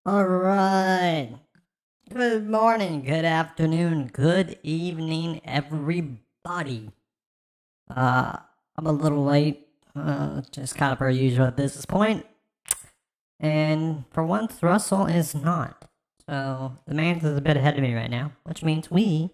All right. Good morning, good afternoon, good evening, everybody. I'm a little late, just kind of per usual at this point. And for once, Russell is not. So the man is a bit ahead of me right now, which means we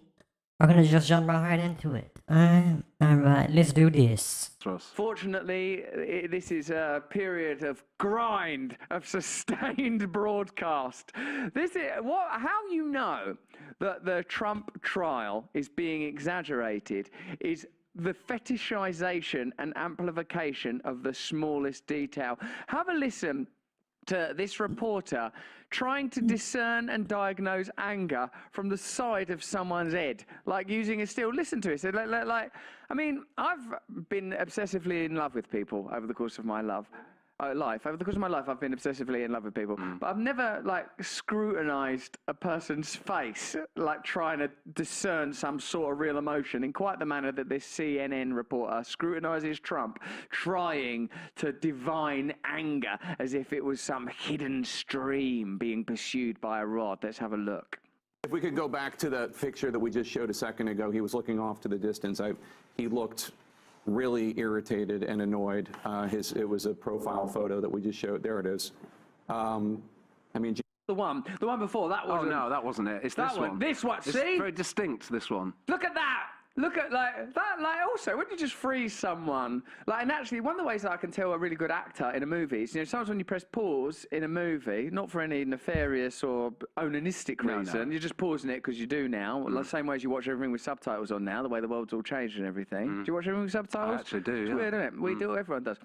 are gonna just jump right into it. Alright, let's do this. Fortunately, this is a period of grind, of sustained broadcast. This is how you know that the Trump trial is being exaggerated is the fetishization and amplification of the smallest detail. Have a listen to this reporter trying to discern and diagnose anger from the side of someone's head, like using a still. Listen to it. So, I mean, I've been obsessively in love with people over the course of my life. Over the course of my life, I've been obsessively in love with people, but I've never scrutinized a person's face, like trying to discern some sort of real emotion in quite the manner that this CNN reporter scrutinizes Trump, trying to divine anger as if it was some hidden stream being pursued by a rod. Let's have a look. If we could go back to that picture that we just showed a second ago, he was looking off to the distance. He looked really irritated and annoyed. It was a profile photo that we just showed. There it is. I mean, the one before that was. Oh no, that wasn't it. It's that this one. This one. It's see, very distinct. This one. Look at that. Look at that. Also, when you just freeze someone, and actually, one of the ways that I can tell a really good actor in a movie is, sometimes when you press pause in a movie, not for any nefarious or onanistic reason, you're just pausing it because you do now. The same way as you watch everything with subtitles on now, the way the world's all changed and everything. Do you watch everything with subtitles? I actually do. It's weird, isn't it? We do. Everyone does.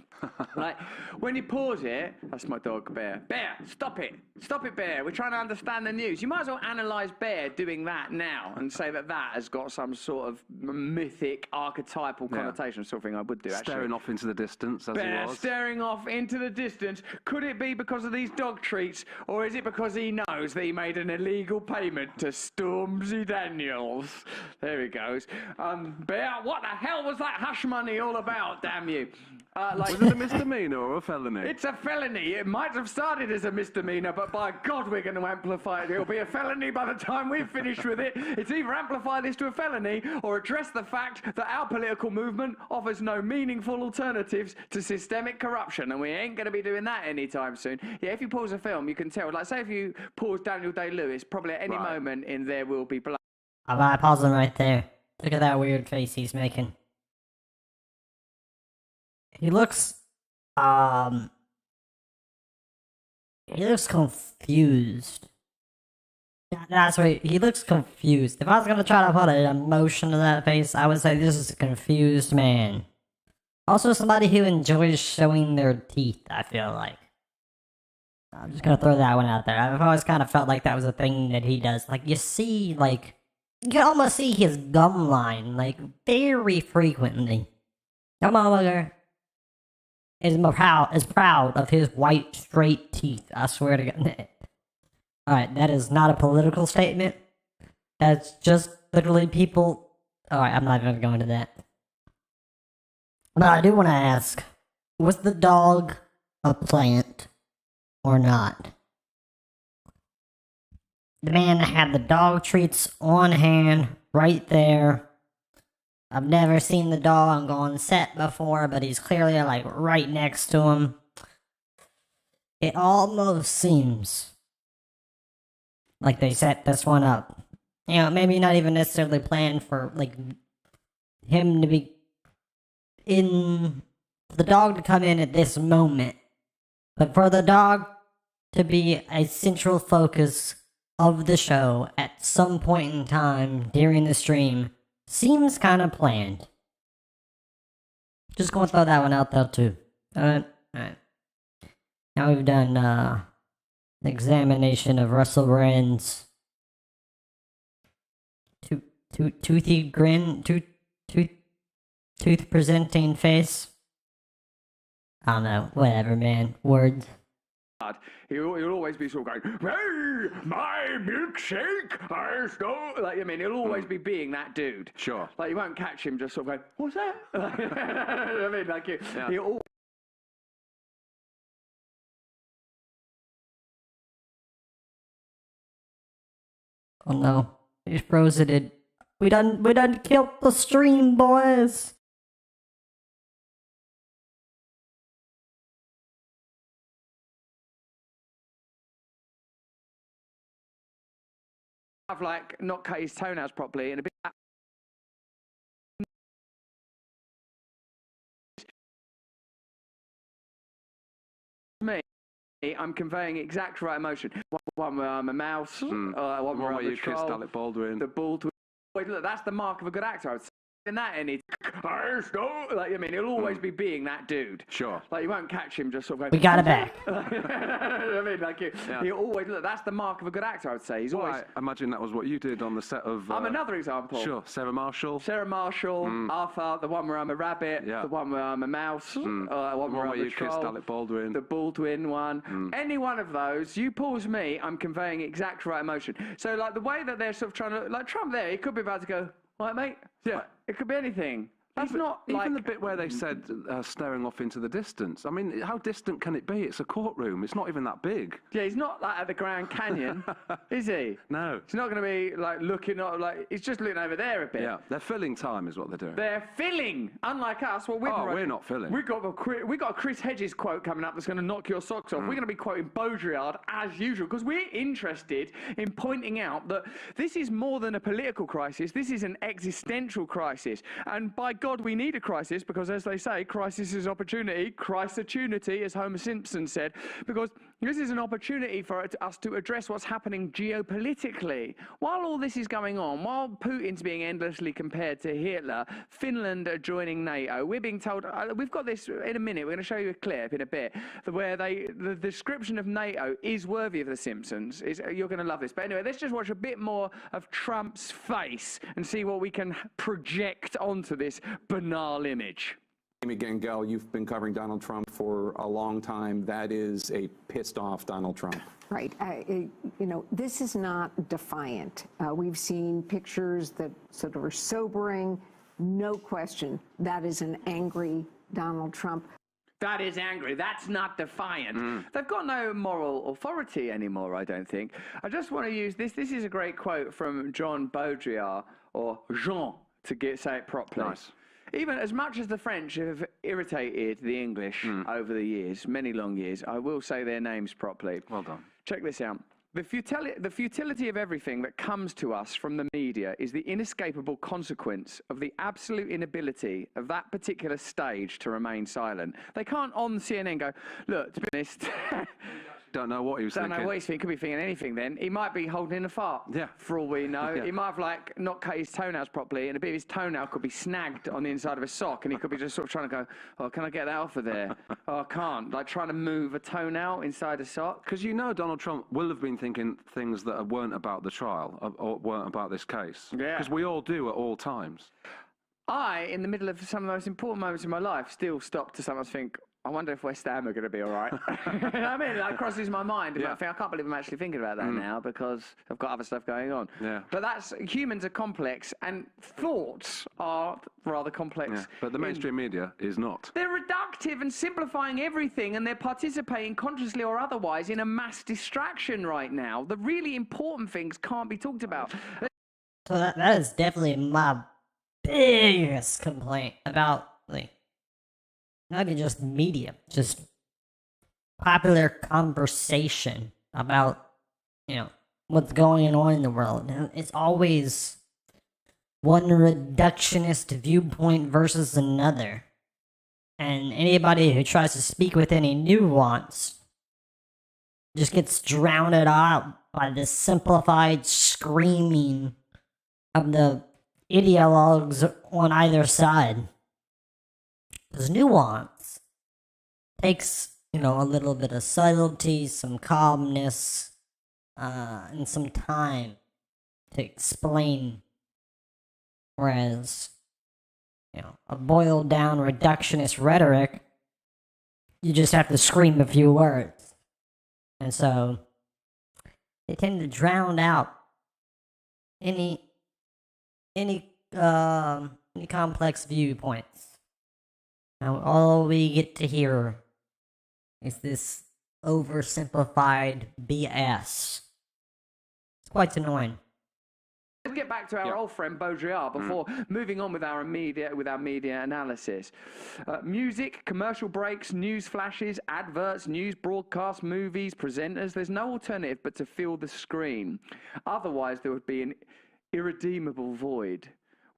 When you pause it, that's my dog, Bear. Bear, stop it. Stop it, Bear. We're trying to understand the news. You might as well analyse Bear doing that now and say that has got some sort of mythic, archetypal connotation, something I would do, actually. Staring off into the distance, as Bear he was. staring off into the distance. Could it be because of these dog treats, or is it because he knows that he made an illegal payment to Stormzy Daniels? There he goes. Bear, what the hell was that hush money all about, damn you? Was it a misdemeanor or a felony? It's a felony. It might have started as a misdemeanor, but by God, we're going to amplify it. It'll be a felony by the time we've finished with it. It's either amplify this to a felony or address the fact that our political movement offers no meaningful alternatives to systemic corruption, and we ain't going to be doing that anytime soon. Yeah, if you pause a film, you can tell. Say if you pause Daniel Day-Lewis, probably at any moment in there will be blood. Alright, pause him right there. Look at that weird face he's making. He looks confused. That's right, he looks confused. If I was gonna try to put an emotion to that face, I would say this is a confused man. Also somebody who enjoys showing their teeth, I feel like. I'm just gonna throw that one out there. I've always kind of felt like that was a thing that he does. You see, you can almost see his gum line, very frequently. Come on, look is proud of his white, straight teeth. I swear to God. Alright, that is not a political statement. That's just literally people. Alright, I'm not even gonna go into that. But I do want to ask, was the dog a plant or not? The man had the dog treats on hand, right there. I've never seen the dog on set before, but he's clearly right next to him. It almost seems like they set this one up. Maybe not even necessarily planned for him to be the dog to come in at this moment, but for the dog to be a central focus of the show at some point in time during the stream. Seems kind of planned. Just gonna throw that one out there too. Alright. Now we've done the examination of Russell Brand's toothy grin, tooth presenting face. I don't know, whatever, man. Words. He'll always be sort of going, hey, my milkshake, I stole. He'll always be being that dude. Sure. You won't catch him just sort of going, what's that? He'll Oh no, he froze it. We done killed the stream, boys. I've like not cut his toenails properly and a bit. Me, I'm conveying exact right emotion. One where I'm a mouse, one where I'm you a kissed troll, Alec Baldwin. the ball to. Wait, look, that's the mark of a good actor. I would say. In that, and it's like I mean, he'll always be being that dude. Sure. Like you won't catch him just sort of going. We got it back. I mean, like he always look. That's the mark of a good actor. I would say he's always. I imagine that was what you did on the set of. I'm another example. Sure, Sarah Marshall. Sarah Marshall, Arthur, the one where I'm a rabbit, the one where I'm a mouse, the one where I'm you a troll, kissed Alec Baldwin. the Baldwin one. Any one of those, you pause me, I'm conveying exact right emotion. So like the way that they're sort of trying to, like Trump there, he could be about to go, right mate? Yeah. It could be anything. That's not like... Even the bit where they said staring off into the distance. I mean, how distant can it be? It's a courtroom. It's not even that big. Yeah, he's not like at the Grand Canyon, is he? No. He's not going to be like looking, he's just looking over there a bit. Yeah, they're filling time is what they're doing. They're filling, unlike us. Well, we're not filling. We got a Chris Hedges quote coming up that's going to knock your socks off. We're going to be quoting Baudrillard as usual because we're interested in pointing out that this is more than a political crisis. This is an existential crisis, and by God, we need a crisis because, as they say, crisis is opportunity. Christ-opportunity, as Homer Simpson said, because this is an opportunity for us to address what's happening geopolitically. While all this is going on, while Putin's being endlessly compared to Hitler, Finland are joining NATO. We're being told, we've got this in a minute, we're going to show you a clip in a bit, where the description of NATO is worthy of The Simpsons. You're going to love this. But anyway, let's just watch a bit more of Trump's face and see what we can project onto this banal image. Amy Gangel, you've been covering Donald Trump for a long time. That is a pissed off Donald Trump. Right. This is not defiant. We've seen pictures that sort of are sobering. No question. That is an angry Donald Trump. That is angry. That's not defiant. They've got no moral authority anymore, I don't think. I just want to use this. This is a great quote from John Baudrillard, or Jean, to say it properly. Nice. Even as much as the French have irritated the English over the years, many long years, I will say their names properly. Well done. Check this out. The futility of everything that comes to us from the media is the inescapable consequence of the absolute inability of that particular stage to remain silent. They can't on CNN go, look, to be honest... Don't know what he was thinking. Don't know what he's thinking. Could be thinking anything then. He might be holding in a fart. Yeah. For all we know. Yeah. He might have not cut his toenails properly and a bit of his toenail could be snagged on the inside of a sock and he could be just sort of trying to go, oh, can I get that off of there? Oh, I can't. Like trying to move a toenail inside a sock. Because Donald Trump will have been thinking things that weren't about the trial or weren't about this case. Yeah. Because we all do at all times. I, in the middle of some of the most important moments in my life, still stop to sometimes think, I wonder if West Ham are going to be all right. You know what I mean? That crosses my mind. Yeah. I can't believe I'm actually thinking about that now because I've got other stuff going on. Yeah. But humans are complex and thoughts are rather complex. Yeah. But the mainstream media is not. They're reductive and simplifying everything and they're participating consciously or otherwise in a mass distraction right now. The really important things can't be talked about. So that is definitely my biggest complaint about, not even just media, just popular conversation about, what's going on in the world. It's always one reductionist viewpoint versus another. And anybody who tries to speak with any nuance just gets drowned out by this simplified screaming of the ideologues on either side. Because nuance takes, a little bit of subtlety, some calmness, and some time to explain. Whereas, a boiled down reductionist rhetoric, you just have to scream a few words. And so, they tend to drown out any complex viewpoints. Now, all we get to hear is this oversimplified BS. It's quite annoying. get back to our old friend Baudrillard before moving on with our media analysis. Music, commercial breaks, news flashes, adverts, news broadcasts, movies, presenters. There's no alternative but to fill the screen. Otherwise, there would be an irredeemable void.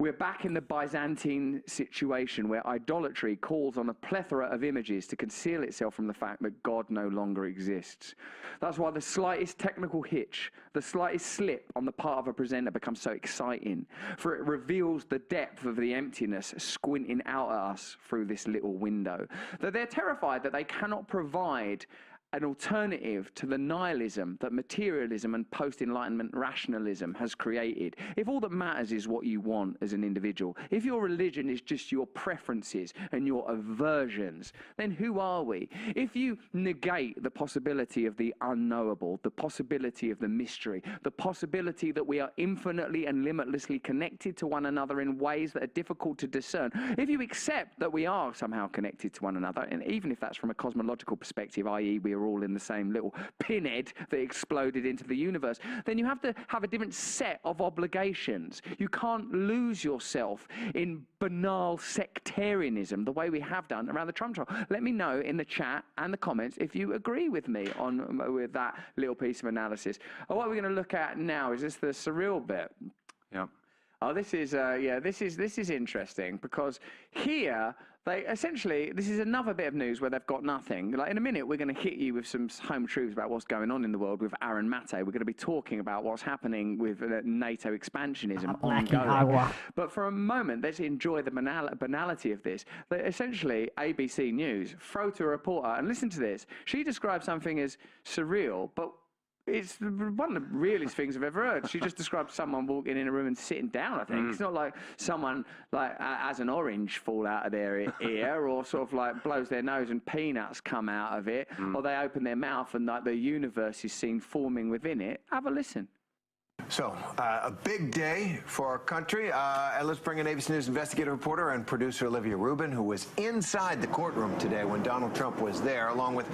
We're back in the Byzantine situation where idolatry calls on a plethora of images to conceal itself from the fact that God no longer exists. That's why the slightest technical hitch, the slightest slip on the part of a presenter becomes so exciting, for it reveals the depth of the emptiness squinting out at us through this little window. That they're terrified that they cannot provide an alternative to the nihilism that materialism and post-enlightenment rationalism has created. If all that matters is what you want as an individual, if your religion is just your preferences and your aversions, then who are we? If you negate the possibility of the unknowable, the possibility of the mystery, the possibility that we are infinitely and limitlessly connected to one another in ways that are difficult to discern, if you accept that we are somehow connected to one another, and even if that's from a cosmological perspective, i.e. we are all in the same little pinhead that exploded into the universe, then you have to have a different set of obligations. You can't lose yourself in banal sectarianism the way we have done around the Trump trial. Let me know in the chat and the comments if you agree with me with that little piece of analysis. What we're going to look at now is the surreal bit. Yeah. Oh, this is this is interesting because here they essentially, this is another bit of news where they've got nothing. Like in a minute, we're going to hit you with some home truths about what's going on in the world with Aaron Mate. We're going to be talking about what's happening with NATO expansionism ongoing. But for a moment, let's enjoy the banality of this. That essentially, ABC News throw to a reporter and listen to this. She describes something as surreal, but it's one of the realest things I've ever heard. She just described someone walking in a room and sitting down, I think. It's not like someone has an orange fall out of their ear or sort of like blows their nose and peanuts come out of it, or they open their mouth and like the universe is seen forming within it. Have a listen. So, a big day for our country. And let's bring in ABC News investigative reporter and producer Olivia Rubin, who was inside the courtroom today when Donald Trump was there, along with...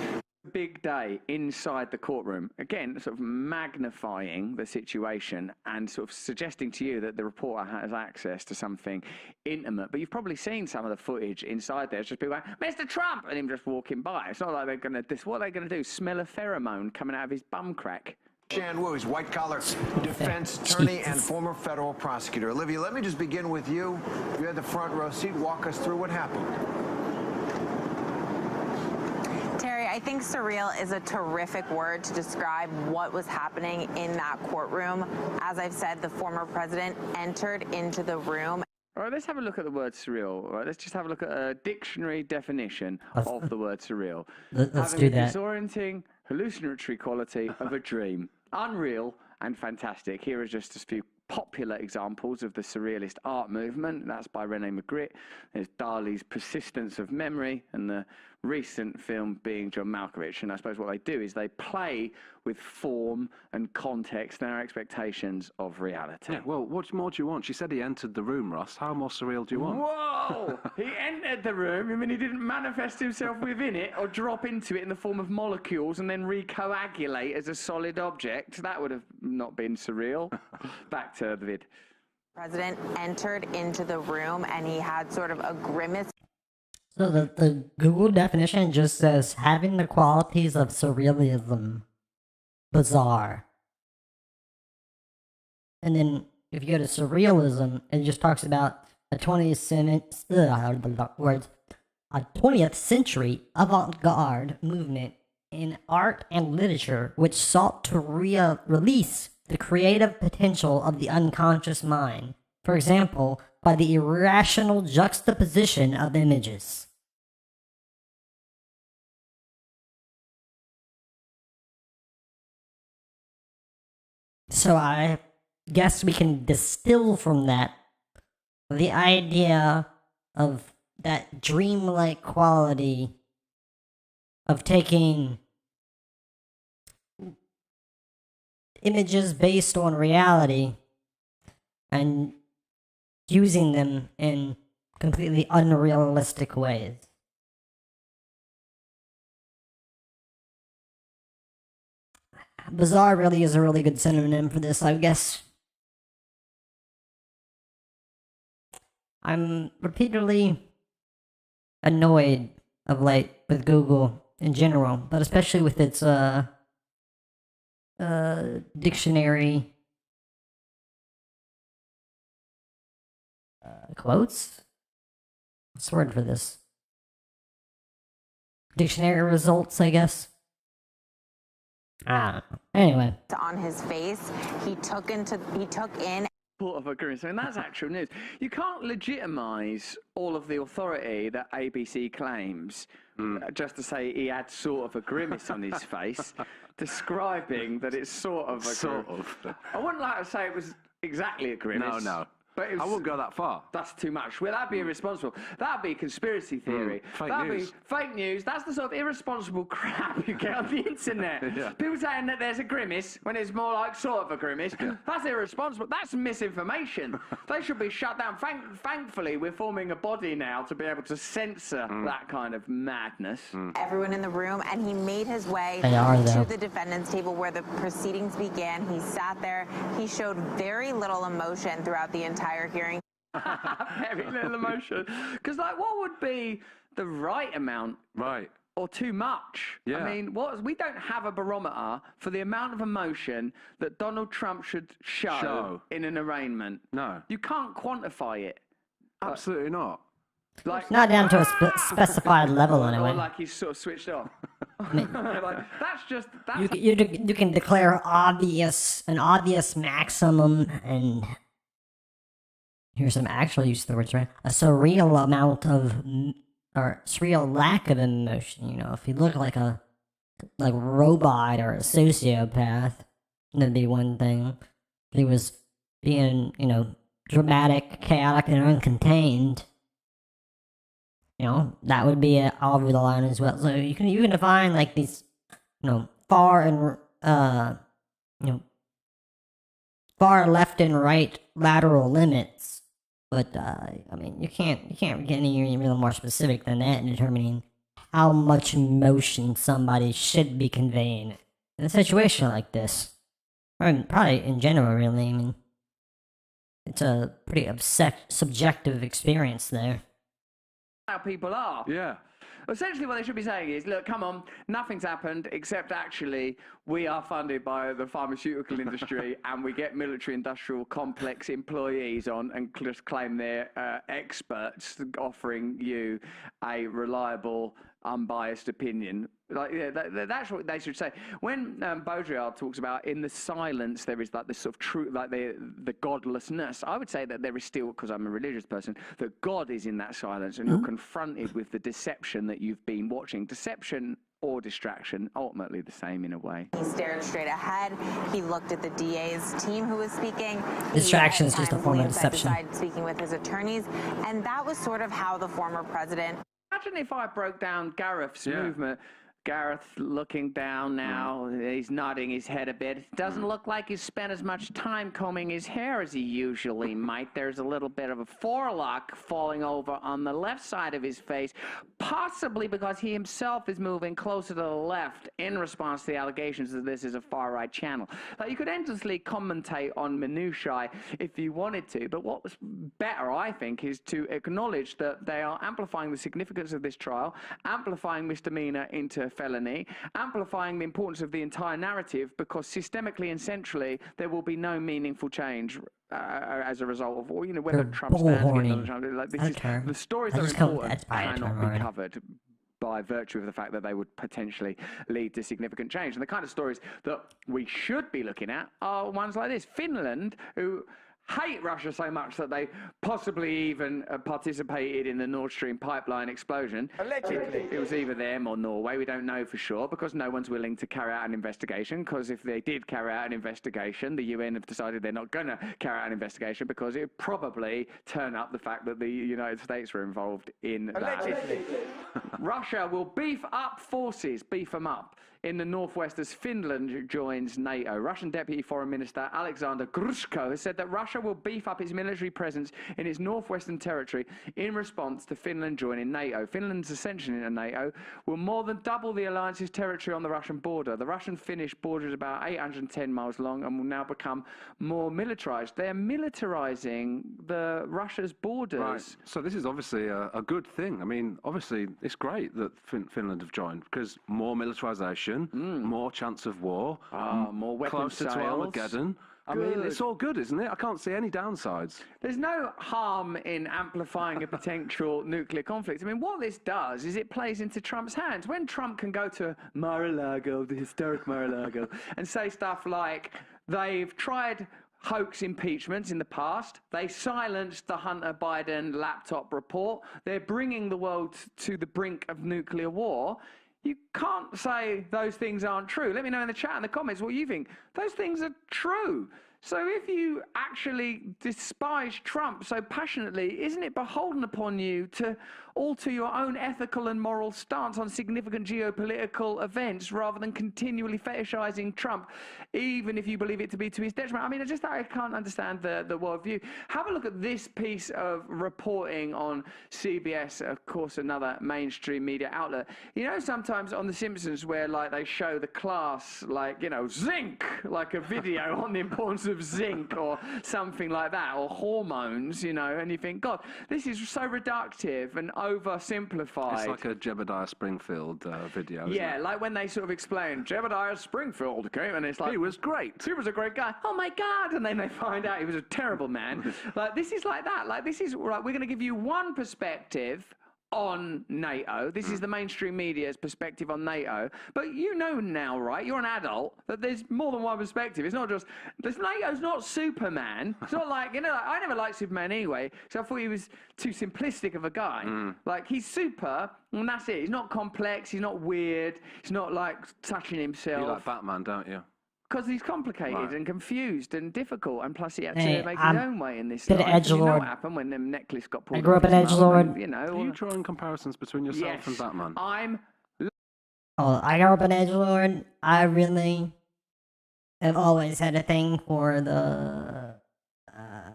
Big day inside the courtroom. Again, sort of magnifying the situation and sort of suggesting to you that the reporter has access to something intimate. But you've probably seen some of the footage inside there. It's just people going, Mr. Trump, and him just walking by. It's not like they're going to, what are they going to do? Smell a pheromone coming out of his bum crack? Shan Wu is white-collar defense attorney and former federal prosecutor. Olivia, let me just begin with you. You had the front row seat. Walk us through what happened. Terry, I think surreal is a terrific word to describe what was happening in that courtroom. As I've said, the former president entered into the room. All right, let's have a look at the word surreal. All right, let's just have a look at a dictionary definition of the word surreal. Let's Having do a that. disorienting, hallucinatory quality of a dream. Unreal and fantastic. Here are just a few popular examples of the surrealist art movement. That's by Rene Magritte. There's Dali's Persistence of Memory, and the recent film being John Malkovich. And I suppose what they do is they play with form and context and our expectations of reality. Yeah, well, what more do you want? She said he entered the room, Russ. How more surreal do you want? Whoa! He entered the room. I mean, he didn't manifest himself within it or drop into it in the form of molecules and then recoagulate as a solid object. That would have not been surreal. Back to the vid. President entered into the room and he had sort of a grimace. So the Google definition just says having the qualities of surrealism. Bizarre. And then if you go to surrealism, it just talks about a 20th century avant-garde movement in art and literature which sought to release the creative potential of the unconscious mind. For example, by the irrational juxtaposition of images. So I guess we can distill from that the idea of that dreamlike quality of taking images based on reality and using them in completely unrealistic ways. Bizarre really is a really good synonym for this, I guess. I'm repeatedly annoyed of late with Google in general, but especially with its dictionary quotes. What's the word for this? Dictionary results, I guess. Anyway. On his face, he took in Sort of a grimace. I mean, that's actual news. You can't legitimise all of the authority that ABC claims just to say he had sort of a grimace on his face, describing that it's sort of a Sort grimace. of. I wouldn't like to say it was exactly a grimace. No. But it was, I wouldn't go that far. That's too much. Well, that'd be irresponsible. That'd be conspiracy theory. Fake That'd news. be fake news. That's the sort of irresponsible crap you get on the internet. Yeah. People saying that there's a grimace when it's more like sort of a grimace. That's irresponsible. That's misinformation. They should be shut down. Thankfully, we're forming a body now to be able to censor that kind of madness. everyone in the room, and he made his way though. to the defendant's table where the proceedings began. He sat there. He showed very little emotion throughout the entire hearing. Very little emotion. Because, like, what would be the right amount? Right. Or too much. Yeah. I mean, we don't have a barometer for the amount of emotion that Donald Trump should show in an arraignment. No. You can't quantify it. Absolutely not. Like, Not down to a specified level, anyway. Or like he's sort of switched off. Like, that's You can declare an obvious maximum, and here's some actual use of the words, right? A surreal amount of, or surreal lack of emotion. You know, if you look like a robot or a sociopath, that'd be one thing. If he was being, dramatic, chaotic, and uncontained, that would be over the line as well. So you can define like these, far and far left and right lateral limits. But I mean, you can't get any real more specific than that in determining how much emotion somebody should be conveying in a situation like this. I mean, probably in general, really. I mean, it's a pretty subjective experience there. how people are. Yeah. Essentially, what they should be saying is, look, come on, nothing's happened, except actually we are funded by the pharmaceutical industry and we get military-industrial complex employees on and just claim they're experts offering you a reliable, unbiased opinion. Like, yeah, that's what they should say. When Baudrillard talks about in the silence there is like this sort of truth, like the godlessness, I would say that there is still, because I'm a religious person, that God is in that silence, and you're confronted with the deception that you've been watching. Deception or distraction, ultimately the same in a way. He stared straight ahead. He looked at the DA's team who was speaking. Distraction is just a form of He had deception. time speaking with his attorneys, and that was sort of how the former president. Imagine if I broke down Gareth's movement. Gareth looking down now, he's nodding his head a bit. Doesn't look like he's spent as much time combing his hair as he usually might. There's a little bit of a forelock falling over on the left side of his face, possibly because he himself is moving closer to the left in response to the allegations that this is a far-right channel. Like, you could endlessly commentate on minutiae if you wanted to, but what was better, I think, is to acknowledge that they are amplifying the significance of this trial, amplifying misdemeanor into felony, amplifying the importance of the entire narrative, because systemically and centrally there will be no meaningful change as a result of, whether Trump stands against Donald Trump. Like, this is, the stories that are important cannot be covered by virtue of the fact that they would potentially lead to significant change. And the kind of stories that we should be looking at are ones like this. Finland, who hate Russia so much that they possibly even participated in the Nord Stream pipeline explosion. Allegedly. It was either them or Norway. We don't know for sure, because no one's willing to carry out an investigation, because if they did carry out an investigation, the UN have decided they're not going to carry out an investigation because it would probably turn up the fact that the United States were involved in that. Russia will beef up forces, beef them up, in the northwest as Finland joins NATO. Russian Deputy Foreign Minister Alexander Grushko has said that Russia will beef up its military presence in its northwestern territory in response to Finland joining NATO. Finland's ascension into NATO will more than double the alliance's territory on the Russian border. The Russian-Finnish border is about 810 miles long and will now become more militarized. They're militarizing the Russia's borders. Right. So this is obviously a good thing. I mean, obviously, it's great that Finland have joined because more militarization, more chance of war, more weapons closer to sales. Armageddon. I mean, it's all good, isn't it? I can't see any downsides. There's no harm in amplifying a potential nuclear conflict. I mean, what this does is it plays into Trump's hands. When Trump can go to Mar-a-Lago, the historic Mar-a-Lago, and say stuff like, they've tried hoax impeachments in the past. They silenced the Hunter Biden laptop report. They're bringing the world to the brink of nuclear war. You can't say those things aren't true. Let me know in the chat, in the comments, what you think. Those things are true. So if you actually despise Trump so passionately, isn't it beholden upon you to alter your own ethical and moral stance on significant geopolitical events rather than continually fetishizing Trump, even if you believe it to be to his detriment? I mean, I can't understand the worldview. Have a look at this piece of reporting on CBS, of course, another mainstream media outlet. You know, sometimes on The Simpsons where, like, they show the class, like, you know, zinc, like a video on the importance of zinc or something like that, or hormones, you know, and you think, God, this is so reductive and oversimplified. It's like a Jebediah Springfield video. Yeah, like when they sort of explain, Jebediah Springfield came, and it's like, he was great. He was a great guy. Oh my God! And then they find out he was a terrible man. Like, this is like that. Like, this is right. We're going to give you one perspective on NATO. This is the mainstream media's perspective on NATO. But you know now, right? You're an adult, that there's more than one perspective. It's not just, NATO's not Superman. It's not like, you know, like, I never liked Superman anyway, so I thought he was too simplistic of a guy. Like, he's super, and that's it. He's not complex, he's not weird, he's not like touching himself. You like Batman, don't you? Because he's complicated and confused and difficult, and plus he had to make his own way in this bit life. of edgelord. You know what happened when the necklace got pulled. I grew up an edgelord. You know, Are you drawing comparisons between yourself and Batman? I grew up an edgelord. I really have always had a thing for the, I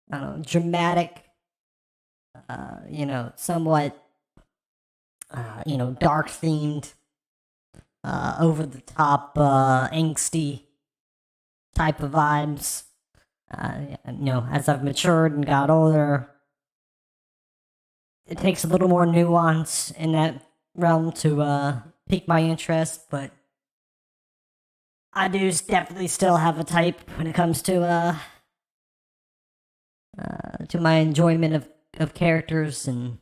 don't know, dramatic, you know, somewhat, you know, dark themed, over the top, angsty type of vibes. You know, as I've matured and got older, it takes a little more nuance in that realm to pique my interest, but I do definitely still have a type when it comes to my enjoyment of characters and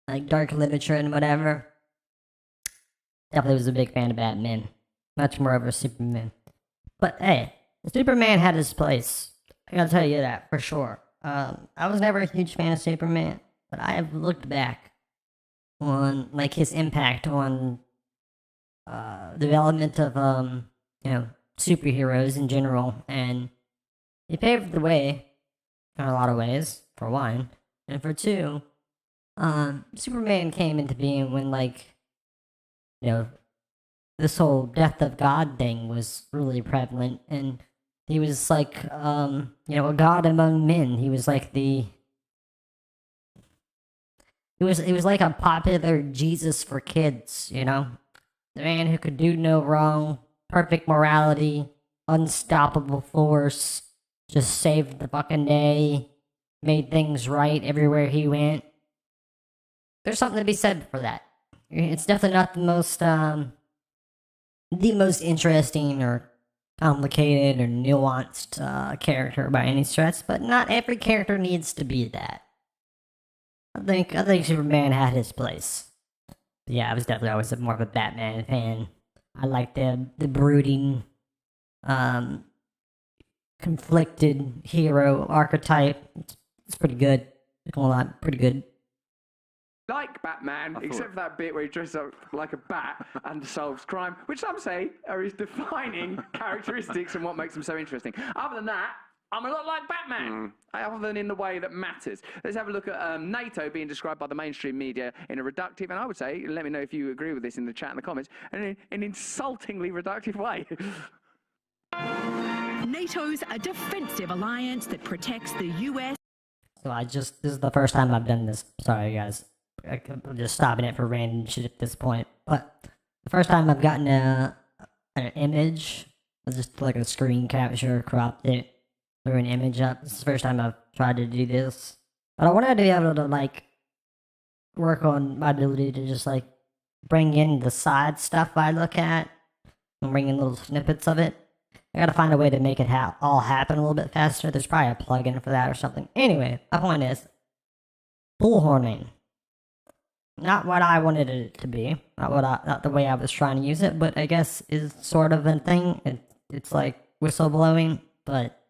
like dark literature and whatever. Definitely was a big fan of Batman. Much more over Superman. But hey, Superman had his place. I gotta tell you that for sure. I was never a huge fan of Superman, but I have looked back on like his impact on development of you know, superheroes in general, and he paved the way in a lot of ways, for one, and for two, Superman came into being when, like, you know, this whole death of God thing was really prevalent, and he was like, you know, a god among men. He was like he was like a popular Jesus for kids, you know? The man who could do no wrong, perfect morality, unstoppable force, just saved the fucking day, made things right everywhere he went. There's something to be said for that. It's definitely not the most interesting or complicated or nuanced character by any stretch, but not every character needs to be that. I think Superman had his place. Yeah, I was definitely always more of a Batman fan. I like the brooding, conflicted hero archetype. It's pretty good. A lot, pretty good. Like Batman, except for that bit where he dresses up like a bat and solves crime, which some say are his defining characteristics and what makes him so interesting. Other than that, I'm a lot like Batman, other than in the way that matters. Let's have a look at NATO being described by the mainstream media in a reductive, and I would say, let me know if you agree with this in the chat and the comments, and an insultingly reductive way. NATO's a defensive alliance that protects the US. So this is the first time I've done this. Sorry, guys. I'm just stopping it for random shit at this point. But the first time I've gotten an image, just like a screen capture, cropped it, threw an image up. This is the first time I've tried to do this. But I wanted to be able to, like, work on my ability to just, like, bring in the side stuff I look at and bring in little snippets of it. I gotta find a way to make it all happen a little bit faster. There's probably a plugin for that or something. Anyway, my point is, bullhorning. Not what I wanted it to be. Not the way I was trying to use it, but I guess is sort of a thing. It's like whistleblowing, but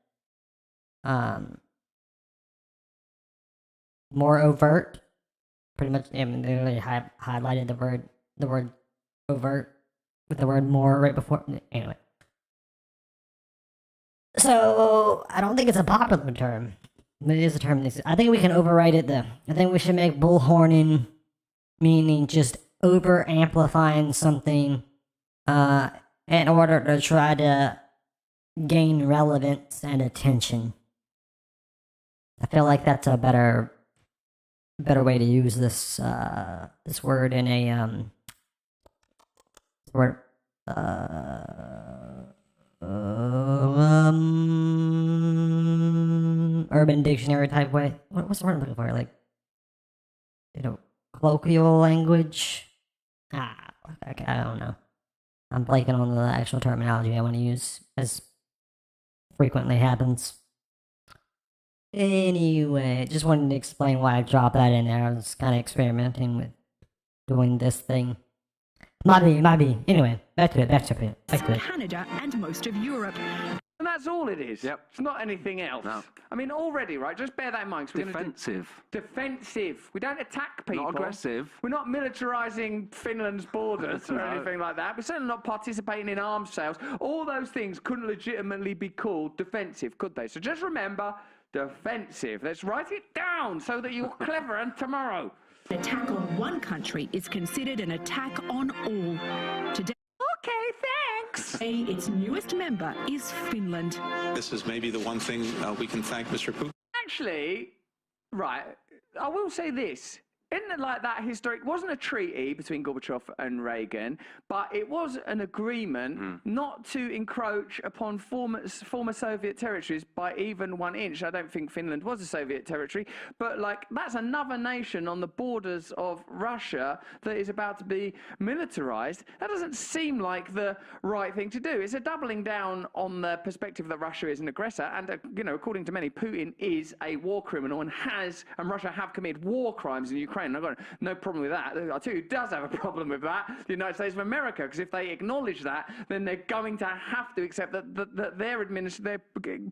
more overt. Pretty much, I mean, they really highlighted the word overt with the word more right before. Anyway. So, I don't think it's a popular term. But it is a term. I think we can overwrite it though. I think we should make bullhorning meaning just over amplifying something in order to try to gain relevance and attention. I feel like that's a better way to use this this word in a urban dictionary type way. What's the word I'm looking for? Like, colloquial language? Okay, I don't know. I'm blanking on the actual terminology I want to use, as frequently happens. Anyway, just wanted to explain why I dropped that in there. I was kind of experimenting with doing this thing. Might be. Anyway, back to it. Canada and most of Europe. And that's all it is. Yep. It's not anything else. No. I mean, already, right? Just bear that in mind. Defensive. Defensive. We don't attack people. Not aggressive. We're not militarising Finland's borders or anything like that. We're certainly not participating in arms sales. All those things couldn't legitimately be called defensive, could they? So just remember, defensive. Let's write it down so that you're clever and tomorrow. An attack on one country is considered an attack on all. Today, its newest member is Finland. This is maybe the one thing we can thank Mr. Putin. Actually, right, I will say this. Isn't it like that historic? It wasn't a treaty between Gorbachev and Reagan, but it was an agreement not to encroach upon former Soviet territories by even 1 inch. I don't think Finland was a Soviet territory, but like that's another nation on the borders of Russia that is about to be militarized. That doesn't seem like the right thing to do. It's a doubling down on the perspective that Russia is an aggressor, and according to many, Putin is a war criminal and Russia have committed war crimes in Ukraine. I've got no problem with that. I'll tell you who does have a problem with that, the United States of America, because if they acknowledge that, then they're going to have to accept that their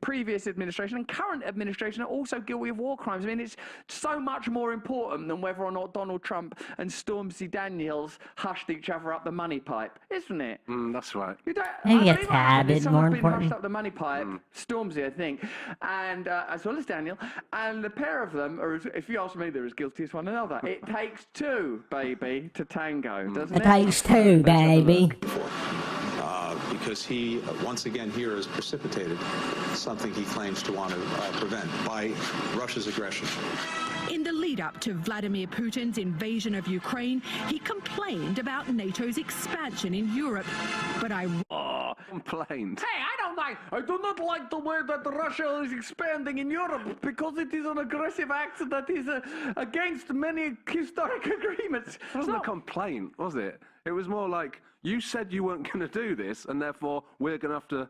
previous administration and current administration are also guilty of war crimes. I mean, it's so much more important than whether or not Donald Trump and Stormzy Daniels hushed each other up the money pipe, isn't it? That's right. I think it's a bit more important. Hushed up the money pipe, Stormzy, I think, and as well as Daniel, and the pair of them are, if you ask me, they're as guilty as one another. It takes two, baby, to tango, doesn't it? It takes two, baby. Because he, once again, here has precipitated something he claims to want to prevent by Russia's aggression. In the lead-up to Vladimir Putin's invasion of Ukraine, he complained about NATO's expansion in Europe. But Complained. Hey, I do not like the way that Russia is expanding in Europe because it is an aggressive act that is against many historic agreements. It wasn't a complaint, was it? It was more like, you said you weren't going to do this, and therefore we're going to have to,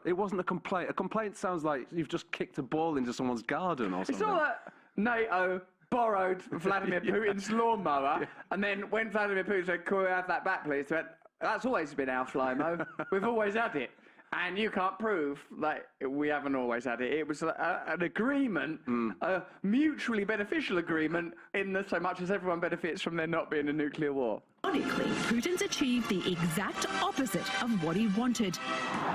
it wasn't a complaint. A complaint sounds like you've just kicked a ball into someone's garden or something. It's all that NATO borrowed Vladimir Putin's lawnmower, and then when Vladimir Putin said, "Can we have that back, please?" They went, "That's always been our Flymo. We've always had it." And you can't prove that we haven't always had it. It was an agreement, a mutually beneficial agreement, in so much as everyone benefits from there not being a nuclear war. Ironically, Putin's achieved the exact opposite of what he wanted.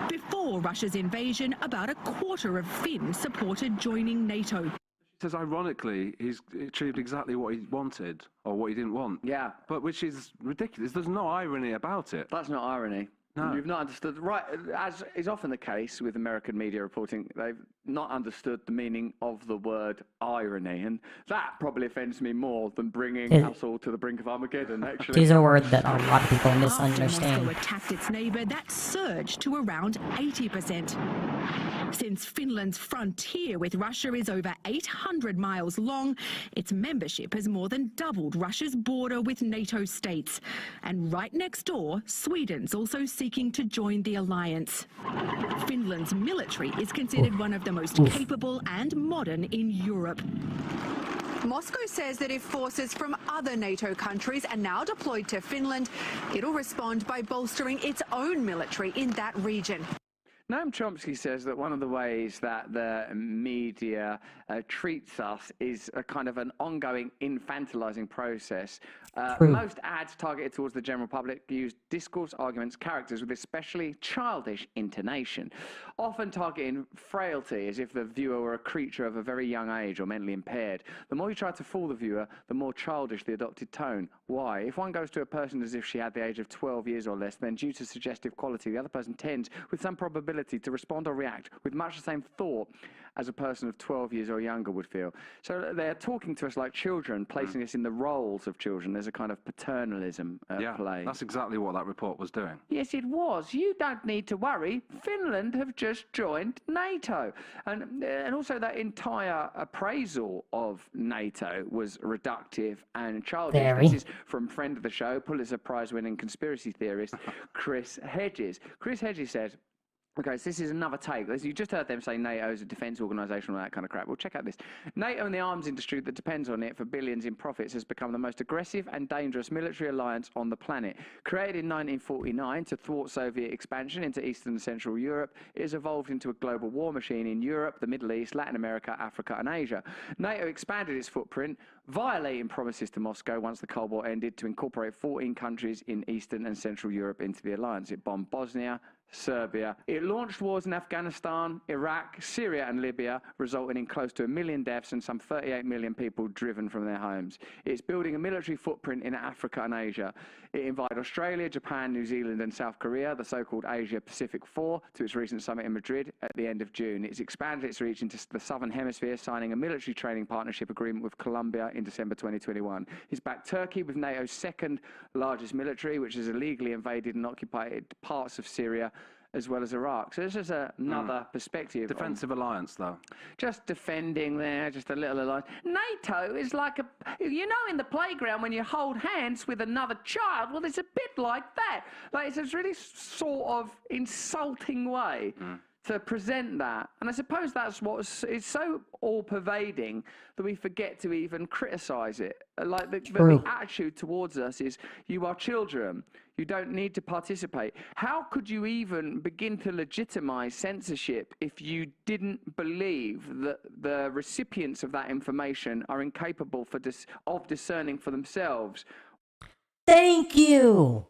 Before Russia's invasion, about a quarter of Finns supported joining NATO. He says, ironically, he's achieved exactly what he wanted, or what he didn't want. Yeah. But which is ridiculous. There's no irony about it. That's not irony. No. You've not understood, right, as is often the case with American media reporting, they've not understood the meaning of the word irony. And that probably offends me more than bringing us all to the brink of Armageddon, actually. These are words that a lot of people After misunderstand. Moscow attacked its neighbour, that surged to around 80%. Since Finland's frontier with Russia is over 800 miles long, its membership has more than doubled Russia's border with NATO states. And right next door, Sweden's also seeking to join the alliance. Finland's military is considered one of the most capable and modern in Europe. Moscow says that if forces from other NATO countries are now deployed to Finland, it'll respond by bolstering its own military in that region. Noam Chomsky says that one of the ways that the media treats us is a kind of an ongoing infantilizing process. Most ads targeted towards the general public use discourse, arguments, characters with especially childish intonation, often targeting frailty as if the viewer were a creature of a very young age or mentally impaired. The more you try to fool the viewer, the more childish the adopted tone. Why? If one goes to a person as if she had the age of 12 years or less, then due to suggestive quality, the other person tends, with some probability, to respond or react with much the same thought as a person of 12 years or younger would feel. So they're talking to us like children, placing us in the roles of children. There's a kind of paternalism at play. That's exactly what that report was doing. Yes, it was. You don't need to worry. Finland have just joined NATO. And also that entire appraisal of NATO was reductive and childish. Very. This is from friend of the show, Pulitzer Prize-winning conspiracy theorist Chris Hedges. Chris Hedges said, okay, so this is another take. You just heard them say NATO is a defence organisation and all that kind of crap. Well, check out this. NATO and the arms industry that depends on it for billions in profits has become the most aggressive and dangerous military alliance on the planet. Created in 1949 to thwart Soviet expansion into Eastern and Central Europe, it has evolved into a global war machine in Europe, the Middle East, Latin America, Africa and Asia. NATO expanded its footprint, violating promises to Moscow once the Cold War ended to incorporate 14 countries in Eastern and Central Europe into the alliance. It bombed Bosnia, Serbia. It launched wars in Afghanistan, Iraq, Syria and Libya, resulting in close to 1 million deaths and some 38 million people driven from their homes. It's building a military footprint in Africa and Asia. It invited Australia, Japan, New Zealand and South Korea, the so-called Asia-Pacific Four, to its recent summit in Madrid at the end of June. It's expanded its reach into the Southern Hemisphere, signing a military training partnership agreement with Colombia in December 2021. It's backed Turkey with NATO's second largest military, which has illegally invaded and occupied parts of Syria as well as Iraq. So this is another perspective. Defensive alliance, though. Just defending there, just a little alliance. NATO is like you know, in the playground when you hold hands with another child, well, it's a bit like that. Like, it's a really sort of insulting way to present that. And I suppose that's what is so all-pervading that we forget to even criticise it. Like the attitude towards us is, you are children, you don't need to participate. How could you even begin to legitimise censorship if you didn't believe that the recipients of that information are incapable of discerning for themselves? Thank you.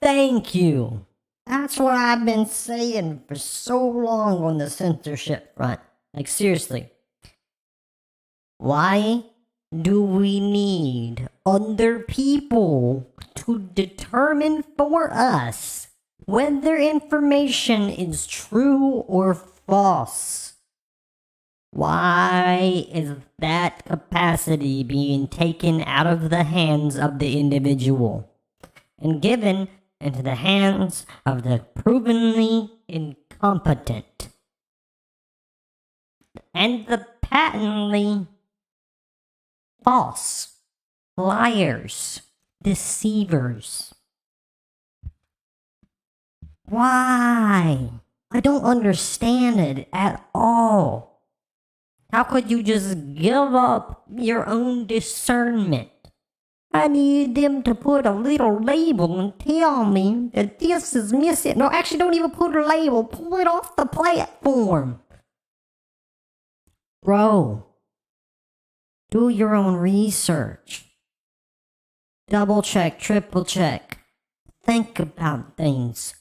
Thank you. That's what I've been saying for so long on the censorship front. Like, seriously. Why do we need other people to determine for us whether information is true or false? Why is that capacity being taken out of the hands of the individual and given into the hands of the provenly incompetent and the patently false, liars, deceivers? Why? I don't understand it at all. How could you just give up your own discernment? I need them to put a little label and tell me that this is missing. No, actually, don't even put a label. Pull it off the platform. Bro, do your own research. Double check, triple check. Think about things.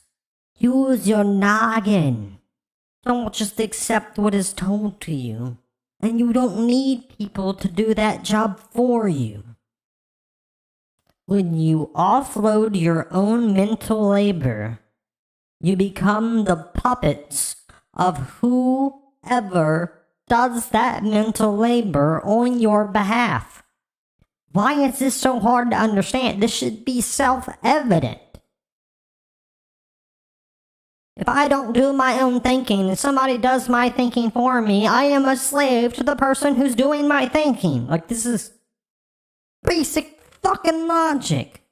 Use your noggin. Don't just accept what is told to you. And you don't need people to do that job for you. When you offload your own mental labor, you become the puppets of whoever does that mental labor on your behalf. Why is this so hard to understand? This should be self-evident. If I don't do my own thinking and somebody does my thinking for me, I am a slave to the person who's doing my thinking. Like, this is basic fucking logic.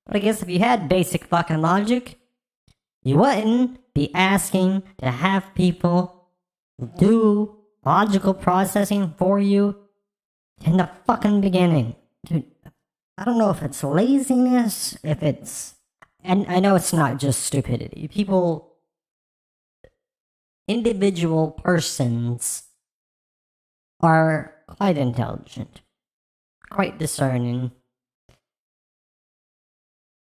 But I guess if you had basic fucking logic, you wouldn't be asking to have people do logical processing for you in the fucking beginning. Dude, I don't know if it's laziness, if it's... And I know it's not just stupidity. People... Individual persons are quite intelligent, quite discerning.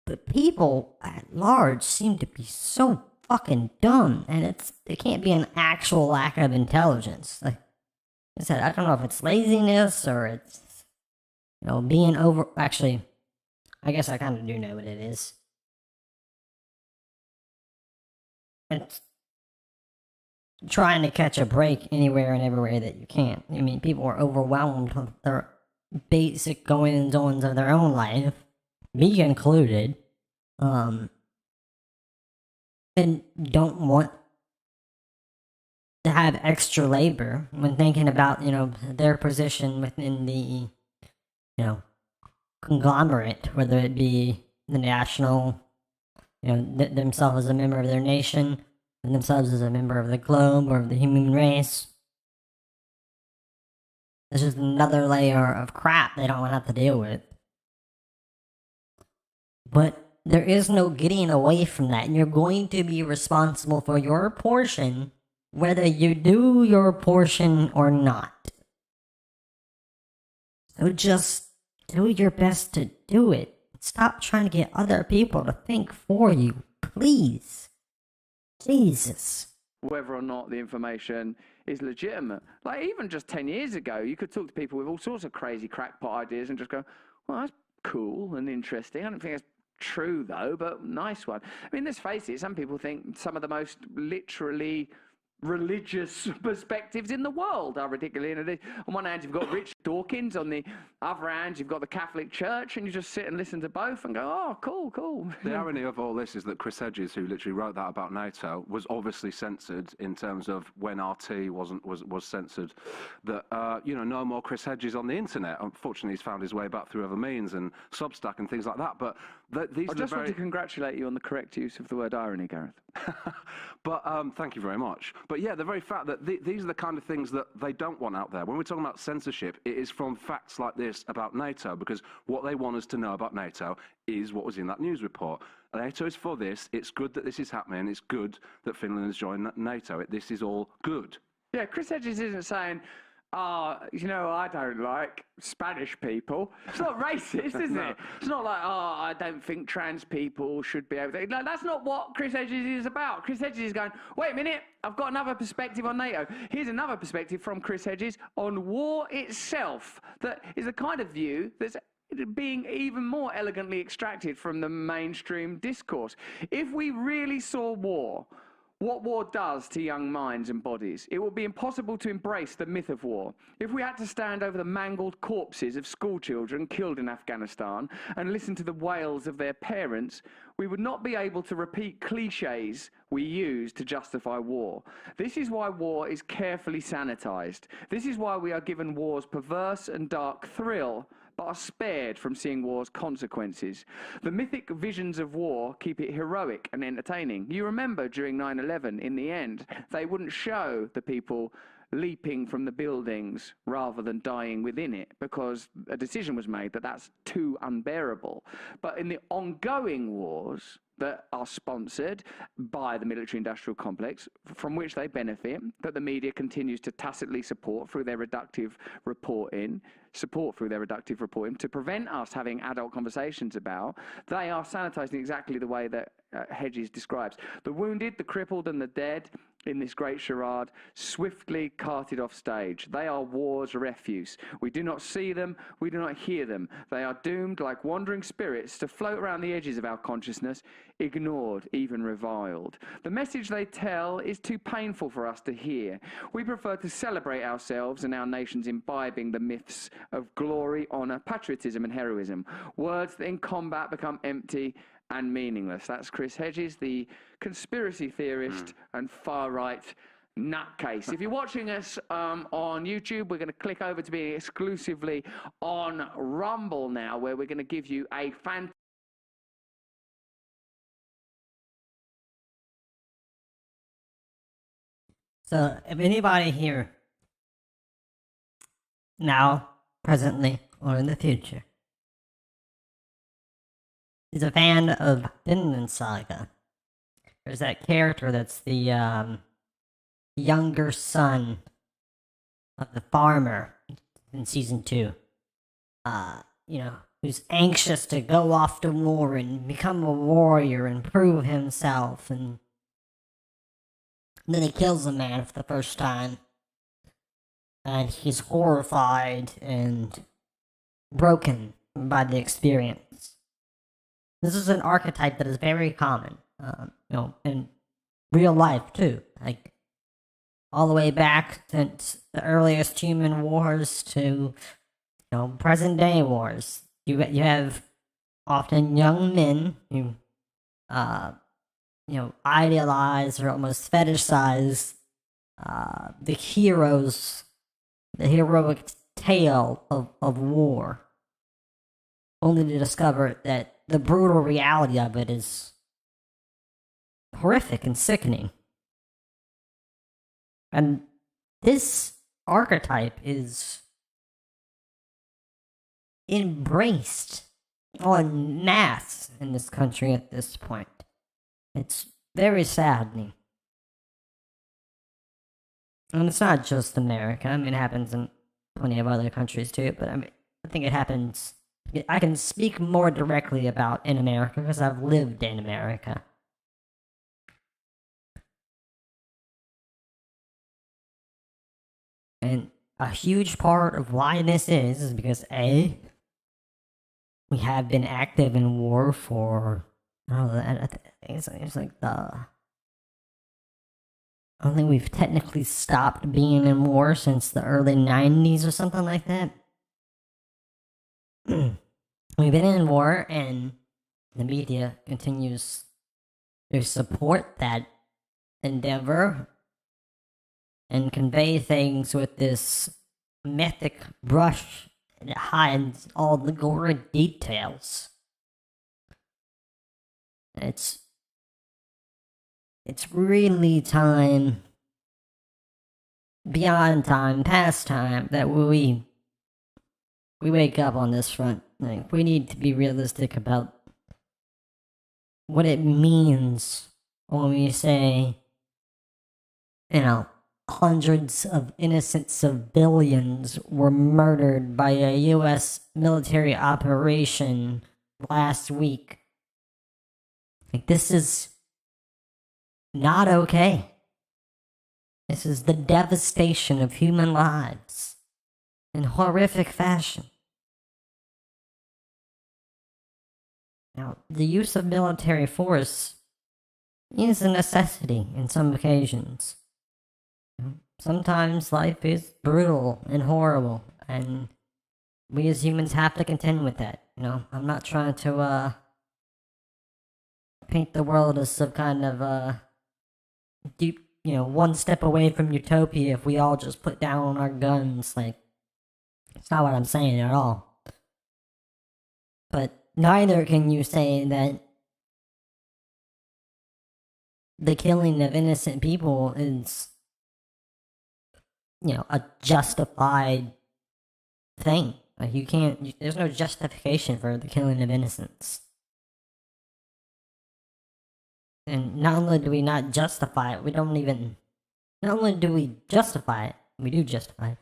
But people at large seem to be so fucking dumb, and it can't be an actual lack of intelligence. Like I said, I don't know if it's laziness or it's, you know, being over... Actually, I guess I kind of do know what it is. It's trying to catch a break anywhere and everywhere that you can. I mean, people are overwhelmed with their basic goings-ons of their own life, me included, and don't want to have extra labor when thinking about, you know, their position within the, you know, conglomerate, whether it be the national, you know, themselves as a member of their nation, and themselves as a member of the globe or of the human race. It's just another layer of crap they don't want to have to deal with. But there is no getting away from that. You're going to be responsible for your portion, whether you do your portion or not. So just do your best to do it. Stop trying to get other people to think for you, please. Jesus. Whether or not the information is legitimate. Like, even just 10 years ago, you could talk to people with all sorts of crazy crackpot ideas and just go, well, that's cool and interesting. I don't think it's true, though, but nice one. I mean, let's face it, some people think some of the most literally religious perspectives in the world are ridiculous. On one hand, you've got Richard Dawkins. On the other hand, you've got the Catholic Church, and you just sit and listen to both and go, oh, cool, cool. The irony of all this is that Chris Hedges, who literally wrote that about NATO, was obviously censored in terms of when RT was censored. That you know, no more Chris Hedges on the internet. Unfortunately, he's found his way back through other means and Substack and things like that. But these I just want to congratulate you on the correct use of the word irony, Gareth. But thank you very much. But yeah, the very fact that these are the kind of things that they don't want out there. When we're talking about censorship, it is from facts like this about NATO, because what they want us to know about NATO is what was in that news report. NATO is for this. It's good that this is happening. It's good that Finland has joined NATO. This is all good. Yeah, Chris Hedges isn't saying, you know, I don't like Spanish people. It's not racist, is it? It's not like, I don't think trans people should be able to... No, that's not what Chris Hedges is about. Chris Hedges is going, wait a minute, I've got another perspective on NATO. Here's another perspective from Chris Hedges on war itself. That is a kind of view that's being even more elegantly extracted from the mainstream discourse. If we really saw war, what war does to young minds and bodies, it would be impossible to embrace the myth of war. If we had to stand over the mangled corpses of schoolchildren killed in Afghanistan and listen to the wails of their parents, we would not be able to repeat cliches we use to justify war. This is why war is carefully sanitized. This is why we are given war's perverse and dark thrill, but are spared from seeing war's consequences. The mythic visions of war keep it heroic and entertaining. You remember during 9/11, in the end, they wouldn't show the people leaping from the buildings rather than dying within it, because a decision was made that that's too unbearable. But in the ongoing wars that are sponsored by the military-industrial complex, from which they benefit, that the media continues to tacitly support through their reductive reporting, to prevent us having adult conversations about, they are sanitizing exactly the way that Hedges describes. The wounded, the crippled, and the dead in this great charade swiftly carted off stage. They are war's refuse. We do not see them, we do not hear them. They are doomed like wandering spirits to float around the edges of our consciousness, ignored, even reviled. The message they tell is too painful for us to hear. We prefer to celebrate ourselves and our nations imbibing the myths of glory, honor, patriotism, and heroism. Words that in combat become empty and meaningless. That's Chris Hedges, the conspiracy theorist and far-right nutcase. If you're watching us on YouTube, we're going to click over to being exclusively on Rumble now, where we're going to give you a fantastic... So, if anybody here, now, presently, or in the future, is a fan of Vinland Saga, there's that character that's the younger son of the farmer in season 2. Who's anxious to go off to war and become a warrior and prove himself, and then he kills a man for the first time, and he's horrified and broken by the experience. This is an archetype that is very common, in real life too. Like, all the way back since the earliest human wars to, present day wars. You have often young men who, idealize or almost fetishize the heroic tale of war, only to discover that the brutal reality of it is horrific and sickening. And this archetype is embraced en masse in this country at this point. It's very saddening. And it's not just America. I mean, it happens in plenty of other countries too, but I think it happens... I can speak more directly about in America because I've lived in America. And a huge part of why this is because A, we have been active in war for, I don't think we've technically stopped being in war since the early 90s or something like that. We've been in war, and the media continues to support that endeavor and convey things with this mythic brush that hides all the gory details. It's really time, beyond time, past time, that we wake up on this front. Like, we need to be realistic about what it means when we say, hundreds of innocent civilians were murdered by a U.S. military operation last week. Like, this is not okay. This is the devastation of human lives in horrific fashion. Now, the use of military force is a necessity in some occasions. Sometimes life is brutal and horrible, and we as humans have to contend with that. I'm not trying to paint the world as some kind of deep, one step away from utopia if we all just put down our guns. Like, it's not what I'm saying at all. But neither can you say that the killing of innocent people is a justified thing. Like, you can't, there's no justification for the killing of innocents. And not only do we not justify it, not only do we justify it, we do justify it,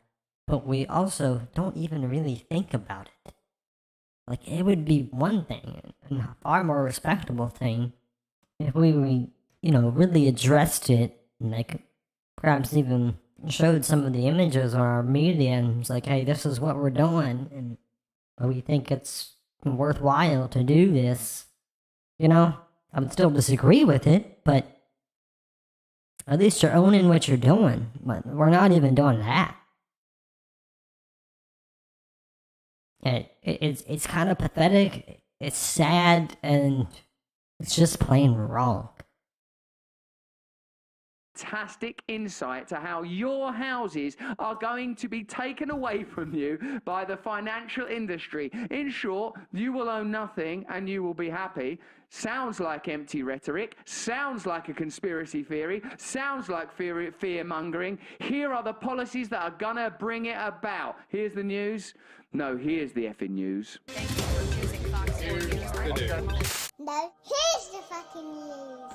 but we also don't even really think about it. Like, it would be one thing, and a far more respectable thing, if we really addressed it, and like, perhaps even showed some of the images on our media, and was like, hey, this is what we're doing, and we think it's worthwhile to do this. I would still disagree with it, but at least you're owning what you're doing. But we're not even doing that. It's kind of pathetic, it's sad, and it's just plain wrong. Fantastic insight to how your houses are going to be taken away from you by the financial industry. In short, you will own nothing and you will be happy. Sounds like empty rhetoric, sounds like a conspiracy theory, sounds like fear-mongering. Here are the policies that are gonna bring it about. Here's the news. No, here's the effing news. No, here's the fucking news.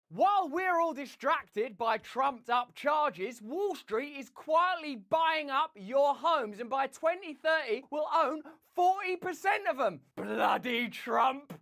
While we're all distracted by trumped-up charges, Wall Street is quietly buying up your homes, and by 2030, we'll own 40% of them. Bloody Trump!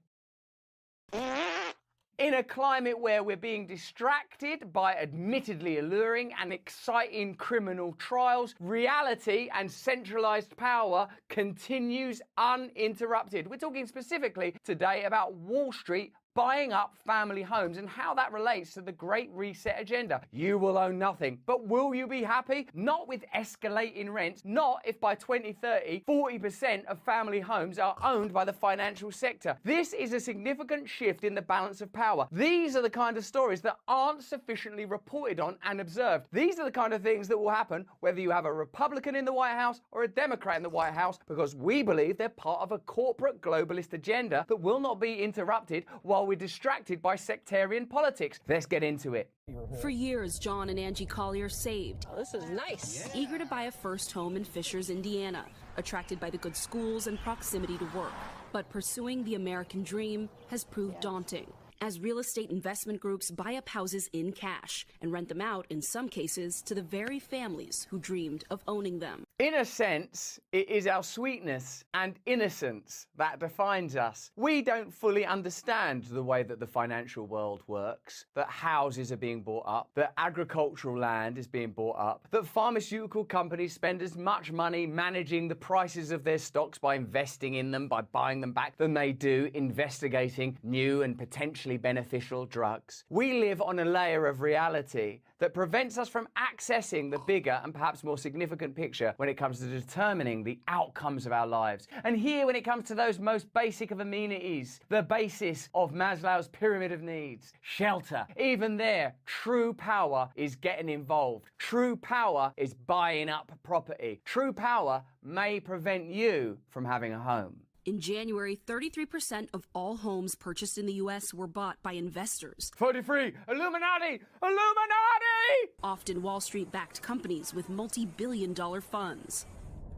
In a climate where we're being distracted by admittedly alluring and exciting criminal trials, reality and centralized power continues uninterrupted. We're talking specifically today about Wall Street buying up family homes and how that relates to the Great Reset agenda. You will own nothing, but will you be happy? Not with escalating rents, not if by 2030, 40% of family homes are owned by the financial sector. This is a significant shift in the balance of power. These are the kind of stories that aren't sufficiently reported on and observed. These are the kind of things that will happen whether you have a Republican in the White House or a Democrat in the White House, because we believe they're part of a corporate globalist agenda that will not be interrupted while we're distracted by sectarian politics. Let's get into it. For years, John and Angie Collier saved. Oh, this is nice. Eager to buy a first home in Fishers, Indiana, attracted by the good schools and proximity to work. But pursuing the American dream has proved daunting, as real estate investment groups buy up houses in cash and rent them out, in some cases, to the very families who dreamed of owning them. In a sense, it is our sweetness and innocence that defines us. We don't fully understand the way that the financial world works, that houses are being bought up, that agricultural land is being bought up, that pharmaceutical companies spend as much money managing the prices of their stocks by investing in them, by buying them back, than they do investigating new and potentially beneficial drugs. We live on a layer of reality that prevents us from accessing the bigger and perhaps more significant picture when it comes to determining the outcomes of our lives. And here, when it comes to those most basic of amenities, the basis of Maslow's pyramid of needs, shelter, even there, true power is getting involved. True power is buying up property. True power may prevent you from having a home. In January, 33% of all homes purchased in the U.S. were bought by investors. 43! Illuminati! Illuminati! Often Wall Street-backed companies with multi-billion-dollar funds.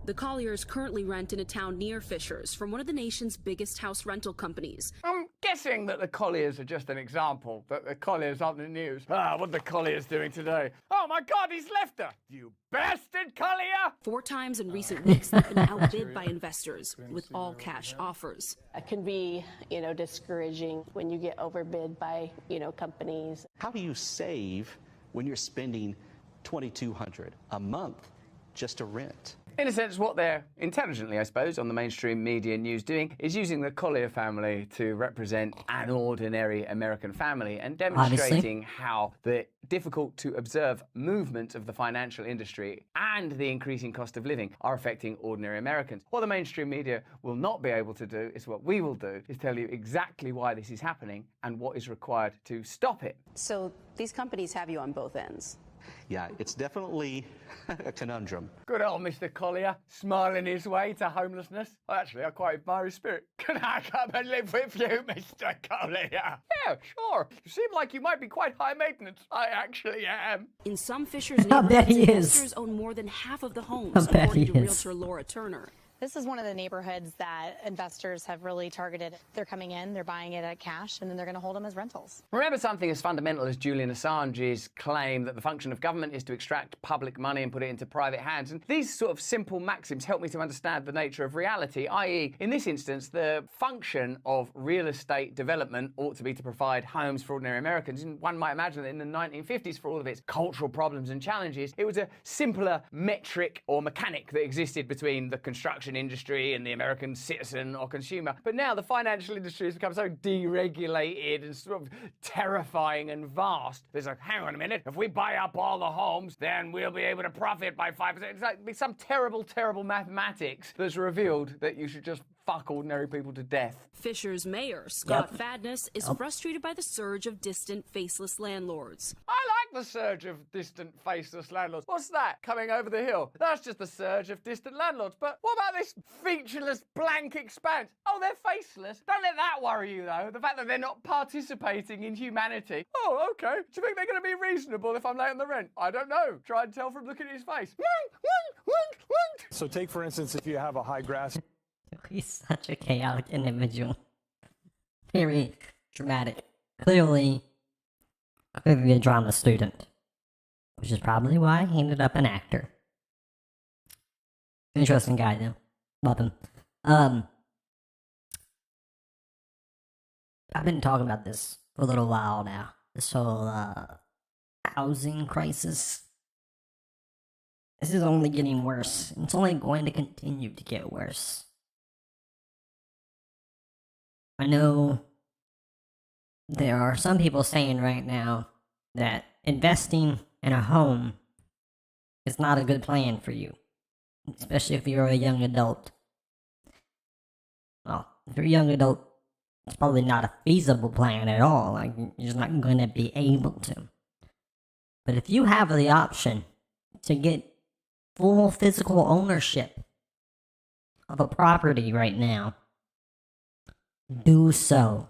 The Colliers currently rent in a town near Fishers from one of the nation's biggest house rental companies. I'm guessing that the Colliers are just an example, that the Colliers aren't the news. What are the Colliers doing today? Oh my God, he's left her! You bastard Collier! 4 times in recent weeks, they've been outbid by investors with all-cash offers. It can be, discouraging when you get overbid by, companies. How do you save when you're spending $2,200 a month just to rent? In a sense, what they're intelligently, I suppose, on the mainstream media news doing is using the Collier family to represent an ordinary American family and demonstrating how the difficult to observe movement of the financial industry and the increasing cost of living are affecting ordinary Americans. What the mainstream media will not be able to do is what we will do, is tell you exactly why this is happening and what is required to stop it. So these companies have you on both ends. Yeah, it's definitely a conundrum. Good old Mr. Collier, smiling his way to homelessness. Actually, I quite admire his spirit. Can I come and live with you, Mr. Collier? Yeah, sure. You seem like you might be quite high maintenance. I actually am. In some Fishers I bet neighborhoods, he is. investors own more than half of the homes, I bet according he to is. realtor Laura Turner. This is one of the neighborhoods that investors have really targeted. They're coming in, they're buying it at cash, and then they're going to hold them as rentals. Remember something as fundamental as Julian Assange's claim that the function of government is to extract public money and put it into private hands. And these sort of simple maxims help me to understand the nature of reality, i.e., in this instance, the function of real estate development ought to be to provide homes for ordinary Americans. And one might imagine that in the 1950s, for all of its cultural problems and challenges, it was a simpler metric or mechanic that existed between the construction industry and the American citizen or consumer. But now the financial industry has become so deregulated and sort of terrifying and vast. There's like, hang on a minute, if we buy up all the homes, then we'll be able to profit by 5%. It's like some terrible, terrible mathematics that's revealed that you should just fuck ordinary people to death. Fisher's mayor, Scott Fadness, is frustrated by the surge of distant, faceless landlords. I like the surge of distant, faceless landlords. What's that coming over the hill? That's just the surge of distant landlords. But what about this featureless, blank expanse? Oh, they're faceless. Don't let that worry you, though. The fact that they're not participating in humanity. Oh, okay. Do you think they're going to be reasonable if I'm late on the rent? I don't know. Try and tell from looking at his face. So take, for instance, if you have a high grass... He's such a chaotic individual. Very dramatic. Clearly a drama student. Which is probably why he ended up an actor. Interesting guy, though. Love him. I've been talking about this for a little while now. This whole, housing crisis. This is only getting worse. It's only going to continue to get worse. I know there are some people saying right now that investing in a home is not a good plan for you, especially if you're a young adult. Well, if you're a young adult, it's probably not a feasible plan at all. Like, you're just not going to be able to. But if you have the option to get full physical ownership of a property right now, do so.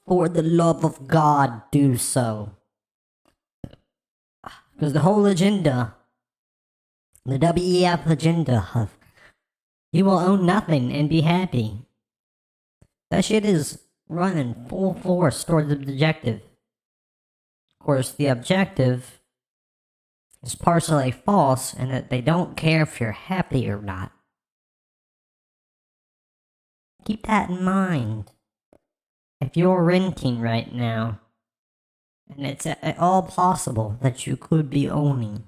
For the love of God, do so. Because the whole agenda, the WEF agenda of you will own nothing and be happy, that shit is running full force towards the objective. Of course, the objective is partially false in that they don't care if you're happy or not. Keep that in mind. If you're renting right now, and it's at all possible that you could be owning.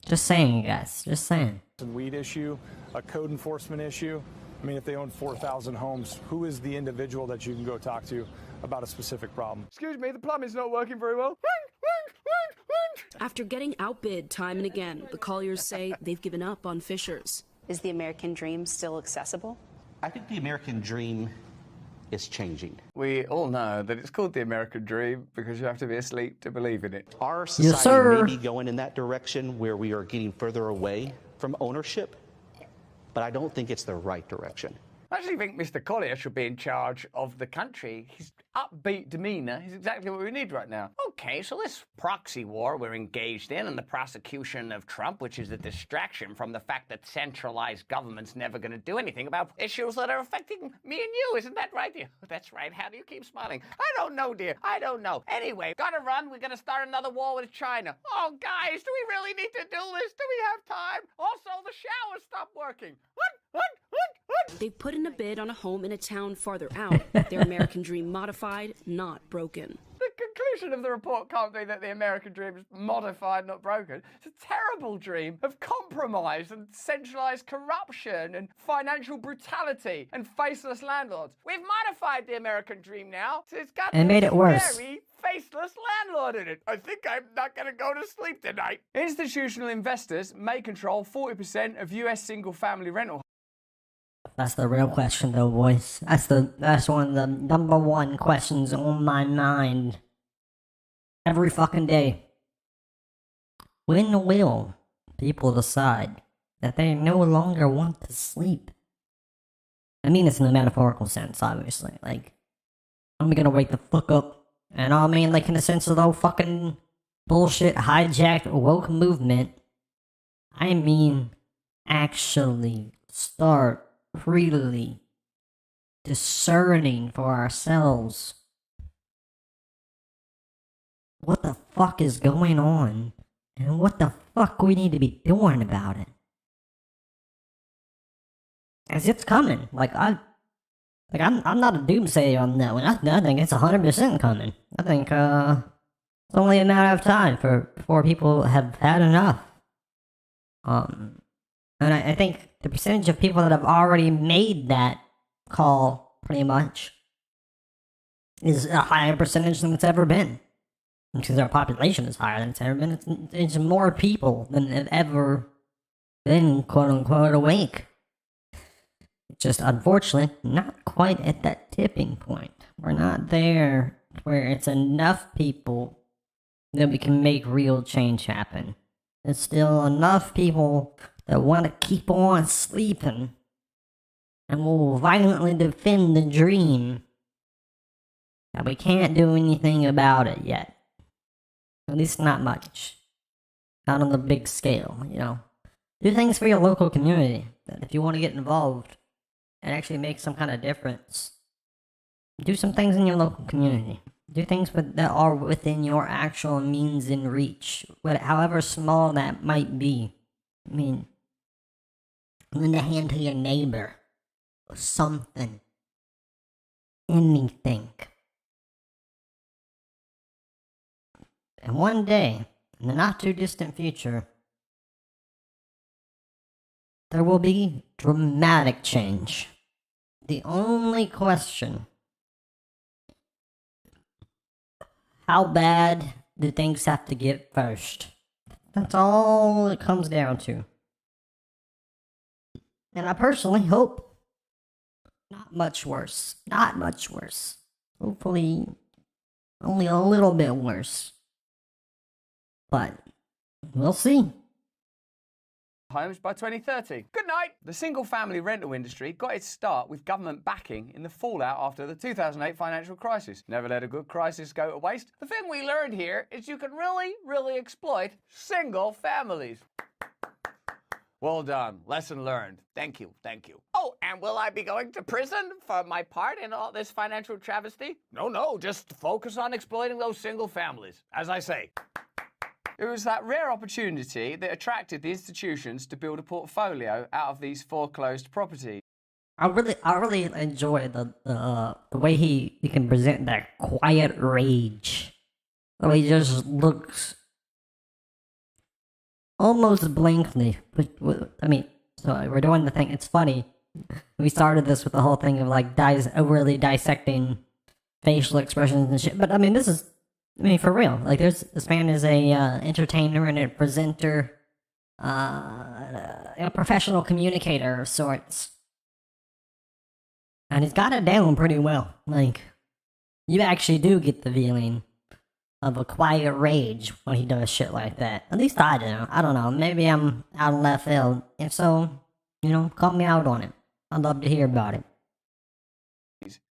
Just saying, guys. Just saying. Weed issue, a code enforcement issue. I mean, if they own 4,000 homes, who is the individual that you can go talk to about a specific problem? Excuse me, the plumbing's not working very well. After getting outbid time and again, the Colliers say they've given up on Fishers. Is the American dream still accessible? I think the American dream is changing. We all know that it's called the American dream because you have to be asleep to believe in it. Our society may be going in that direction where we are getting further away from ownership, but I don't think it's the right direction. I actually think Mr. Collier should be in charge of the country. His upbeat demeanor is exactly what we need right now. Okay, so this proxy war we're engaged in and the prosecution of Trump, which is a distraction from the fact that centralized government's never going to do anything about issues that are affecting me and you. Isn't that right, dear? That's right. How do you keep smiling? I don't know, dear. I don't know. Anyway, gotta run. We're going to start another war with China. Oh, guys, do we really need to do this? Do we have time? Also, the shower stopped working. What? They've put in a bid on a home in a town farther out. Their American dream modified, not broken. The conclusion of the report can't be that the American dream is modified, not broken. It's a terrible dream of compromise and centralized corruption and financial brutality and faceless landlords. We've modified the American dream now. So it's got and made it worse. Scary, faceless landlord in it. I think I'm not going to go to sleep tonight. Institutional investors may control 40% of US single-family rental. That's the real question, though, boys. That's one of the #1 questions on my mind. every fucking day. When will people decide that they no longer want to sleep? I mean this in the metaphorical sense, obviously. Like, I'm gonna wake the fuck up. And I mean, like, in the sense of the whole fucking bullshit hijacked woke movement. I mean, actually start really discerning for ourselves what the fuck is going on and what the fuck we need to be doing about it. As it's coming. I'm not a doomsayer on that one. I think it's 100% coming. I think it's only a matter of time before people have had enough. And I think the percentage of people that have already made that call, pretty much, is a higher percentage than it's ever been. Because our population is higher than it's ever been. It's more people than have ever been, quote-unquote, awake. Just, unfortunately, not quite at that tipping point. We're not there where it's enough people that we can make real change happen. There's still enough people that want to keep on sleeping and will violently defend the dream that we can't do anything about it yet. At least not much. Not on the big scale, you know. Do things for your local community. If you want to get involved and actually make some kind of difference, do some things in your local community. Do things that are within your actual means and reach, however small that might be. I mean, lend a hand to your neighbor, or something. Anything. And one day, in the not too distant future, there will be dramatic change. The only question: how bad do things have to get first? That's all it comes down to. And I personally hope not much worse. Not much worse. Hopefully, only a little bit worse. But we'll see. Homes by 2030. Good night! The single-family rental industry got its start with government backing in the fallout after the 2008 financial crisis. Never let a good crisis go to waste. The thing we learned here is you can really exploit single families. Well done. Lesson learned. Thank you. Oh, and will I be going to prison for my part in all this financial travesty? No, just focus on exploiting those single families, as I say. It was that rare opportunity that attracted the institutions to build a portfolio out of these foreclosed properties. I really enjoy the way he can present that quiet rage. The way he just looks almost blankly. I mean, so we're doing the thing. It's funny. We started this with the whole thing of like overly dissecting facial expressions and shit. But I mean, for real. Like, this man is a entertainer and a presenter, a professional communicator of sorts. And he's got it down pretty well. Like, you actually do get the feeling of a quiet rage when he does shit like that. At least I do. I don't know. Maybe I'm out of left field. If so, call me out on it. I'd love to hear about it.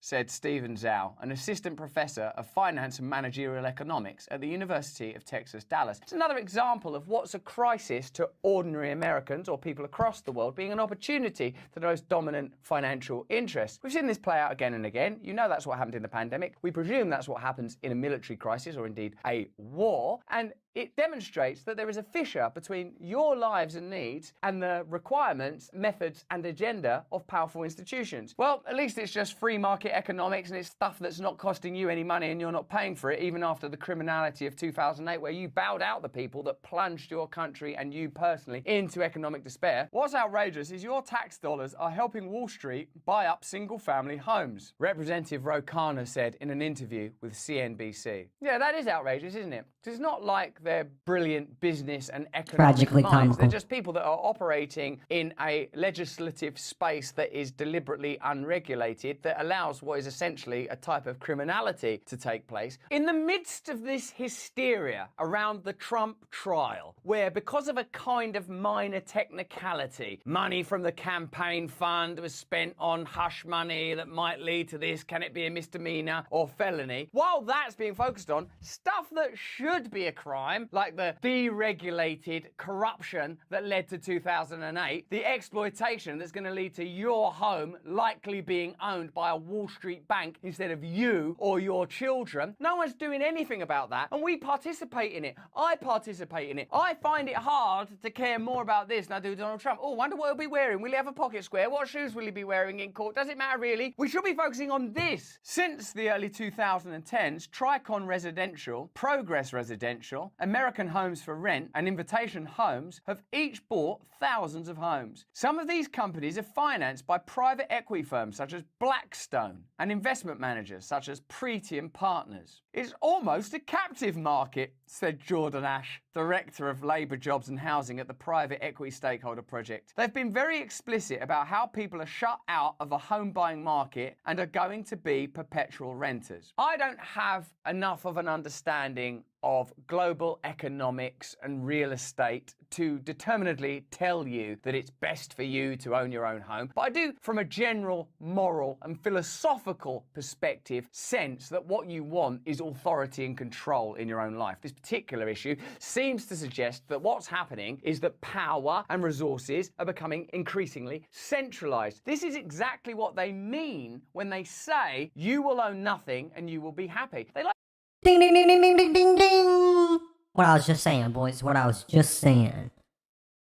Said Stephen Zhao, an assistant professor of finance and managerial economics at the University of Texas, Dallas. It's another example of what's a crisis to ordinary Americans or people across the world being an opportunity to those dominant financial interests. We've seen this play out again and again. You know that's what happened in the pandemic. We presume that's what happens in a military crisis or indeed a war. And it demonstrates that there is a fissure between your lives and needs and the requirements, methods, and agenda of powerful institutions. Well, at least it's just free market economics and it's stuff that's not costing you any money and you're not paying for it, even after the criminality of 2008, where you bowed out the people that plunged your country and you personally into economic despair. What's outrageous is your tax dollars are helping Wall Street buy up single-family homes. Representative Ro Khanna said in an interview with CNBC. Yeah, that is outrageous, isn't it? Because it's not like like they're brilliant business and economic Tragically minds. comical. They're just people that are operating in a legislative space that is deliberately unregulated, that allows what is essentially a type of criminality to take place. In the midst of this hysteria around the Trump trial, where because of a kind of minor technicality, money from the campaign fund was spent on hush money that might lead to this, can it be a misdemeanor or felony? While that's being focused on, stuff that should be a crime, like the deregulated corruption that led to 2008, the exploitation that's going to lead to your home likely being owned by a Wall Street bank instead of you or your children. No one's doing anything about that, and we participate in it. I participate in it. I find it hard to care more about this than I do Donald Trump. Oh, wonder what he'll be wearing. Will he have a pocket square? What shoes will he be wearing in court? Does it matter really? We should be focusing on this. Since the early 2010s, Tricon Residential, Progress Residential, American Homes for Rent, and Invitation Homes have each bought thousands of homes. Some of these companies are financed by private equity firms such as Blackstone and investment managers such as Pretium Partners. It's almost a captive market, said Jordan Ash, Director of Labour, Jobs and Housing at the Private Equity Stakeholder Project. They've been very explicit about how people are shut out of the home buying market and are going to be perpetual renters. I don't have enough of an understanding of global economics and real estate to determinedly tell you that it's best for you to own your own home. But I do, from a general moral and philosophical perspective, sense that what you want is authority and control in your own life. This particular issue seems to suggest that what's happening is that power and resources are becoming increasingly centralized. This is exactly what they mean when they say you will own nothing and you will be happy. They like Ding ding ding ding ding ding ding ding. What I was just saying, boys. What I was just saying.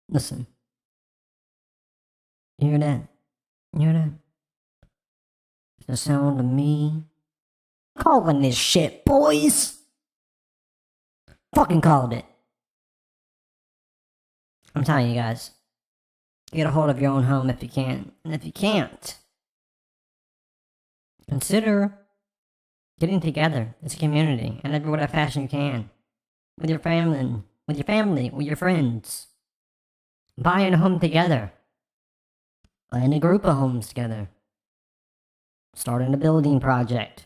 Listen. You hear that? You hear that? The sound of me calling this shit, boys. Fucking called it. I'm telling you guys. Get a hold of your own home if you can. And if you can't, consider getting together as a community in every whatever fashion you can. With your family, with your friends. Buying a home together. Buying a group of homes together. Starting a building project.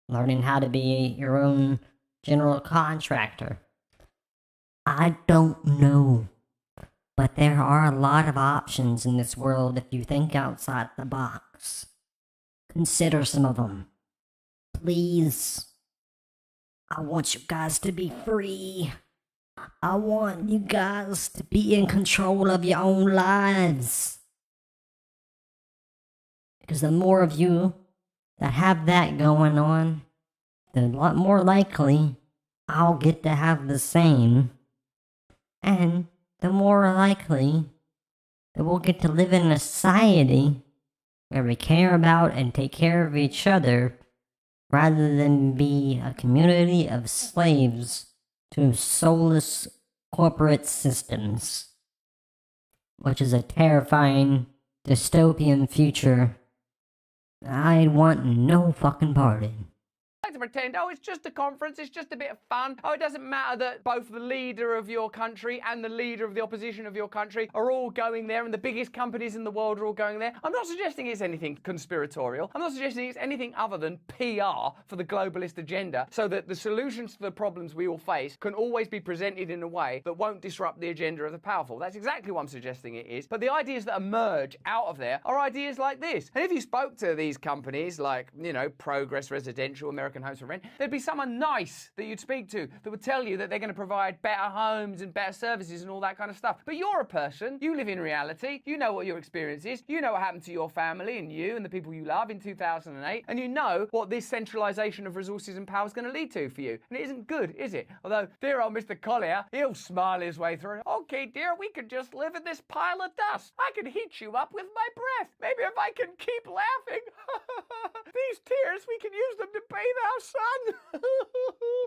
Learning how to be your own general contractor. I don't know. But there are a lot of options in this world if you think outside the box. Consider some of them. Please. I want you guys to be free. I want you guys to be in control of your own lives. Because the more of you that have that going on, the lot more likely I'll get to have the same. And the more likely that we'll get to live in a society where we care about and take care of each other rather than be a community of slaves to soulless corporate systems, which is a terrifying dystopian future I want no fucking part in. to pretend, oh, it's just a conference, it's just a bit of fun. Oh, it doesn't matter that both the leader of your country and the leader of the opposition of your country are all going there and the biggest companies in the world are all going there. I'm not suggesting it's anything conspiratorial. I'm not suggesting it's anything other than PR for the globalist agenda so that the solutions to the problems we all face can always be presented in a way that won't disrupt the agenda of the powerful. That's exactly what I'm suggesting it is. But the ideas that emerge out of there are ideas like this. And if you spoke to these companies like, you know, Progress Residential, American Homes for Rent, there'd be someone nice that you'd speak to that would tell you that they're going to provide better homes and better services and all that kind of stuff. But you're a person, you live in reality, you know what your experience is, you know what happened to your family and you and the people you love in 2008, and you know what this centralisation of resources and power is going to lead to for you. And it isn't good, is it? Although, dear old Mr. Collier, he'll smile his way through. Okay, dear, we could just live in this pile of dust. I could heat you up with my breath. Maybe if I can keep laughing. These tears, we can use them to bathe our son.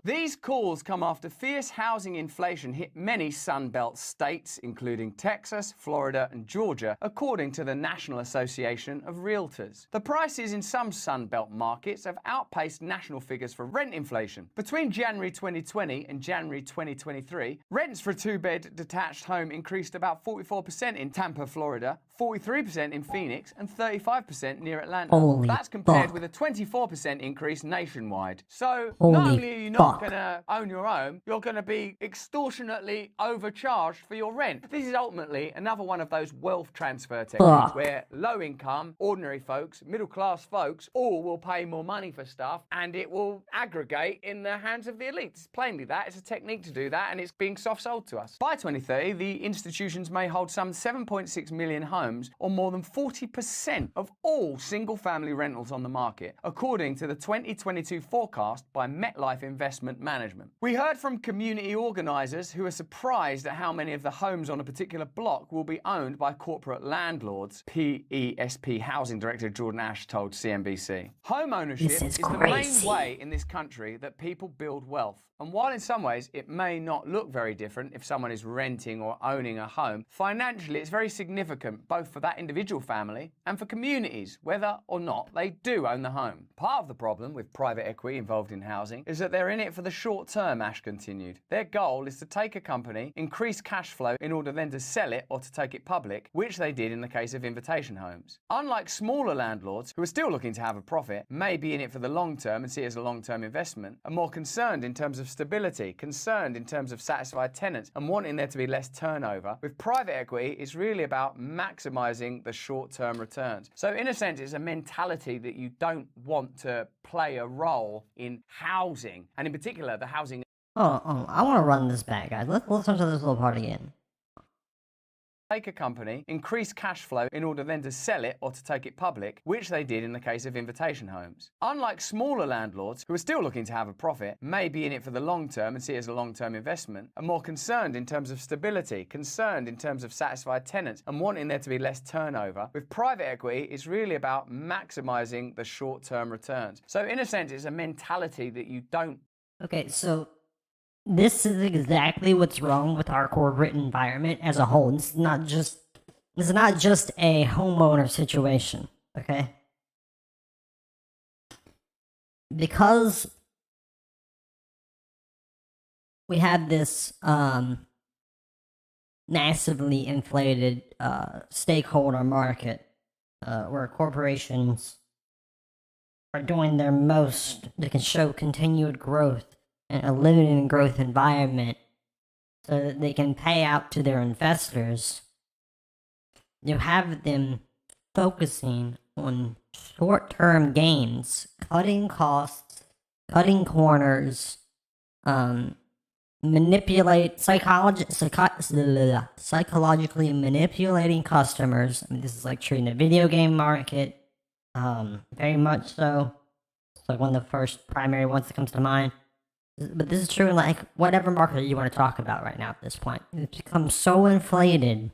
These calls come after fierce housing inflation hit many Sunbelt states, including Texas, Florida, and Georgia, according to the National Association of Realtors. The prices in some Sunbelt markets have outpaced national figures for rent inflation. Between January 2020 and January 2023, rents for a two-bed detached home increased about 44% in Tampa, Florida, 43% in Phoenix, and 35% near Atlanta. Holy That's compared fuck. with a 24% increase nationwide. So Holy not only are you not fuck. going to own your home, you're going to be extortionately overcharged for your rent. This is ultimately another one of those wealth transfer techniques Fuck. where low income, ordinary folks, middle class folks all will pay more money for stuff and it will aggregate in the hands of the elites. Plainly that. It's a technique to do that and it's being soft sold to us. By 2030, the institutions may hold some 7.6 million homes or more than 40% of all single family rentals on the market, according to the 2022 forecast by MetLife Investment Management. We heard from community organisers who are surprised at how many of the homes on a particular block will be owned by corporate landlords, PESP Housing Director Jordan Ash told CNBC. Home ownership This is the main crazy. way in this country that people build wealth. And while in some ways it may not look very different if someone is renting or owning a home, financially it's very significant both for that individual family and for communities, whether or not they do own the home. Part of the problem with private equity involved in housing is that they're in it for the short term, Ash continued. Their goal is to take a company, increase cash flow in order then to sell it or to take it public, which they did in the case of Invitation Homes. Unlike smaller landlords who are still looking to have a profit, may be in it for the long term and see it as a long-term investment, are more concerned in terms of stability, concerned in terms of satisfied tenants and wanting there to be less turnover. With private equity, it's really about maximizing the short-term returns. So in a sense, it's a mentality that you don't want to play a role in housing, and in particular, the housing. Oh, I want to run this back, guys. Let's listen to this little part again. Take a company, increase cash flow in order then to sell it or to take it public, which they did in the case of Invitation Homes. Unlike smaller landlords who are still looking to have a profit, may be in it for the long term and see it as a long-term investment, are more concerned in terms of stability, concerned in terms of satisfied tenants and wanting there to be less turnover. With private equity, it's really about maximizing the short-term returns. So in a sense, it's a mentality that you don't. Okay, so this is exactly what's wrong with our corporate environment as a whole. It's not just a homeowner situation, okay? Because we have this massively inflated stakeholder market where corporations are doing their most to show continued growth in a limited growth environment so that they can pay out to their investors. You have them focusing on short-term gains, cutting costs, cutting corners, psychologically manipulating customers. I mean, this is like treating the video game market, very much so. It's like one of the first primary ones that comes to mind. But this is true in like whatever market you want to talk about right now at this point. It's become so inflated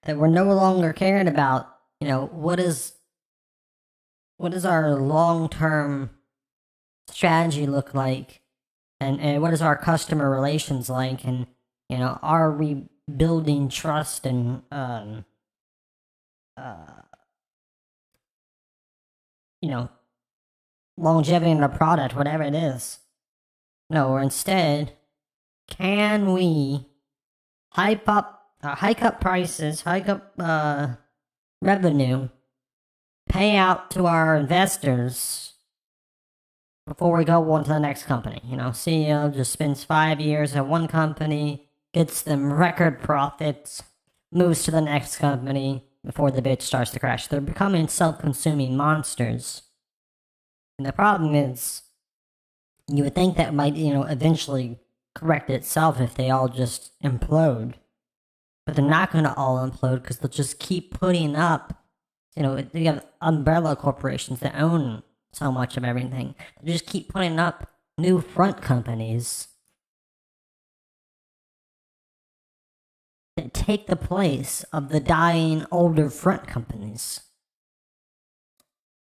that we're no longer caring about, you know, what is our long-term strategy look like, and what is our customer relations like, and, you know, are we building trust and you know, longevity in the product, whatever it is. No, or instead, can we hike up prices, hike up revenue, pay out to our investors before we go on to the next company? You know, CEO just spends 5 years at one company, gets them record profits, moves to the next company before the bitch starts to crash. They're becoming self-consuming monsters. And the problem is, you would think that might, you know, eventually correct itself if they all just implode. But they're not going to all implode because they'll just keep putting up, you know, you have umbrella corporations that own so much of everything. They just keep putting up new front companies that take the place of the dying older front companies.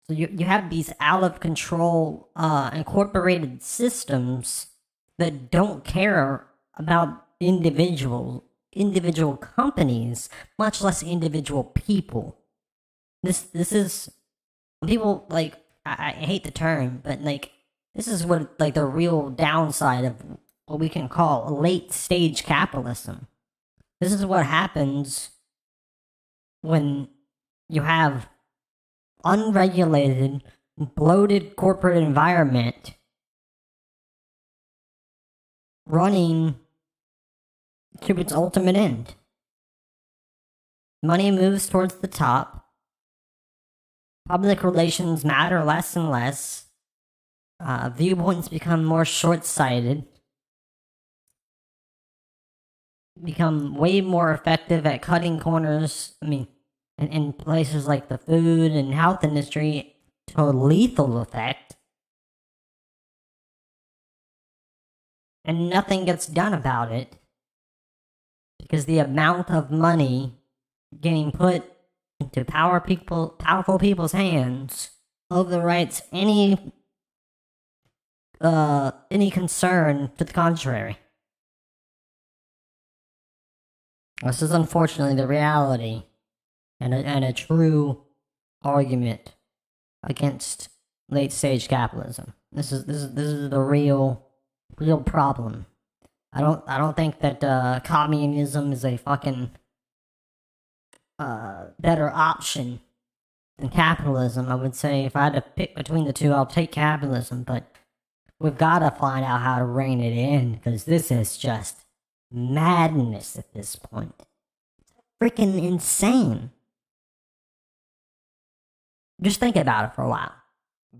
So you have these out of control incorporated systems that don't care about individual companies, much less individual people. This is people like I hate the term, but like this is what like the real downside of what we can call late stage capitalism. This is what happens when you have unregulated, bloated corporate environment running to its ultimate end. Money moves towards the top. Public relations matter less and less. Viewpoints become more short-sighted. Become way more effective at cutting corners. I mean, in places like the food and health industry, to a lethal effect. And nothing gets done about it. Because the amount of money getting put into powerful people's hands overwrites any concern to the contrary. This is unfortunately the reality and a true argument against late stage capitalism. This is the real problem. I don't think that communism is a fucking better option than capitalism. I would say if I had to pick between the two, I'll take capitalism, but we've got to find out how to rein it in, because this is just madness at this point. Freaking insane. Just think about it for a while.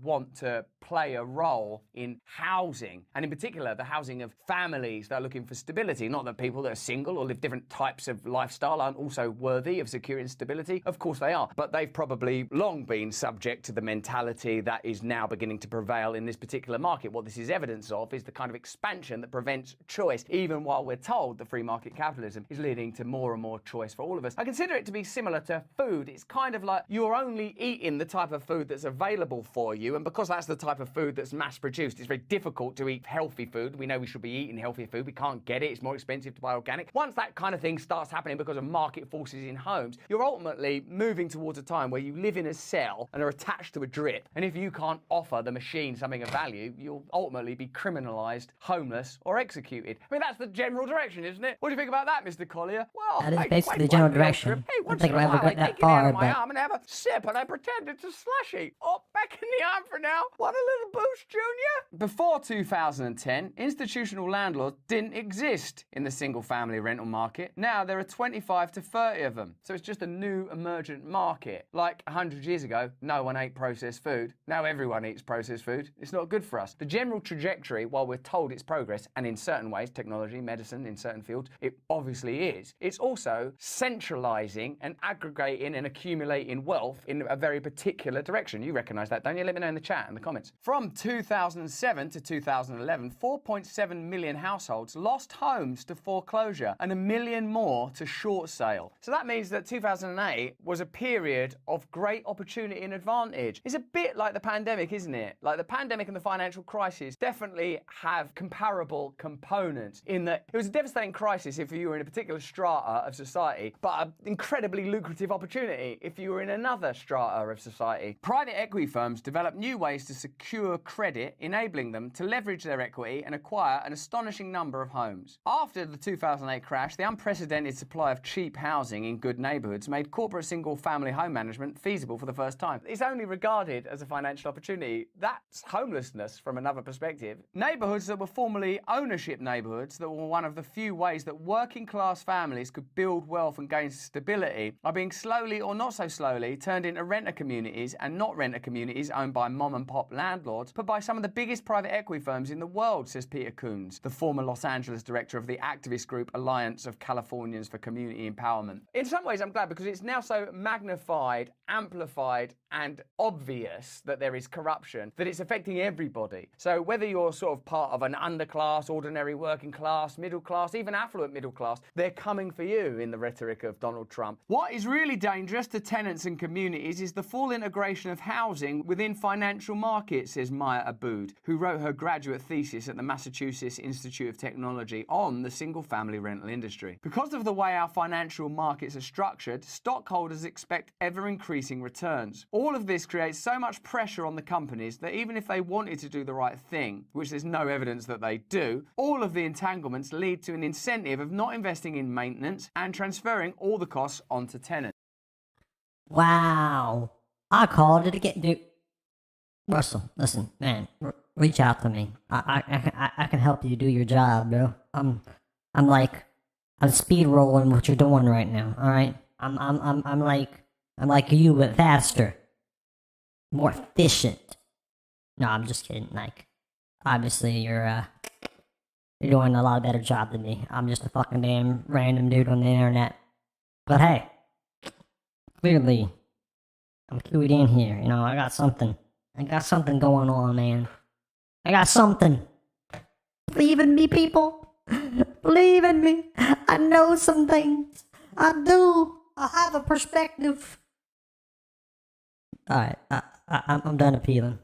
Want to play a role in housing, and in particular the housing of families that are looking for stability. Not that people that are single or live different types of lifestyle aren't also worthy of security and stability. Of course they are, but they've probably long been subject to the mentality that is now beginning to prevail in this particular market. What this is evidence of is the kind of expansion that prevents choice, even while we're told that free market capitalism is leading to more and more choice for all of us. I consider it to be similar to food. It's kind of like you're only eating the type of food that's available for you, and because that's the type of food that's mass produced, it's very difficult to eat healthy food. We know we should be eating healthier food. We can't get it. It's more expensive to buy organic. Once that kind of thing starts happening because of market forces in homes, you're ultimately moving towards a time where you live in a cell and are attached to a drip. And if you can't offer the machine something of value, you'll ultimately be criminalized, homeless, or executed. I mean, that's the general direction, isn't it? What do you think about that, Mr. Collier? Well, that is basically the general direction. Hey, I don't think I'll ever get that far, but arm and have a sip, and I pretend it's a slushy. Oh, back in the arm for now. What a little boost, Junior. Before 2010, institutional landlords didn't exist in the single-family rental market. Now there are 25 to 30 of them. So it's just a new emergent market. Like 100 years ago, no one ate processed food. Now everyone eats processed food. It's not good for us. The general trajectory, while we're told it's progress, and in certain ways, technology, medicine, in certain fields, it obviously is, it's also centralizing and aggregating and accumulating wealth in a very particular direction. You recognize that, don't you? Let me know in the chat, in the comments. From 2007 to 2011, 4.7 million households lost homes to foreclosure and 1 million more to short sale. So that means that 2008 was a period of great opportunity and advantage. It's a bit like the pandemic, isn't it? Like the pandemic and the financial crisis definitely have comparable components in that it was a devastating crisis if you were in a particular strata of society, but an incredibly lucrative opportunity if you were in another strata of society. Private equity firms developed new ways to secure credit, enabling them to leverage their equity and acquire an astonishing number of homes. After the 2008 crash, the unprecedented supply of cheap housing in good neighborhoods made corporate single-family home management feasible for the first time. It's only regarded as a financial opportunity. That's homelessness from another perspective. Neighborhoods that were formerly ownership neighborhoods, that were one of the few ways that working-class families could build wealth and gain stability, are being slowly or not so slowly turned into renter communities and not renter communities owned by by mom-and-pop landlords, but by some of the biggest private equity firms in the world, says Peter Coons, the former Los Angeles director of the activist group Alliance of Californians for Community Empowerment. In some ways, I'm glad because it's now so magnified, amplified, and obvious that there is corruption, that it's affecting everybody. So whether you're sort of part of an underclass, ordinary working class, middle class, even affluent middle class, they're coming for you in the rhetoric of Donald Trump. What is really dangerous to tenants and communities is the full integration of housing within financial markets, says Maya Abood, who wrote her graduate thesis at the Massachusetts Institute of Technology on the single-family rental industry. Because of the way our financial markets are structured, stockholders expect ever-increasing returns. All of this creates so much pressure on the companies that even if they wanted to do the right thing, which there's no evidence that they do, all of the entanglements lead to an incentive of not investing in maintenance and transferring all the costs onto tenants. Wow. I called it again, dude. Russell, listen, man, reach out to me. I can help you do your job, bro. I'm speed rolling what you're doing right now. All right. I'm like you, but faster, more efficient. No, I'm just kidding. Like, obviously you're doing a lot better job than me. I'm just a fucking damn random dude on the internet. But hey, clearly, I'm clued in here. You know, I got something going on, man. I got something. Believe in me, people. Believe in me. I know some things. I do. I have a perspective. Alright, I'm done appealing.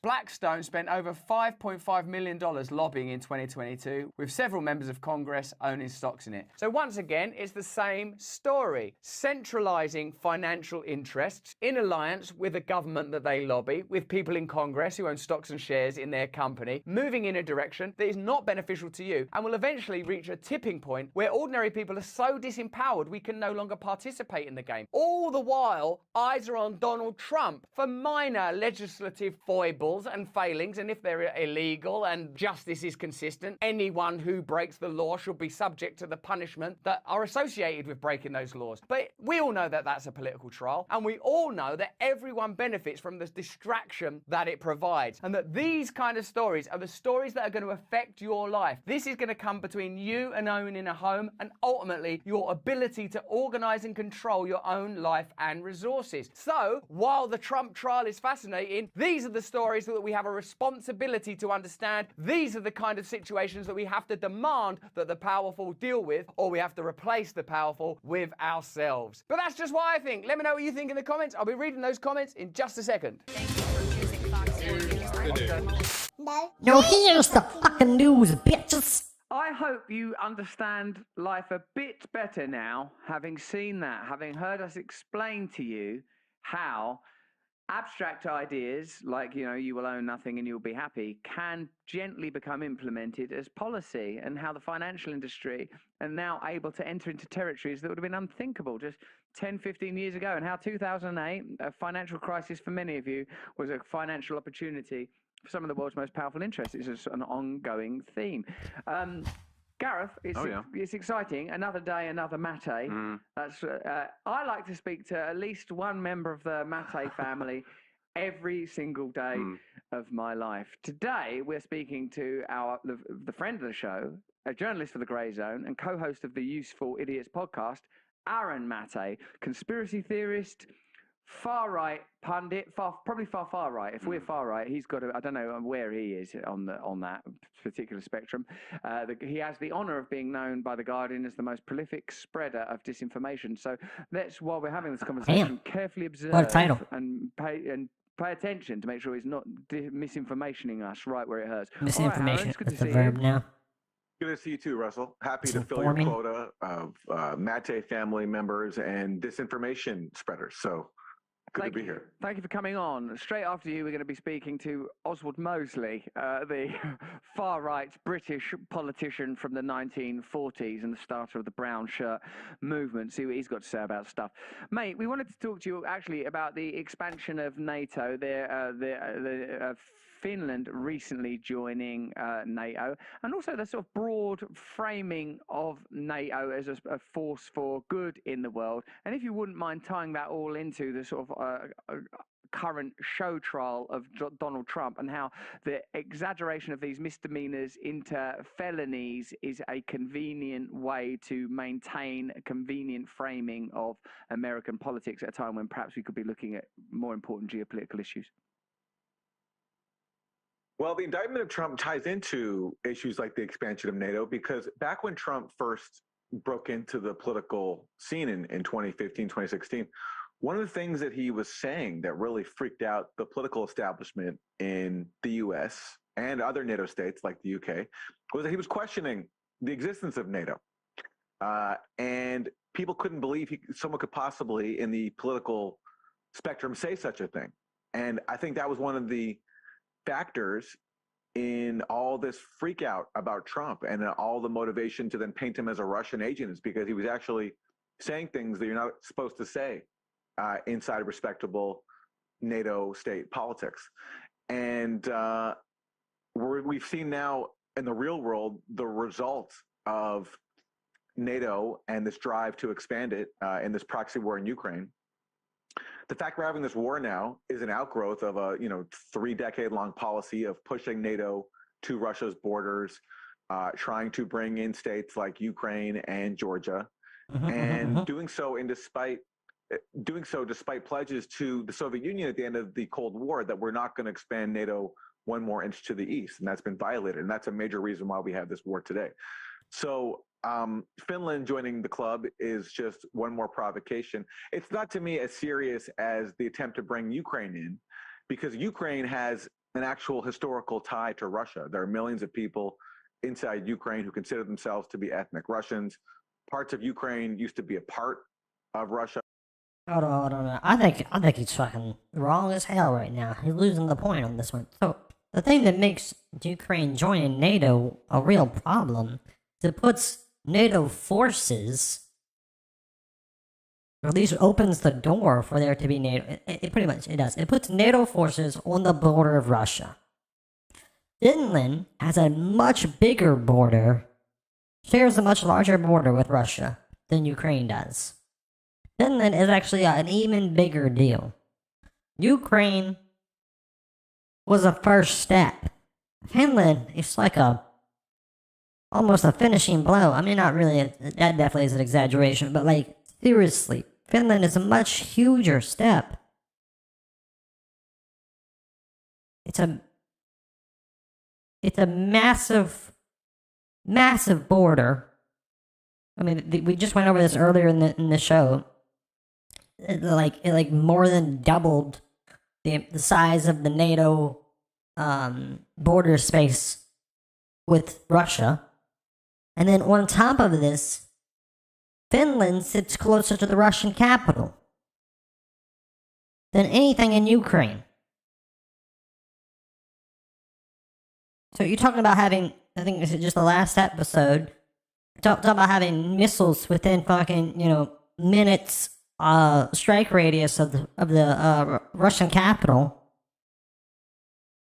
Blackstone spent over $5.5 million lobbying in 2022, with several members of Congress owning stocks in it. So once again, it's the same story. Centralizing financial interests in alliance with a government that they lobby, with people in Congress who own stocks and shares in their company, moving in a direction that is not beneficial to you and will eventually reach a tipping point where ordinary people are so disempowered we can no longer participate in the game. All the while, eyes are on Donald Trump for minor legislative foibles and failings, and if they're illegal and justice is consistent, anyone who breaks the law should be subject to the punishment that are associated with breaking those laws. But we all know that that's a political trial, and we all know that everyone benefits from the distraction that it provides, and that these kind of stories are the stories that are going to affect your life. This is going to come between you and owning a home, and ultimately your ability to organize and control your own life and resources. So while the Trump trial is fascinating, these are the stories that we have a responsibility to understand. These are the kind of situations that we have to demand that the powerful deal with, or we have to replace the powerful with ourselves. But that's just what I think. Let me know what you think in the comments. I'll be reading those comments in just a second. No, here's the fucking news, bitches. I hope you understand life a bit better now, having seen that, having heard us explain to you how abstract ideas like, you will own nothing and you'll be happy can gently become implemented as policy, and how the financial industry are now able to enter into territories that would have been unthinkable just 10, 15 years ago, and how 2008, a financial crisis for many of you, was a financial opportunity for some of the world's most powerful interests. It's just an ongoing theme. Gareth, it's exciting. Another day, another Mate. That's I like to speak to at least one member of the Mate family every single day of my life. Today, we're speaking to the friend of the show, a journalist for the Grey Zone and co-host of the Useful Idiots podcast, Aaron Mate, conspiracy theorist, far-right pundit, probably far right. If we're far right, he's got I don't know where he is on that particular spectrum. He has the honour of being known by The Guardian as the most prolific spreader of disinformation. So let's, while we're having this conversation, carefully observe and pay attention to make sure he's not misinformationing us right where it hurts. Misinformation, right, that's the verb now. Good to see you too, Russell. Happy to fill your quota of Mate family members and disinformation spreaders. So good to be here. Thank you for coming on. Straight after you, we're going to be speaking to Oswald Mosley, the far-right British politician from the 1940s and the starter of the brown shirt movement. See what he's got to say about stuff. Mate, we wanted to talk to you actually about the expansion of NATO, the Finland recently joining NATO, and also the sort of broad framing of NATO as a force for good in the world. And if you wouldn't mind tying that all into the sort of current show trial of Donald Trump, and how the exaggeration of these misdemeanors into felonies is a convenient way to maintain a convenient framing of American politics at a time when perhaps we could be looking at more important geopolitical issues. Well, the indictment of Trump ties into issues like the expansion of NATO, because back when Trump first broke into the political scene in 2015, 2016, one of the things that he was saying that really freaked out the political establishment in the US and other NATO states like the UK was that he was questioning the existence of NATO. And people couldn't believe someone could possibly, in the political spectrum, say such a thing. And I think that was one of the factors in all this freak out about Trump and all the motivation to then paint him as a Russian agent, is because he was actually saying things that you're not supposed to say inside respectable NATO state politics. And we've seen now in the real world the results of NATO and this drive to expand it in this proxy war in Ukraine. The fact we're having this war now is an outgrowth of a 3-decade-long policy of pushing NATO to Russia's borders, trying to bring in states like Ukraine and Georgia, and doing so despite pledges to the Soviet Union at the end of the Cold War that we're not going to expand NATO one more inch to the east, and that's been violated, and that's a major reason why we have this war today. So Finland joining the club is just one more provocation. It's not, to me, as serious as the attempt to bring Ukraine in, because Ukraine has an actual historical tie to Russia. There are millions of people inside Ukraine who consider themselves to be ethnic Russians. Parts of Ukraine used to be a part of Russia. Hold on. I think he's fucking wrong as hell right now. He's losing the point on this one. So the thing that makes Ukraine joining NATO a real problem is it puts NATO forces, or at least opens the door for there to be NATO. It pretty much it does. It puts NATO forces on the border of Russia. Finland has a much bigger border, shares a much larger border with Russia than Ukraine does. Finland is actually an even bigger deal. Ukraine was a first step. Finland is like almost a finishing blow. I mean, not really, that definitely is an exaggeration, but like, seriously, Finland is a much huger step. It's a massive border. I mean, we just went over this earlier in the show. It more than doubled the size of the NATO border space with Russia. And then on top of this, Finland sits closer to the Russian capital than anything in Ukraine. So you're talking about having, I think this is just the last episode, talking about having missiles within fucking, minutes strike radius of the Russian capital.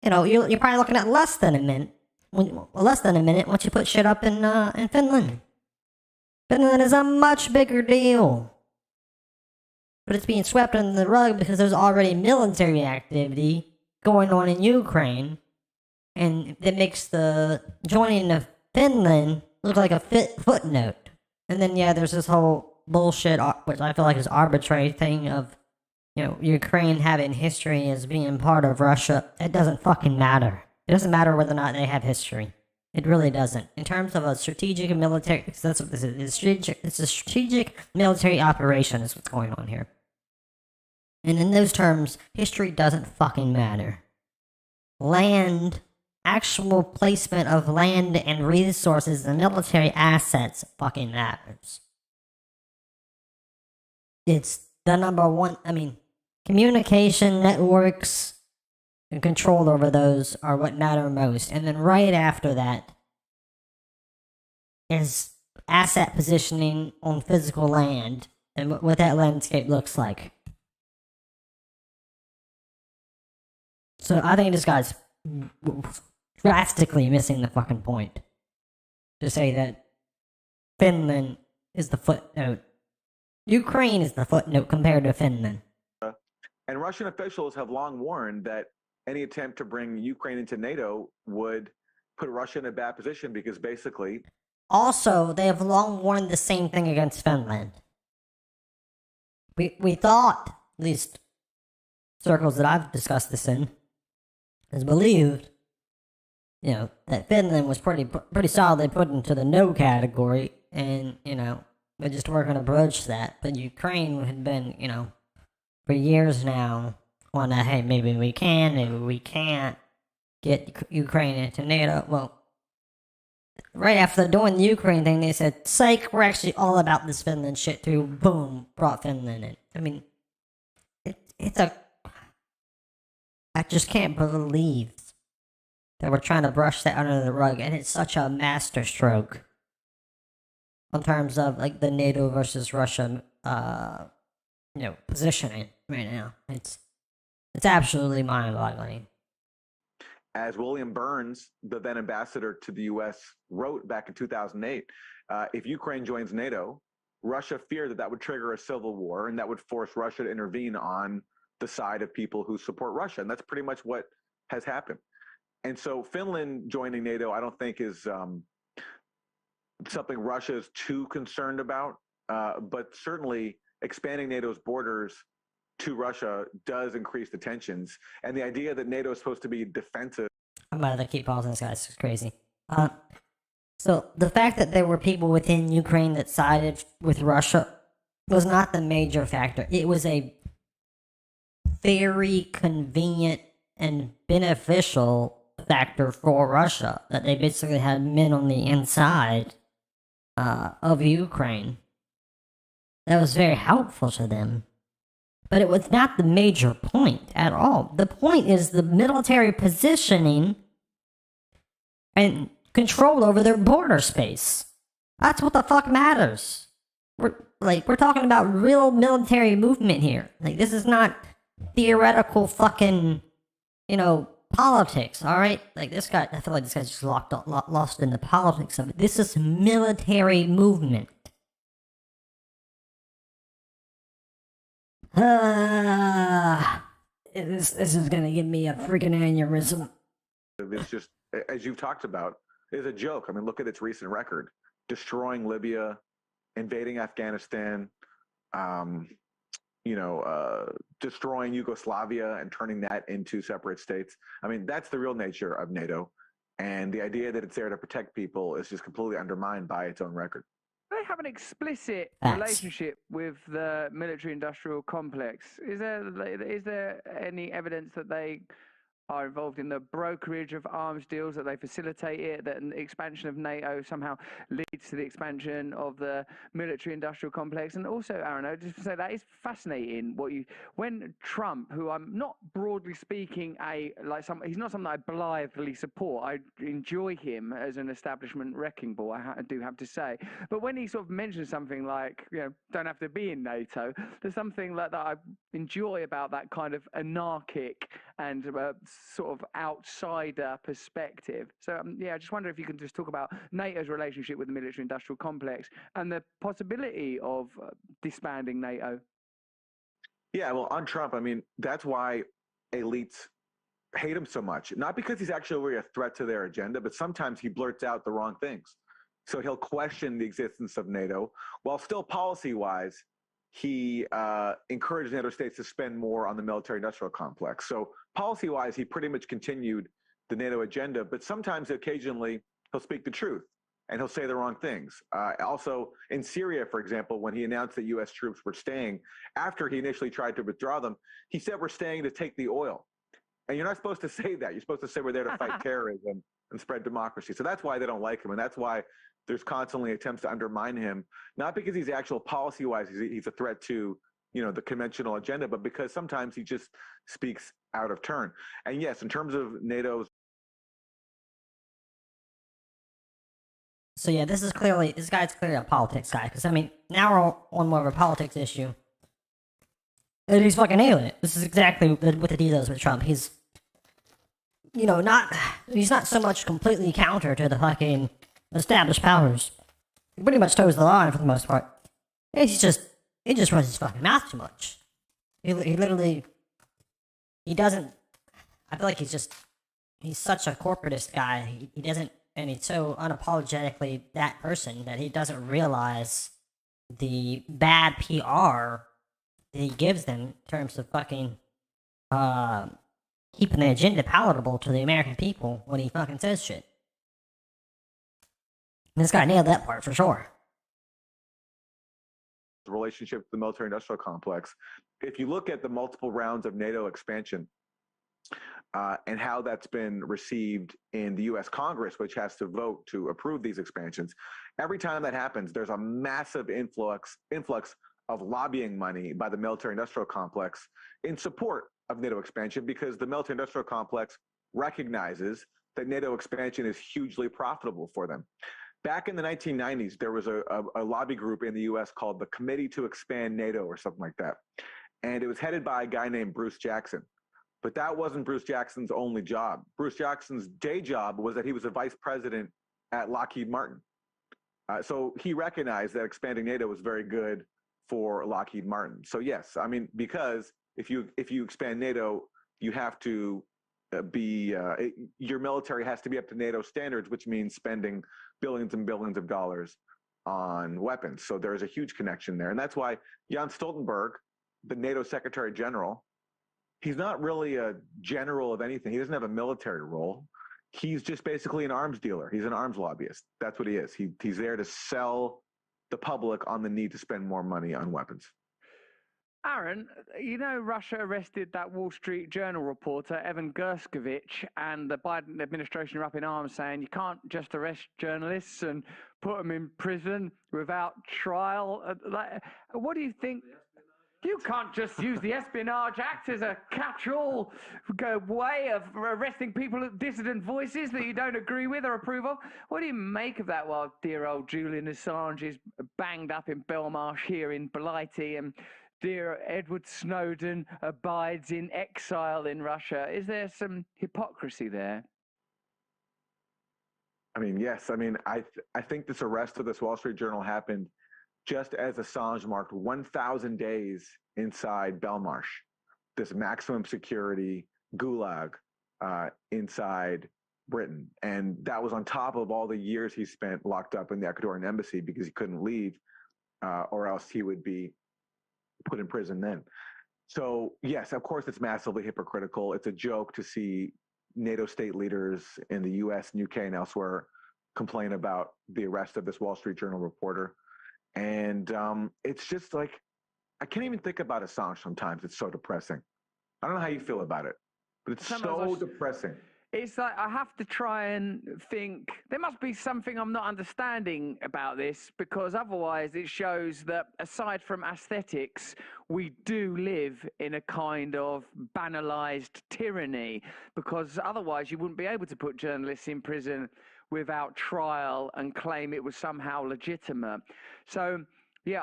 You're probably looking at less than a minute once you put shit up in Finland. Finland is a much bigger deal, but it's being swept under the rug because there's already military activity going on in Ukraine, and that makes the joining of Finland look like a footnote. And then there's this whole bullshit, which I feel like is arbitrary thing of, Ukraine having history as being part of Russia. It doesn't fucking matter. It doesn't matter whether or not they have history. It really doesn't. In terms of a strategic and military, that's what this is. It's a strategic military operation is what's going on here. And in those terms, history doesn't fucking matter. Land, actual placement of land and resources and military assets fucking matters. It's the number one, communication networks and control over those are what matter most. And then right after that is asset positioning on physical land and what that landscape looks like. So I think this guy's drastically missing the fucking point to say that Finland is the footnote. Ukraine is the footnote compared to Finland. And Russian officials have long warned that any attempt to bring Ukraine into NATO would put Russia in a bad position because basically. Also, they have long warned the same thing against Finland. We thought, at least circles that I've discussed this in, is believed, that Finland was pretty solidly put into the no category, and, we just weren't going to broach that. But Ukraine had been, for years now, hey, maybe we can, maybe we can't get Ukraine into NATO. Well, right after doing the Ukraine thing, they said, psych, we're actually all about this Finland shit too. Boom, brought Finland in. I mean, I just can't believe that we're trying to brush that under the rug, and it's such a masterstroke in terms of, like, the NATO versus Russia, positioning right now. It's absolutely mind-boggling. As William Burns, the then ambassador to the U.S., wrote back in 2008, if Ukraine joins NATO, Russia feared that would trigger a civil war and that would force Russia to intervene on the side of people who support Russia. And that's pretty much what has happened. And so Finland joining NATO, I don't think is something Russia is too concerned about, but certainly expanding NATO's borders to Russia does increase the tensions. And the idea that NATO is supposed to be defensive. I'm about to keep pausing this, guys. It's crazy. So the fact that there were people within Ukraine that sided with Russia was not the major factor. It was a very convenient and beneficial factor for Russia that they basically had men on the inside of Ukraine. That was very helpful to them. But it was not the major point at all. The point is the military positioning and control over their border space. That's what the fuck matters. We're talking about real military movement here. Like, this is not theoretical fucking, politics, alright? Like, this guy, I feel like this guy's just lost in the politics of it. This is military movement. This is gonna give me a freaking aneurysm. It's just, as you've talked about, it's a joke. I mean, look at its recent record. Destroying Libya, invading Afghanistan, destroying Yugoslavia and turning that into separate states. I mean, that's the real nature of NATO. And the idea that it's there to protect people is just completely undermined by its own record. They have an explicit Facts. relationship with the military-industrial complex. Is there any evidence that they are involved in the brokerage of arms deals, that they facilitate it, that an expansion of NATO somehow leads to the expansion of the military-industrial complex? And also, Aaron, I just say that is fascinating. When Trump, who I'm not broadly speaking he's not someone I blithely support. I enjoy him as an establishment wrecking ball, I do have to say. But when he sort of mentions something like, don't have to be in NATO, there's something that I enjoy about that kind of anarchic and sort of outsider perspective. So I just wonder if you can just talk about NATO's relationship with the military-industrial complex and the possibility of disbanding NATO. Yeah, well, on Trump, I mean, that's why elites hate him so much. Not because he's actually really a threat to their agenda, but sometimes he blurts out the wrong things. So he'll question the existence of NATO, while still policy-wise, he encouraged NATO states to spend more on the military-industrial complex. So policy-wise, he pretty much continued the NATO agenda, but sometimes, occasionally, he'll speak the truth, and he'll say the wrong things. Also, in Syria, for example, when he announced that U.S. troops were staying, after he initially tried to withdraw them, he said we're staying to take the oil. And you're not supposed to say that. You're supposed to say we're there to fight terrorism and spread democracy. So that's why they don't like him, and that's why there's constantly attempts to undermine him, not because he's actual policy-wise, he's a threat to, the conventional agenda, but because sometimes he just speaks out of turn. And yes, in terms of NATO's. So yeah, this guy's clearly a politics guy, because now we're on more of a politics issue. And he's fucking nailing it. This is exactly what the deal is with Trump. He's you know, he's not so much completely counter to the fucking established powers. He pretty much toes the line for the most part. He just runs his fucking mouth too much. He literally, he doesn't, I feel like he's such a corporatist guy. He doesn't, and he's so unapologetically that person that he doesn't realize the bad PR that he gives them in terms of fucking, keeping the agenda palatable to the American people when he fucking says shit. And this guy nailed that part for sure. The relationship with the military-industrial complex. If you look at the multiple rounds of NATO expansion and how that's been received in the U.S. Congress, which has to vote to approve these expansions, every time that happens, there's a massive influx of lobbying money by the military-industrial complex in support of NATO expansion, because the military-industrial complex recognizes that NATO expansion is hugely profitable for them. Back in the 1990s, there was a lobby group in the U.S. called the Committee to Expand NATO or something like that. And it was headed by a guy named Bruce Jackson. But that wasn't Bruce Jackson's only job. Bruce Jackson's day job was that he was a vice president at Lockheed Martin. So he recognized that expanding NATO was very good for Lockheed Martin. So yes, I mean, because if you expand NATO, you have to your military has to be up to NATO standards, which means spending billions and billions of dollars on weapons. So there is a huge connection there. And that's why Jens Stoltenberg, the NATO Secretary General, he's not really a general of anything. He doesn't have a military role. He's just basically an arms dealer. He's an arms lobbyist. That's what he is. He's there to sell the public on the need to spend more money on weapons. Aaron, you know Russia arrested that Wall Street Journal reporter, Evan Gershkovich, and the Biden administration are up in arms saying you can't just arrest journalists and put them in prison without trial. What do you think? You can't just use the Espionage Act as a catch-all way of arresting people with dissident voices that you don't agree with or approve of. What do you make of that while dear old Julian Assange is banged up in Belmarsh here in Blighty and dear Edward Snowden abides in exile in Russia? Is there some hypocrisy there? I mean, yes. I mean, I think this arrest of this Wall Street Journal happened just as Assange marked 1,000 days inside Belmarsh, this maximum security gulag inside Britain. And that was on top of all the years he spent locked up in the Ecuadorian embassy because he couldn't leave or else he would be put in prison then. So yes, of course, it's massively hypocritical. It's a joke to see NATO state leaders in the US and UK and elsewhere complain about the arrest of this Wall Street Journal reporter. And it's just like, I can't even think about Assange sometimes. It's so depressing. I don't know how you feel about it, but it's so depressing. It's like I have to try and think, there must be something I'm not understanding about this, because otherwise it shows that aside from aesthetics, we do live in a kind of banalized tyranny, because otherwise you wouldn't be able to put journalists in prison without trial and claim it was somehow legitimate. So yeah,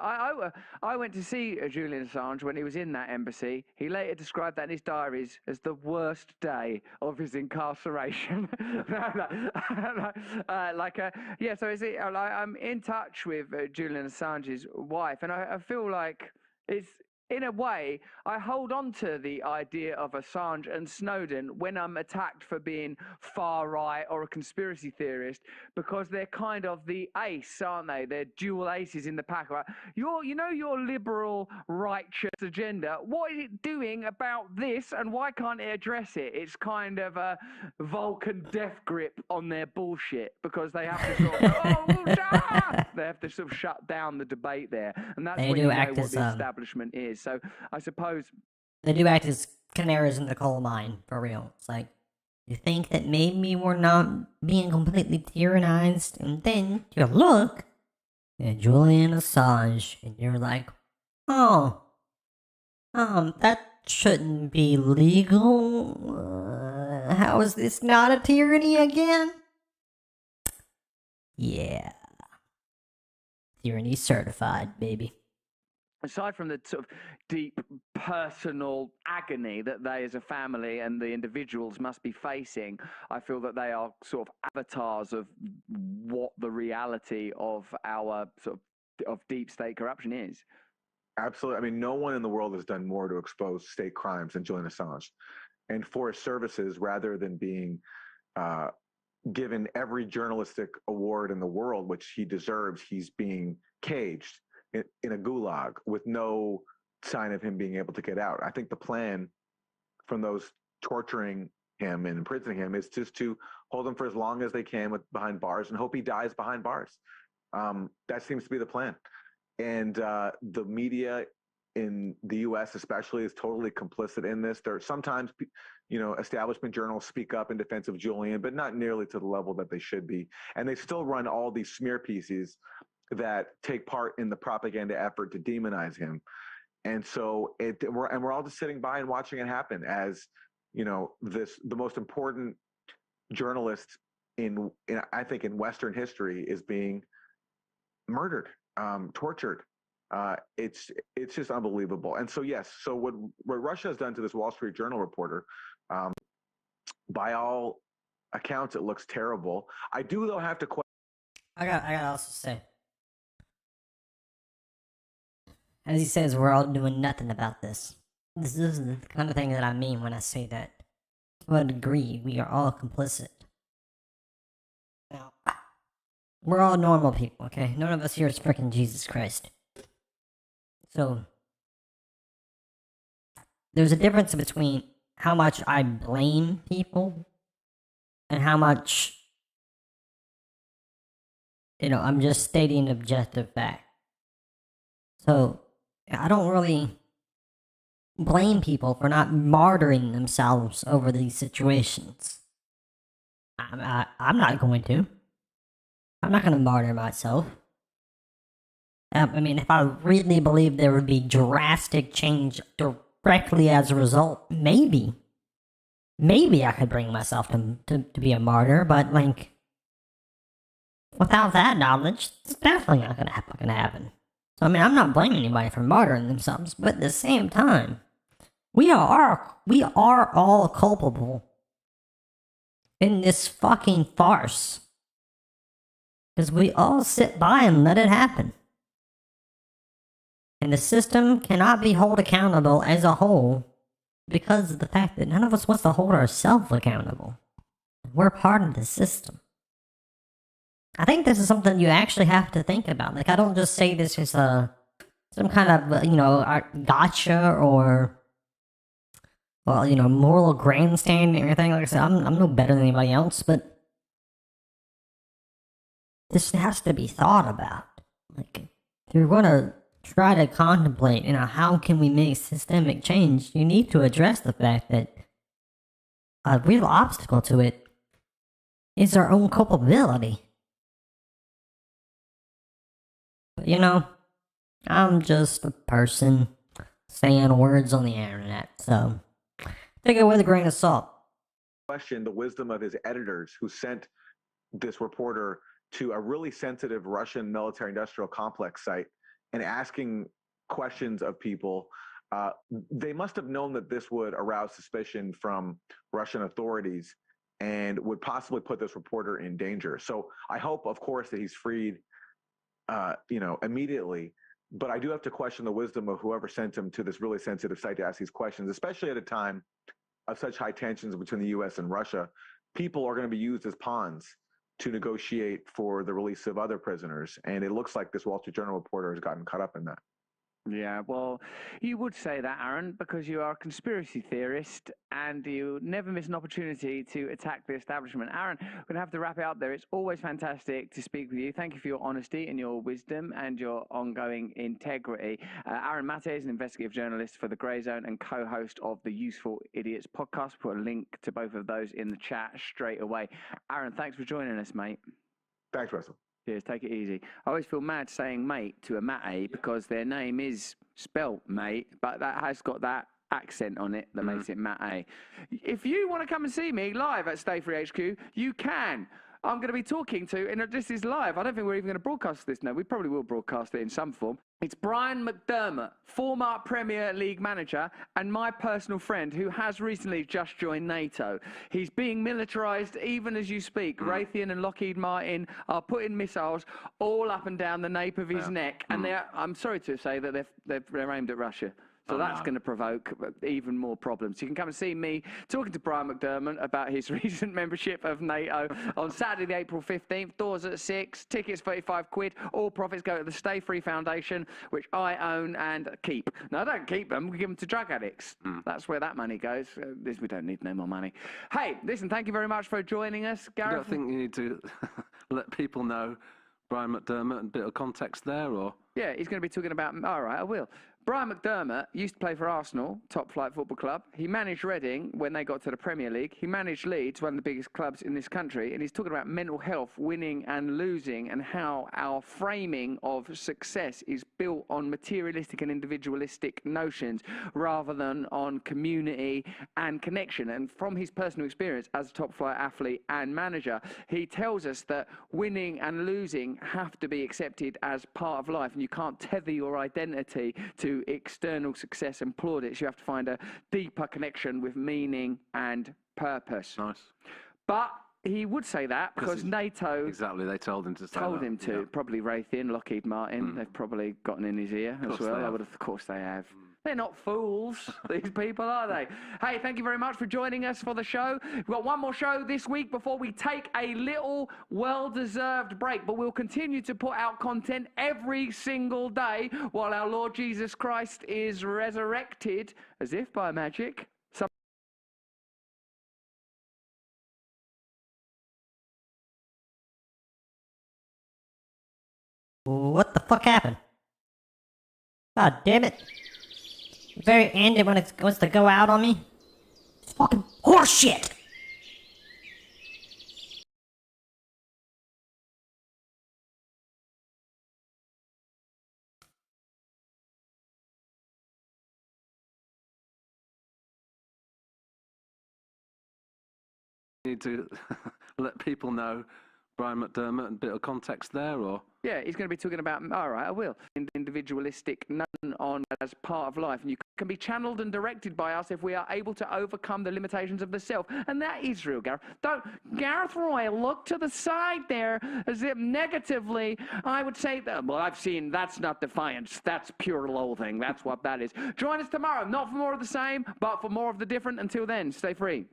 I went to see Julian Assange when he was in that embassy. He later described that in his diaries as the worst day of his incarceration. So I'm in touch with Julian Assange's wife, and I feel like it's, in a way, I hold on to the idea of Assange and Snowden when I'm attacked for being far right or a conspiracy theorist, because they're kind of the ace, aren't they? They're dual aces in the pack. Right? Your liberal righteous agenda, what is it doing about this, and why can't it address it? It's kind of a Vulcan death grip on their bullshit, because they have to sort of, they have to sort of shut down the debate there, and that's when you know what the establishment is. So I suppose they do act as canaries in the coal mine, for real. It's like, you think that maybe we're not being completely tyrannized, and then you look at Julian Assange, and you're like, that shouldn't be legal. How is this not a tyranny again? Yeah. Tyranny certified, baby. aside from the sort of deep personal agony that they as a family and the individuals must be facing, I feel that they are sort of avatars of what the reality of our sort of deep state corruption is. Absolutely. I mean, no one in the world has done more to expose state crimes than Julian Assange. And for his services, rather than being given every journalistic award in the world, which he deserves, he's being caged in a gulag with no sign of him being able to get out. I think the plan from those torturing him and imprisoning him is just to hold him for as long as they can behind bars and hope he dies behind bars. That seems to be the plan. And the media in the U.S. especially is totally complicit in this. There are sometimes, establishment journals speak up in defense of Julian, but not nearly to the level that they should be. And they still run all these smear pieces that take part in the propaganda effort to demonize him. And so we're all just sitting by and watching it happen as, the most important journalist in I think in Western history is being murdered, tortured. It's just unbelievable. And so, yes, so what Russia has done to this Wall Street Journal reporter, by all accounts, it looks terrible. I do, though, have to question. I got also say, as he says, we're all doing nothing about this. This is the kind of thing that I mean when I say that. To a degree, we are all complicit. Now, we're all normal people, okay? None of us here is freaking Jesus Christ. So, there's a difference between how much I blame people and how much, I'm just stating objective fact. So, I don't really blame people for not martyring themselves over these situations. I'm not going to. I'm not going to martyr myself. I mean, if I really believed there would be drastic change directly as a result, maybe I could bring myself to be a martyr, but, without that knowledge, it's definitely not going to happen. So, I mean, I'm not blaming anybody for martyring themselves, but at the same time, we are all culpable in this fucking farce. Because we all sit by and let it happen. And the system cannot be held accountable as a whole because of the fact that none of us wants to hold ourselves accountable. We're part of the system. I think this is something you actually have to think about. I don't just say this as some kind of, gotcha or, moral grandstand or anything. Like I said, I'm no better than anybody else, but this has to be thought about. If you're going to try to contemplate, how can we make systemic change, you need to address the fact that a real obstacle to it is our own culpability. But, I'm just a person saying words on the internet, so take it with a grain of salt. Question the wisdom of his editors who sent this reporter to a really sensitive Russian military-industrial complex site and asking questions of people. They must have known that this would arouse suspicion from Russian authorities and would possibly put this reporter in danger. So I hope, of course, that he's freed, immediately. But I do have to question the wisdom of whoever sent him to this really sensitive site to ask these questions, especially at a time of such high tensions between the U.S. and Russia. People are going to be used as pawns to negotiate for the release of other prisoners. And it looks like this Wall Street Journal reporter has gotten caught up in that. Yeah, well, you would say that, Aaron, because you are a conspiracy theorist and you never miss an opportunity to attack the establishment. Aaron, we're going to have to wrap it up there. It's always fantastic to speak with you. Thank you for your honesty and your wisdom and your ongoing integrity. Aaron Mate is an investigative journalist for The Grey Zone and co-host of the Useful Idiots podcast. Put a link to both of those in the chat straight away. Aaron, thanks for joining us, mate. Thanks, Russell. Cheers, take it easy. I always feel mad saying mate to a mate because their name is spelt mate, but that has got that accent on it that makes it mate. If you want to come and see me live at Stay Free HQ, you can. I'm going to be talking to, and this is live. I don't think we're even going to broadcast this now. We probably will broadcast it in some form. It's Brian McDermott, former Premier League manager and my personal friend who has recently just joined NATO. He's being militarised even as you speak. Raytheon and Lockheed Martin are putting missiles all up and down the nape of his neck. And I'm sorry to say that they're aimed at Russia. So that's going to provoke even more problems. You can come and see me talking to Brian McDermott about his recent membership of NATO on Saturday, the April 15th. Doors at 6, tickets £35. All profits go to the Stay Free Foundation, which I own and keep. No, I don't keep them. We give them to drug addicts. That's where that money goes. We don't need no more money. Hey, listen, thank you very much for joining us, Gareth. I don't think you need to let people know Brian McDermott and a bit of context there, or? Yeah, he's going to be talking about... All right, I will. Brian McDermott used to play for Arsenal, top flight football club. He managed Reading when they got to the Premier League. He managed Leeds, one of the biggest clubs in this country. And he's talking about mental health, winning and losing, and how our framing of success is built on materialistic and individualistic notions rather than on community and connection. And from his personal experience as a top flight athlete and manager, he tells us that winning and losing have to be accepted as part of life. And you can't tether your identity to external success and plaudits. You have to find a deeper connection with meaning and purpose. Nice. But he would say that because NATO... Exactly, they told him to say told that. him to. Yeah. Probably Raytheon, Lockheed Martin. They've probably gotten in his ear as well. Of course they have. They're not fools, these people, are they? Hey, thank you very much for joining us for the show. We've got one more show this week before we take a little well-deserved break, but we'll continue to put out content every single day while our Lord Jesus Christ is resurrected, as if by magic. What the fuck happened? God damn it. The very end, it wants to go out on me. It's fucking horseshit! You need to let people know Brian McDermott and a bit of context there, or? Yeah, he's going to be talking about, all right, I will, individualistic, none on as part of life. And you can be channeled and directed by us if we are able to overcome the limitations of the self. And that is real, Gareth. Gareth Roy, look to the side there as if negatively. I would say, that, well, I've seen, that's not defiance. That's pure loathing. That's what that is. Join us tomorrow, not for more of the same, but for more of the different. Until then, stay free.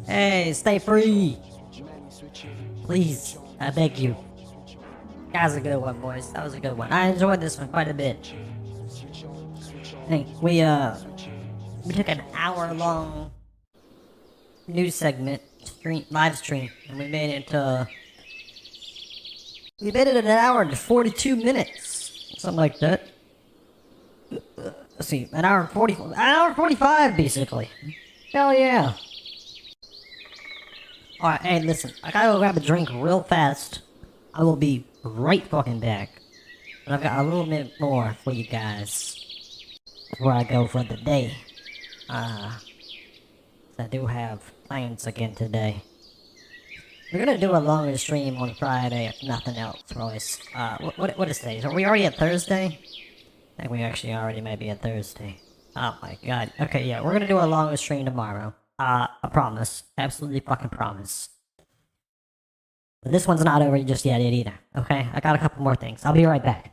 Hey, stay free! Please, I beg you. That was a good one, boys. That was a good one. I enjoyed this one quite a bit. I think we took an hour-long news segment, live stream, and we made it an hour and 42 minutes, something like that. Let's see, an hour and 45, basically. Hell yeah. Alright, hey, listen, I gotta go grab a drink real fast. I will be right fucking back. But I've got a little bit more for you guys before I go for the day. I do have plans again today. We're gonna do a longer stream on Friday if nothing else, Royce. What is today? Are we already at Thursday? I think we actually already may be at Thursday. Oh my god. Okay, yeah, we're gonna do a longer stream tomorrow. I promise. Absolutely fucking promise. But this one's not over just yet either, okay? I got a couple more things. I'll be right back.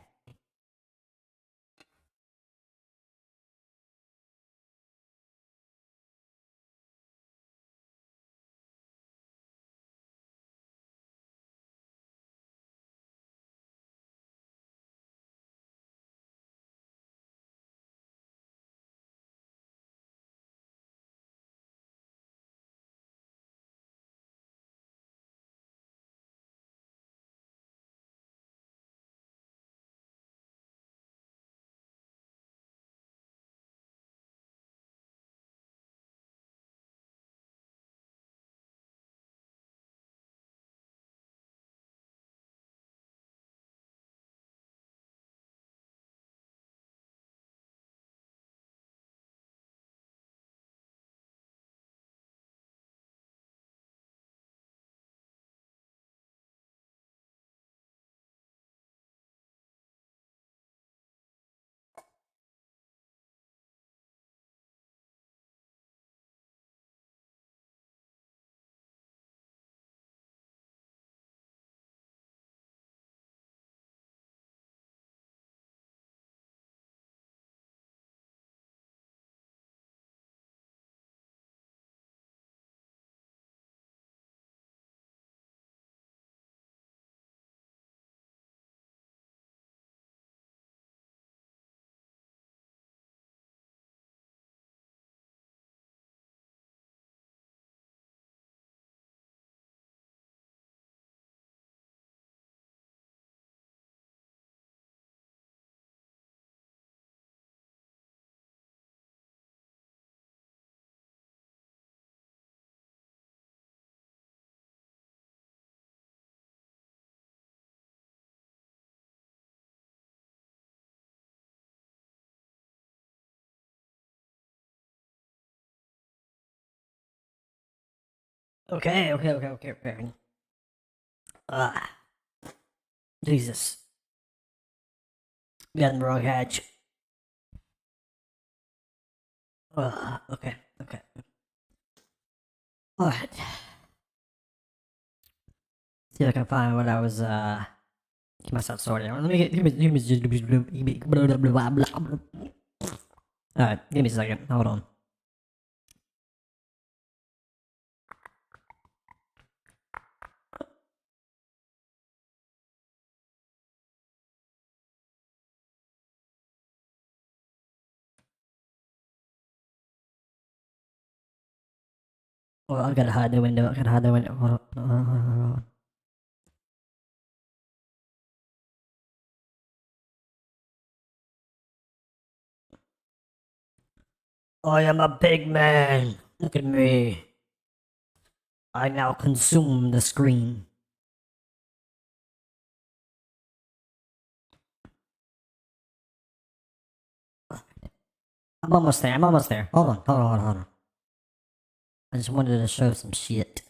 Okay. Jesus. Got in the wrong hatch. Okay. Alright. See if I can find what I was, keep myself sorted. Let me get, Alright, give me a second. Hold on. Well, I gotta hide the window. Hold on. I am a big man. Look at me. I now consume the screen. I'm almost there. Hold on. I just wanted to show some shit.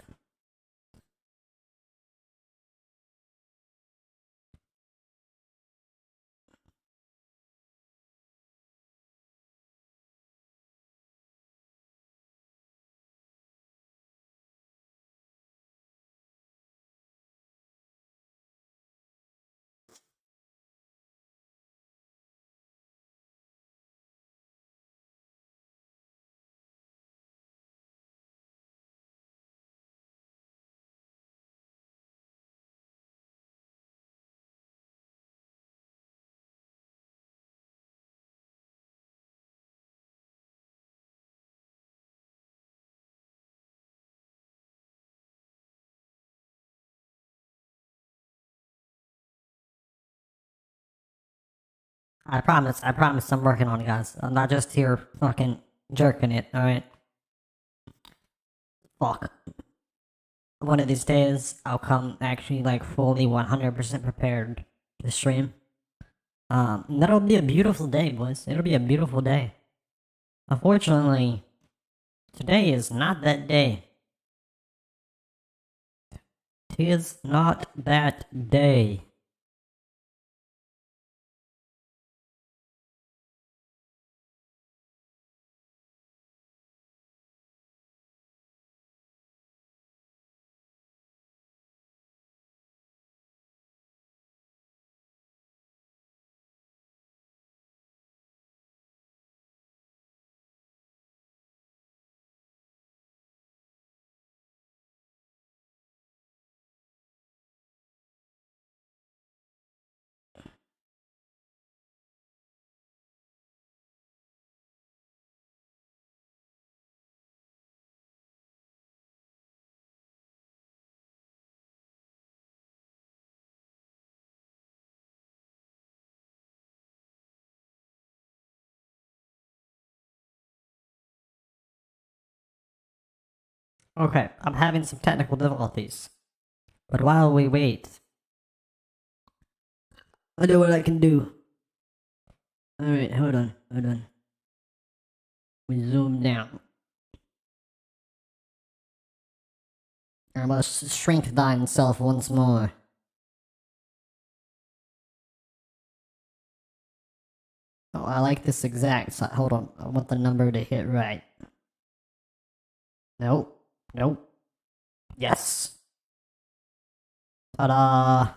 I promise I'm working on it, guys. I'm not just here fucking jerking it, alright? Fuck. One of these days, I'll come actually like fully 100% prepared to stream. That'll be a beautiful day, boys. It'll be a beautiful day. Unfortunately, today is not that day. Tis not that day. Okay, I'm having some technical difficulties. But while we wait, I know what I can do. Alright, hold on. We zoom down. I must shrink thine self once more. Oh, I like this exact size. Hold on, I want the number to hit right. Nope. Yes. Ta-da!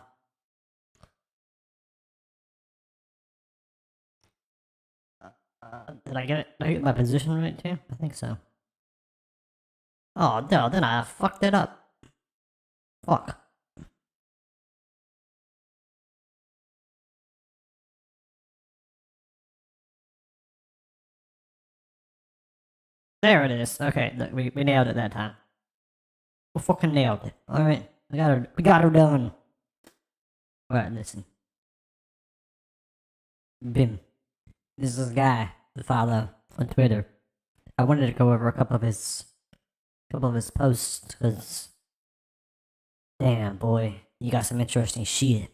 Did I get it? Did I get my position right too? I think so. Oh, no, then I fucked it up. Fuck. There it is. Okay, we nailed it that time. We fucking nailed it. Alright, we got her done. Alright, listen. Bim. This is a guy to follow on Twitter. I wanted to go over a couple of his posts, because damn boy, you got some interesting shit.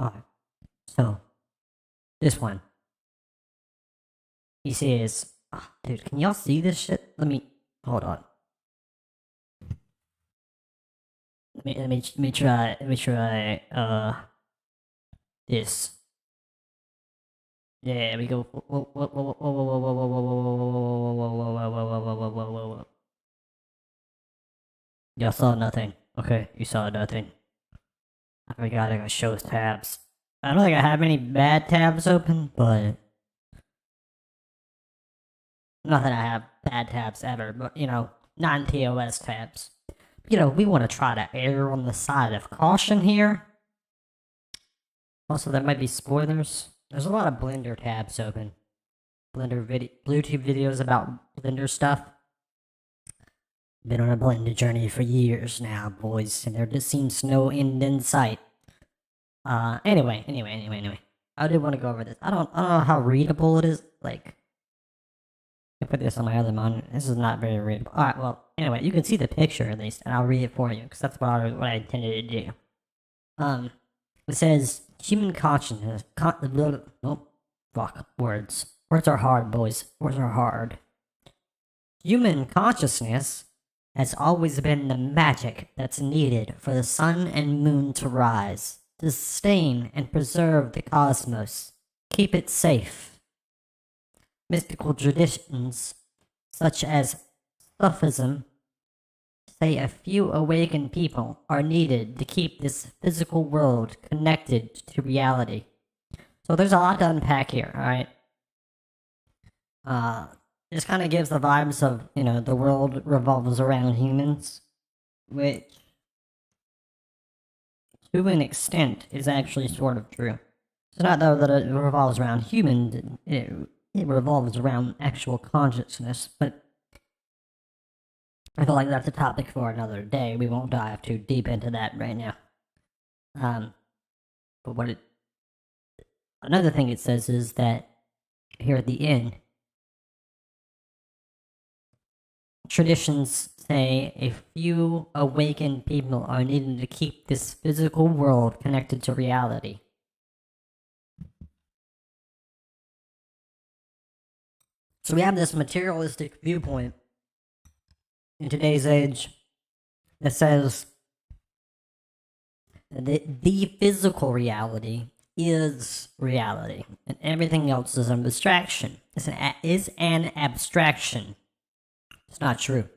Alright. So this one. He says, Dude, can y'all see this shit? Hold on. Let me try, this. Yeah, we go. Y'all saw nothing. Okay, you saw nothing. I forgot I got show tabs. I don't think I have any bad tabs open, but not that I have bad tabs ever, but non-TOS tabs. We want to try to err on the side of caution here. Also, there might be spoilers. There's a lot of Blender tabs open. Bluetooth videos about Blender stuff. Been on a Blender journey for years now, boys, and there just seems no end in sight. Anyway. I did want to go over this. I don't know how readable it is. Like, I put this on my other monitor. This is not very readable. Alright, well, anyway, you can see the picture at least, and I'll read it for you, because that's what I intended to do. It says, human consciousness, words. Words are hard, boys. Words are hard. Human consciousness has always been the magic that's needed for the sun and moon to rise, to sustain and preserve the cosmos, keep it safe. Mystical traditions, such as Sufism, say a few awakened people are needed to keep this physical world connected to reality. So there's a lot to unpack here, alright? This kind of gives the vibes of, the world revolves around humans, which, to an extent, is actually sort of true. It's not though that it revolves around humans, it revolves around actual consciousness, but I feel like that's a topic for another day. We won't dive too deep into that right now. But another thing it says is that here at the end, traditions say a few awakened people are needed to keep this physical world connected to reality. So we have this materialistic viewpoint in today's age that says that the physical reality is reality, and everything else is an abstraction. Is an abstraction. It's not true.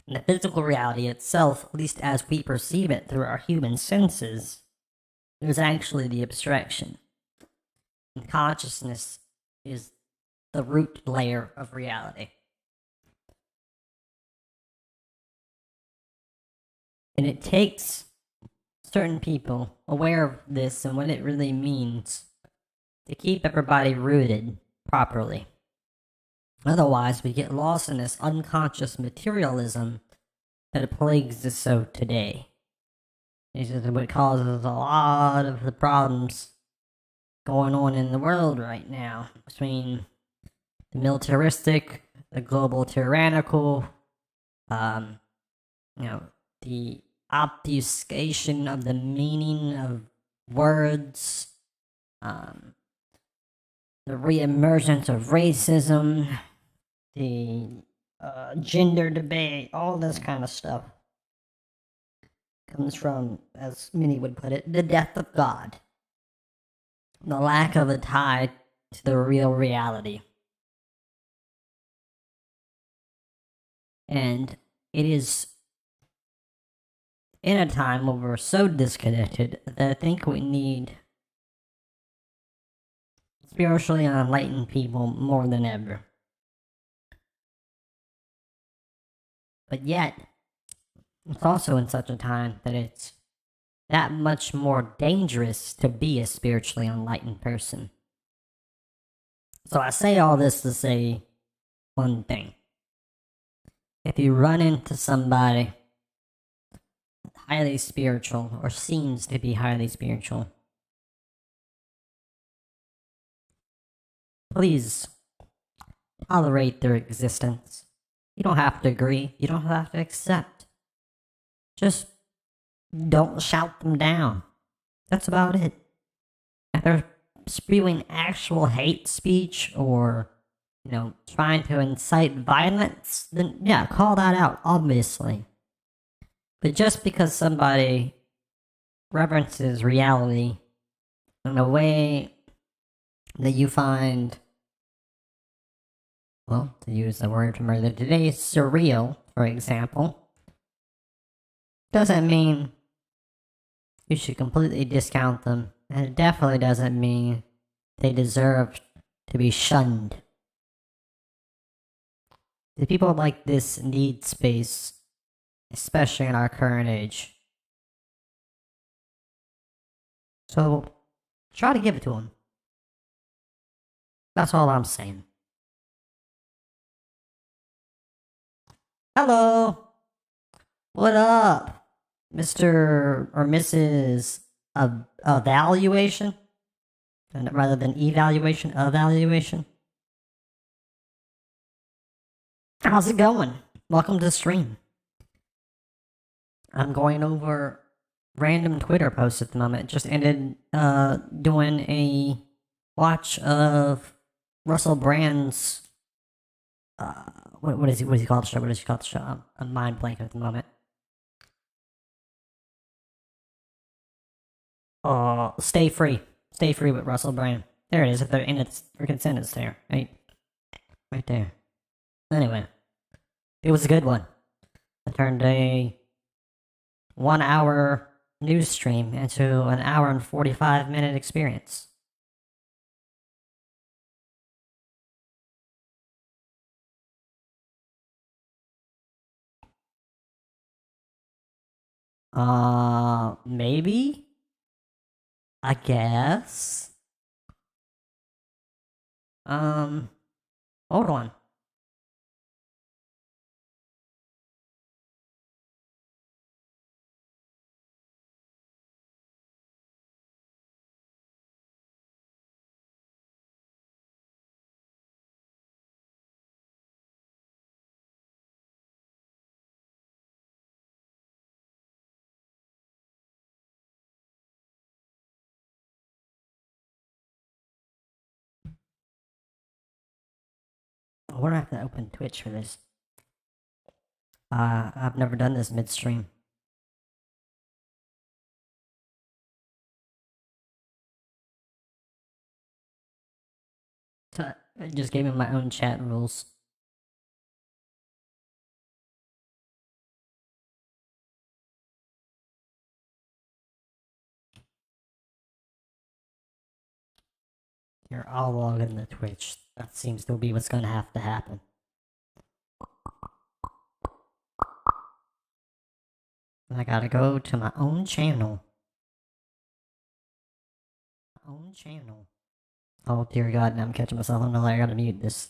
And the physical reality itself, at least as we perceive it through our human senses, is actually the abstraction. And consciousness is the root layer of reality. And it takes certain people aware of this and what it really means to keep everybody rooted properly. Otherwise, we get lost in this unconscious materialism that plagues us so today. This is what causes a lot of the problems going on in the world right now, between the militaristic, the global tyrannical, the obfuscation of the meaning of words, the re-emergence of racism, the gender debate, all this kind of stuff comes from, as many would put it, the death of God. The lack of a tie to the real reality. And it is in a time where we're so disconnected that I think we need spiritually enlightened people more than ever. But yet, it's also in such a time that it's that much more dangerous to be a spiritually enlightened person. So I say all this to say one thing. If you run into somebody highly spiritual, or seems to be highly spiritual, please tolerate their existence. You don't have to agree. You don't have to accept. Just don't shout them down. That's about it. If they're spewing actual hate speech or, trying to incite violence, then yeah, call that out, obviously. But just because somebody references reality in a way that you find, well, to use the word from earlier today, surreal, for example, doesn't mean you should completely discount them, and it definitely doesn't mean they deserve to be shunned. The people like this need space, especially in our current age. So, try to give it to them. That's all I'm saying. Hello! What up, Mr. or Mrs. Evaluation? Rather than evaluation, evaluation. How's it going? Welcome to the stream. I'm going over random Twitter posts at the moment. Just ended doing a watch of Russell Brand's what is he called the show? What is he called the show? I'm mind blanking at the moment. Stay Free. Stay Free with Russell Brand. There it is, in its freaking sentence there. Right there. Anyway, it was a good one. I turned a 1 hour news stream into an hour and 45-minute experience. Maybe? I guess? Hold on. We're gonna have to open Twitch for this. I've never done this midstream. So I just gave him my own chat rules. You're all logged in the Twitch. That seems to be what's gonna have to happen. And I gotta go to my own channel. My own channel. Oh dear God, now I'm catching myself on the I gotta mute this.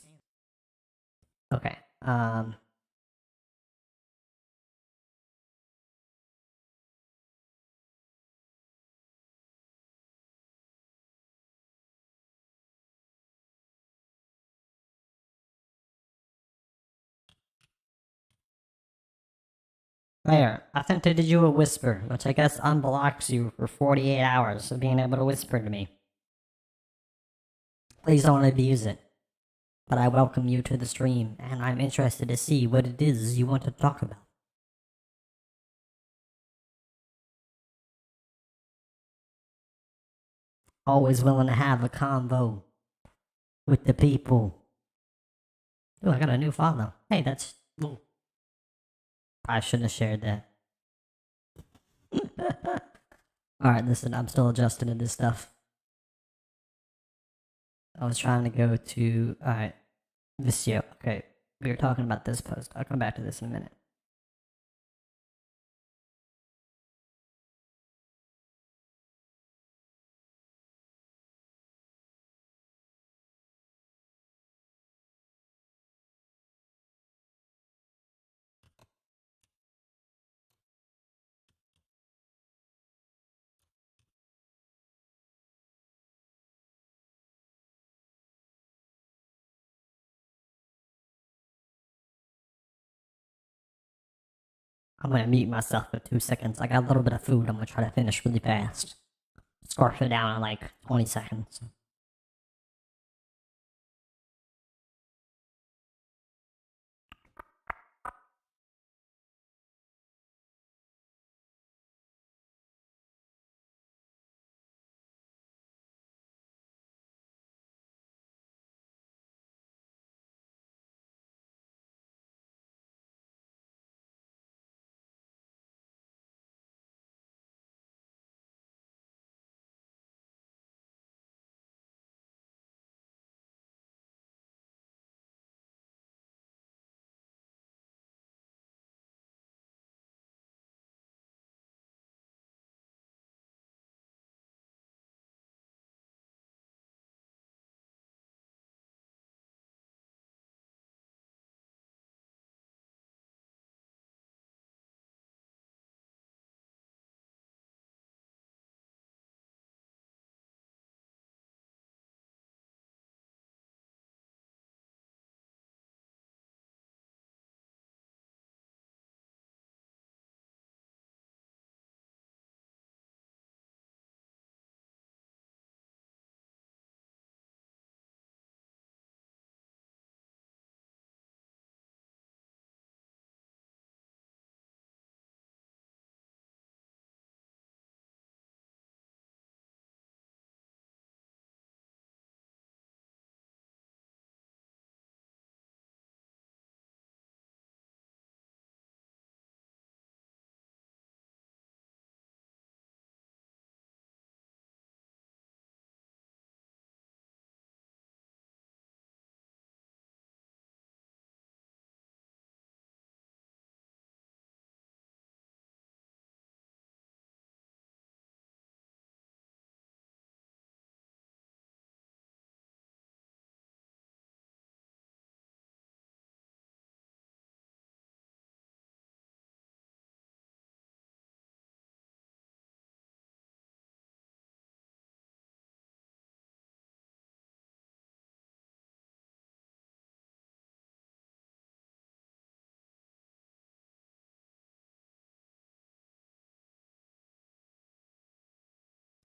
Okay, there. I attempted to do a whisper, which I guess unblocks you for 48 hours of being able to whisper to me. Please don't abuse it. But I welcome you to the stream, and I'm interested to see what it is you want to talk about. Always willing to have a convo with the people. Oh, I got a new follow. Hey, that's... Ooh. I shouldn't have shared that. Alright, listen, I'm still adjusting to this stuff. I was trying to go to... Alright. Visio. Okay, we were talking about this post. I'll come back to this in a minute. I'm gonna mute myself for 2 seconds. I got a little bit of food I'm gonna try to finish really fast. Scarf it down in like 20 seconds.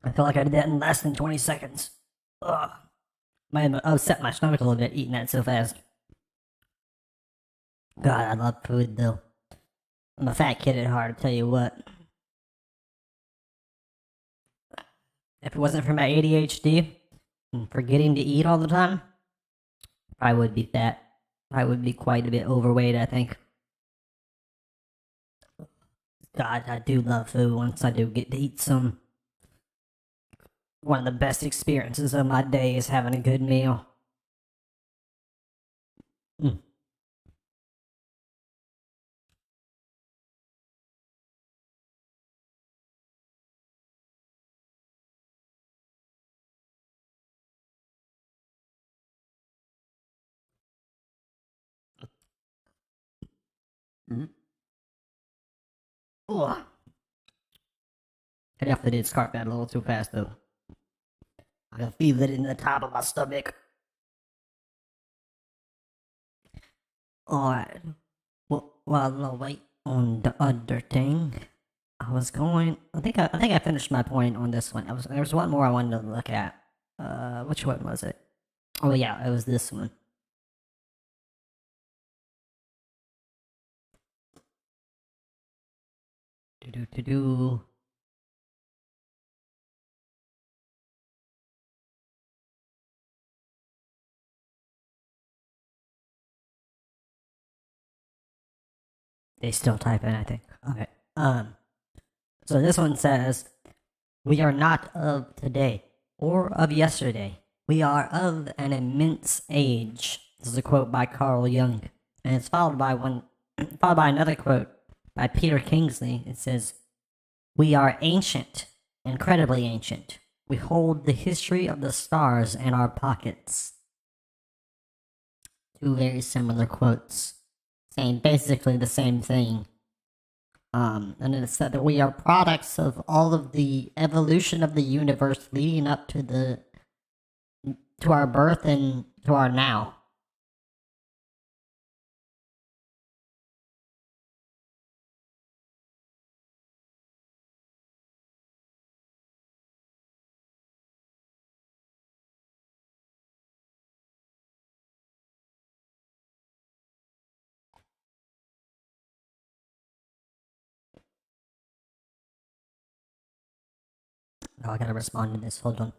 I feel like I did that in less than 20 seconds. Ugh. Might have upset my stomach a little bit eating that so fast. God, I love food though. I'm a fat kid at heart, I'll tell you what. If it wasn't for my ADHD and forgetting to eat all the time, I would be fat. I would be quite a bit overweight, I think. God, I do love food once I do get to eat some. One of the best experiences of my day is having a good meal. Mm. Mm. Ugh. I definitely did scarf that a little too fast though. I can feel it in the top of my stomach. Alright. Well, while I wait on the other thing, I think I finished my point on this one. There was one more I wanted to look at. Which one was it? Oh yeah, it was this one. Do. They still type in, I think. Okay. So this one says, "We are not of today or of yesterday. We are of an immense age." This is a quote by Carl Jung, and it's followed by another quote by Peter Kingsley. It says, "We are ancient, incredibly ancient. We hold the history of the stars in our pockets." Two very similar quotes, saying basically the same thing. And it said that we are products of all of the evolution of the universe leading up to our birth and to our now. Oh, I gotta respond to this. Hold on.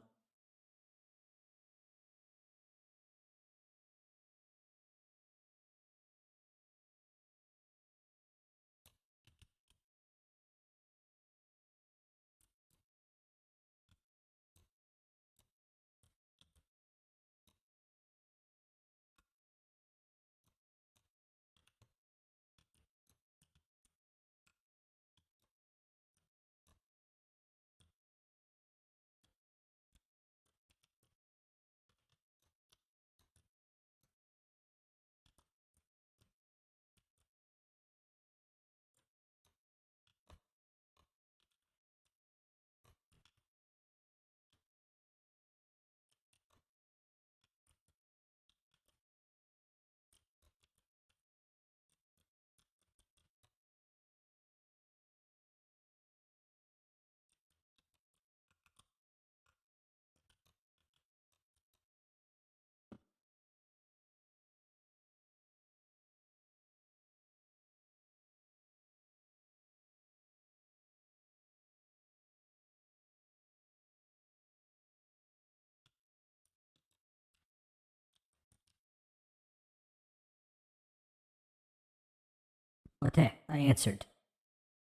Okay, I answered.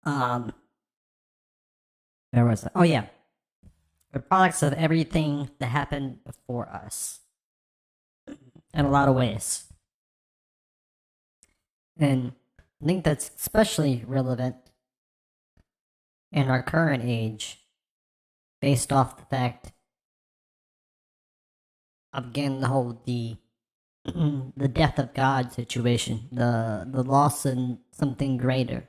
Where was it? Oh yeah. We're products of everything that happened before us. In a lot of ways. And I think that's especially relevant in our current age, based off the fact of, again, the death of God situation, the loss in something greater.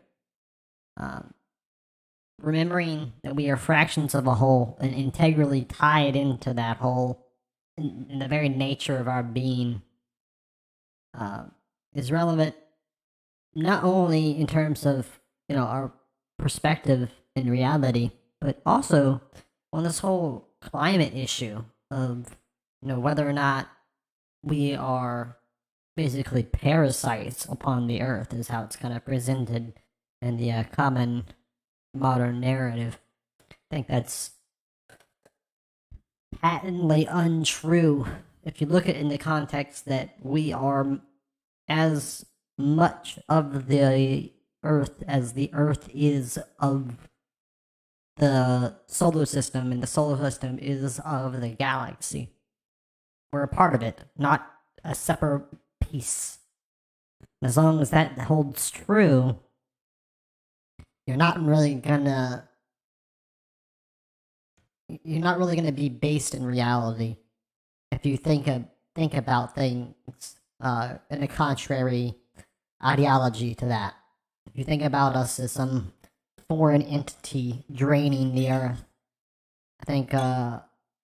Remembering that we are fractions of a whole and integrally tied into that whole in the very nature of our being is relevant not only in terms of our perspective in reality, but also on this whole climate issue of, whether or not we are basically parasites upon the earth is how it's kind of presented in the common modern narrative. I think that's patently untrue if you look at it in the context that we are as much of the earth as the earth is of the solar system, and the solar system is of the galaxy. We're a part of it, not a separate piece. As long as that holds true, you're not really gonna be based in reality if you think about things in a contrary ideology to that. If you think about us as some foreign entity draining the earth, I think for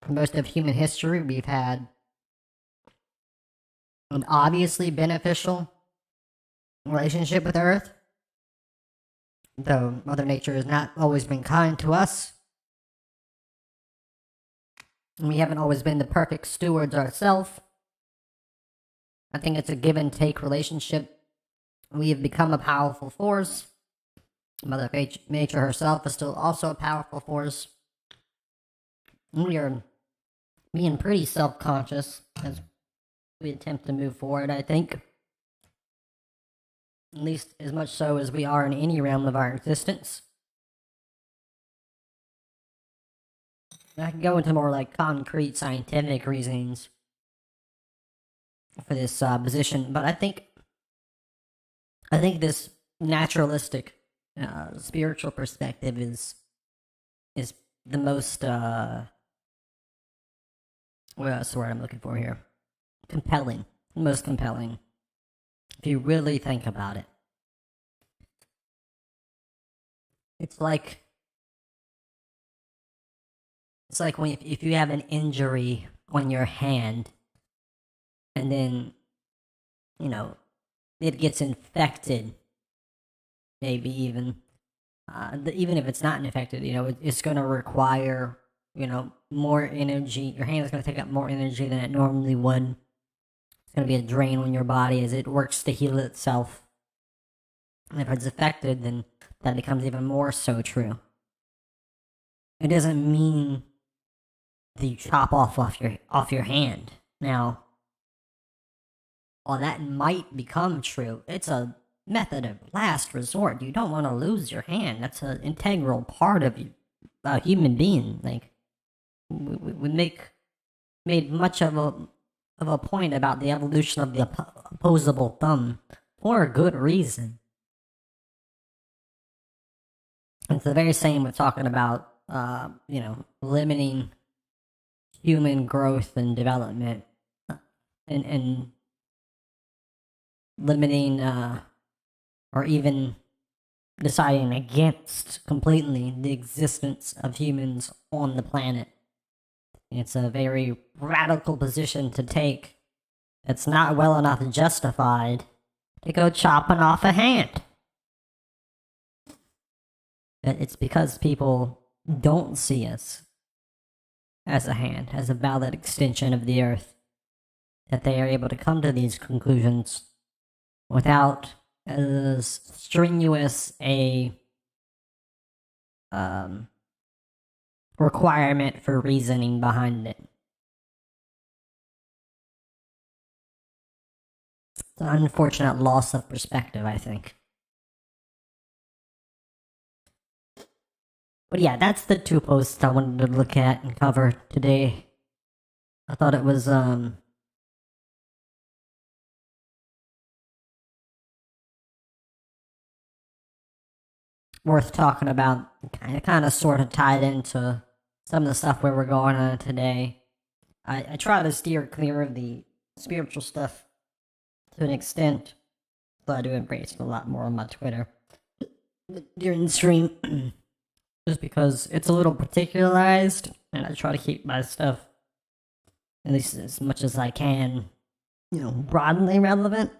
most of human history we've had an obviously beneficial relationship with Earth, though Mother Nature has not always been kind to us. We haven't always been the perfect stewards ourselves. I think it's a give and take relationship. We have become a powerful force. Mother Nature herself is still also a powerful force. We are being pretty self-conscious as we attempt to move forward, I think. At least as much so as we are in any realm of our existence. I can go into more like concrete scientific reasons for this position, but I think this naturalistic spiritual perspective is the most what's the word I'm looking for here? Compelling. Most compelling. If you really think about it. It's like when if you have an injury on your hand and then it gets infected, maybe even if it's not infected, it's going to require more energy. Your hand is going to take up more energy than it normally would. It's going to be a drain on your body as it works to heal itself. And if it's affected, then that becomes even more so true. It doesn't mean that you chop off your hand. Now, while that might become true, it's a method of last resort. You don't want to lose your hand. That's an integral part of a human being. Like, we made much of a point about the evolution of the opposable thumb for a good reason. It's the very same with talking about, limiting human growth and development, and limiting, or even deciding against completely the existence of humans on the planet. It's a very radical position to take. It's not well enough justified to go chopping off a hand. It's because people don't see us as a hand, as a valid extension of the earth, that they are able to come to these conclusions without as strenuous a requirement for reasoning behind it. It's an unfortunate loss of perspective, I think. But yeah, that's the two posts I wanted to look at and cover today. I thought it was worth talking about. Kind of sort of tied into some of the stuff where we're going on today. I try to steer clear of the spiritual stuff to an extent, though I do embrace it a lot more on my Twitter during the stream. Just because it's a little particularized, and I try to keep my stuff, at least as much as I can, broadly relevant.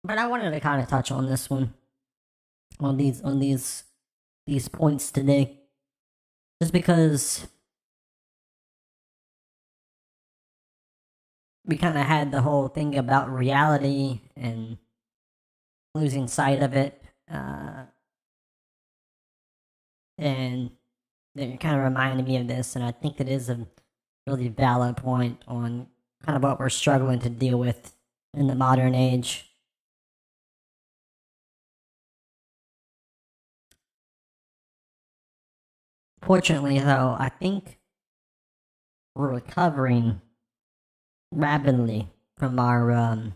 But I wanted to kind of touch on this one, on these points today. just because we kind of had the whole thing about reality and losing sight of it, and it kind of reminded me of this, and I think it is a really valid point on kind of what we're struggling to deal with in the modern age. Fortunately, though, I think we're recovering rapidly from our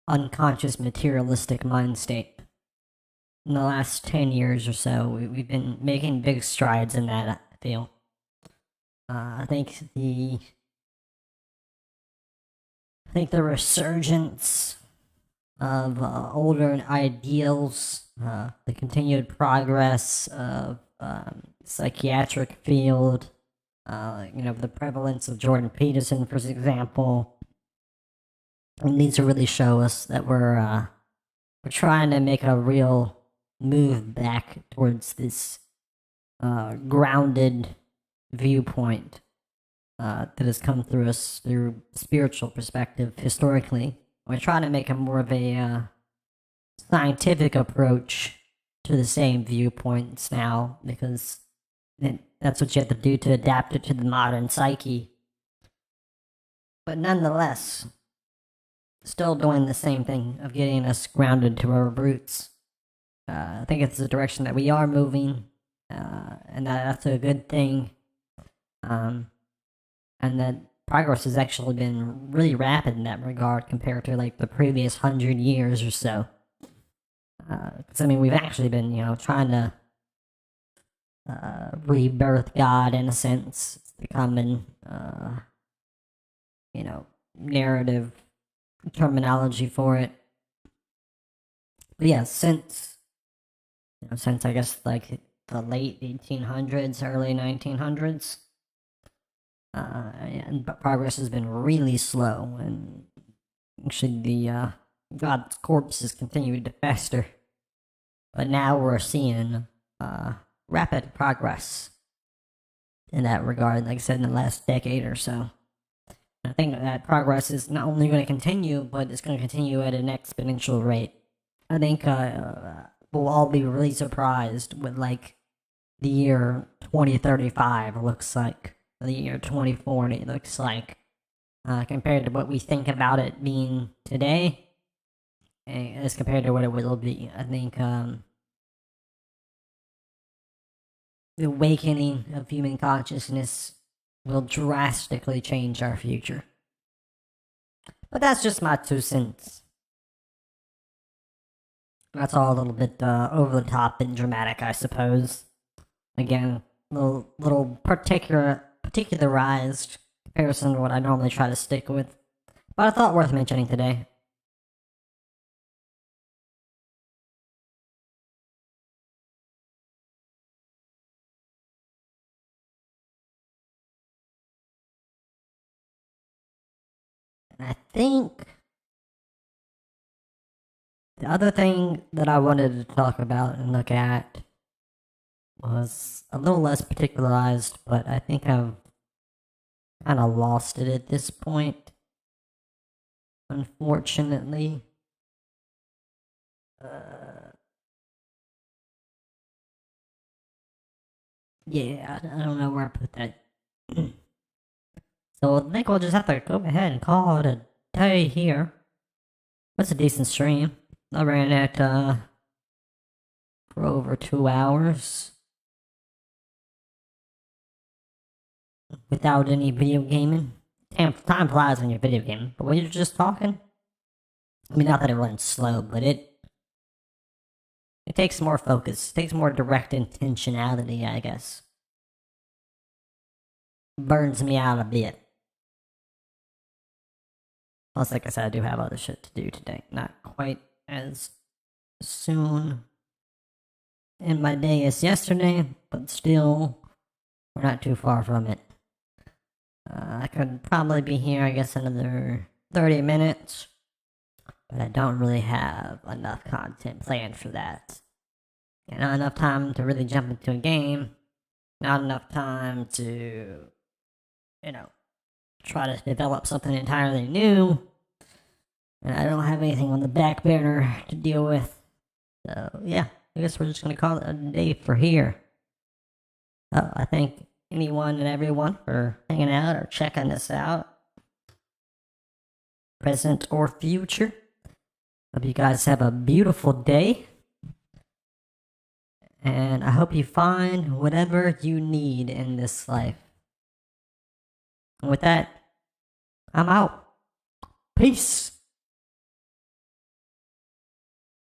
unconscious materialistic mind state. In the last 10 years or so, we've been making big strides in that, I feel. I think the resurgence of older ideals, the continued progress of psychiatric field, the prevalence of Jordan Peterson, for example, and these really show us that we're trying to make a real move back towards this grounded viewpoint that has come through us through spiritual perspective historically. We're trying to make a more of a scientific approach to the same viewpoints now, because that's what you have to do to adapt it to the modern psyche. But nonetheless, still doing the same thing of getting us grounded to our roots. I think it's the direction that we are moving, and that's a good thing. And that progress has actually been really rapid in that regard compared to like the previous 100 years or so. Because I mean, we've actually been, trying to rebirth God in a sense. It's the common, narrative terminology for it. But yeah, since I guess like the late 1800s, early 1900s, and progress has been really slow, and actually the God's corpse has continued to fester. But now we're seeing rapid progress in that regard, like I said, in the last decade or so. I think that progress is not only going to continue, but it's going to continue at an exponential rate. I think we'll all be really surprised with like the year 2035 looks like, the year 2040 looks like, compared to what we think about it being today, as compared to what it will be. I think the awakening of human consciousness will drastically change our future. But that's just my 2 cents. That's all a little bit over the top and dramatic, I suppose. Again, little particularized comparison to what I normally try to stick with. But I thought worth mentioning today. I think the other thing that I wanted to talk about and look at was a little less particularized, but I think I've kind of lost it at this point, unfortunately. Yeah, I don't know where I put that. So I think we'll just have to go ahead and call it a day here. That's a decent stream. I ran it for over 2 hours without any video gaming. Time flies when you're video gaming, but when you're just talking, I mean, not that it runs slow, but it takes more focus, it takes more direct intentionality, I guess. Burns me out a bit. Plus, like I said, I do have other shit to do today. Not quite as soon in my day as yesterday, but still, we're not too far from it. I could probably be here, I guess, another 30 minutes, but I don't really have enough content planned for that. And not enough time to really jump into a game, not enough time to, try to develop something entirely new. And I don't have anything on the back burner to deal with. So, yeah, I guess we're just going to call it a day for here. I thank anyone and everyone for hanging out or checking this out, present or future. Hope you guys have a beautiful day. And I hope you find whatever you need in this life. And with that, I'm out. Peace.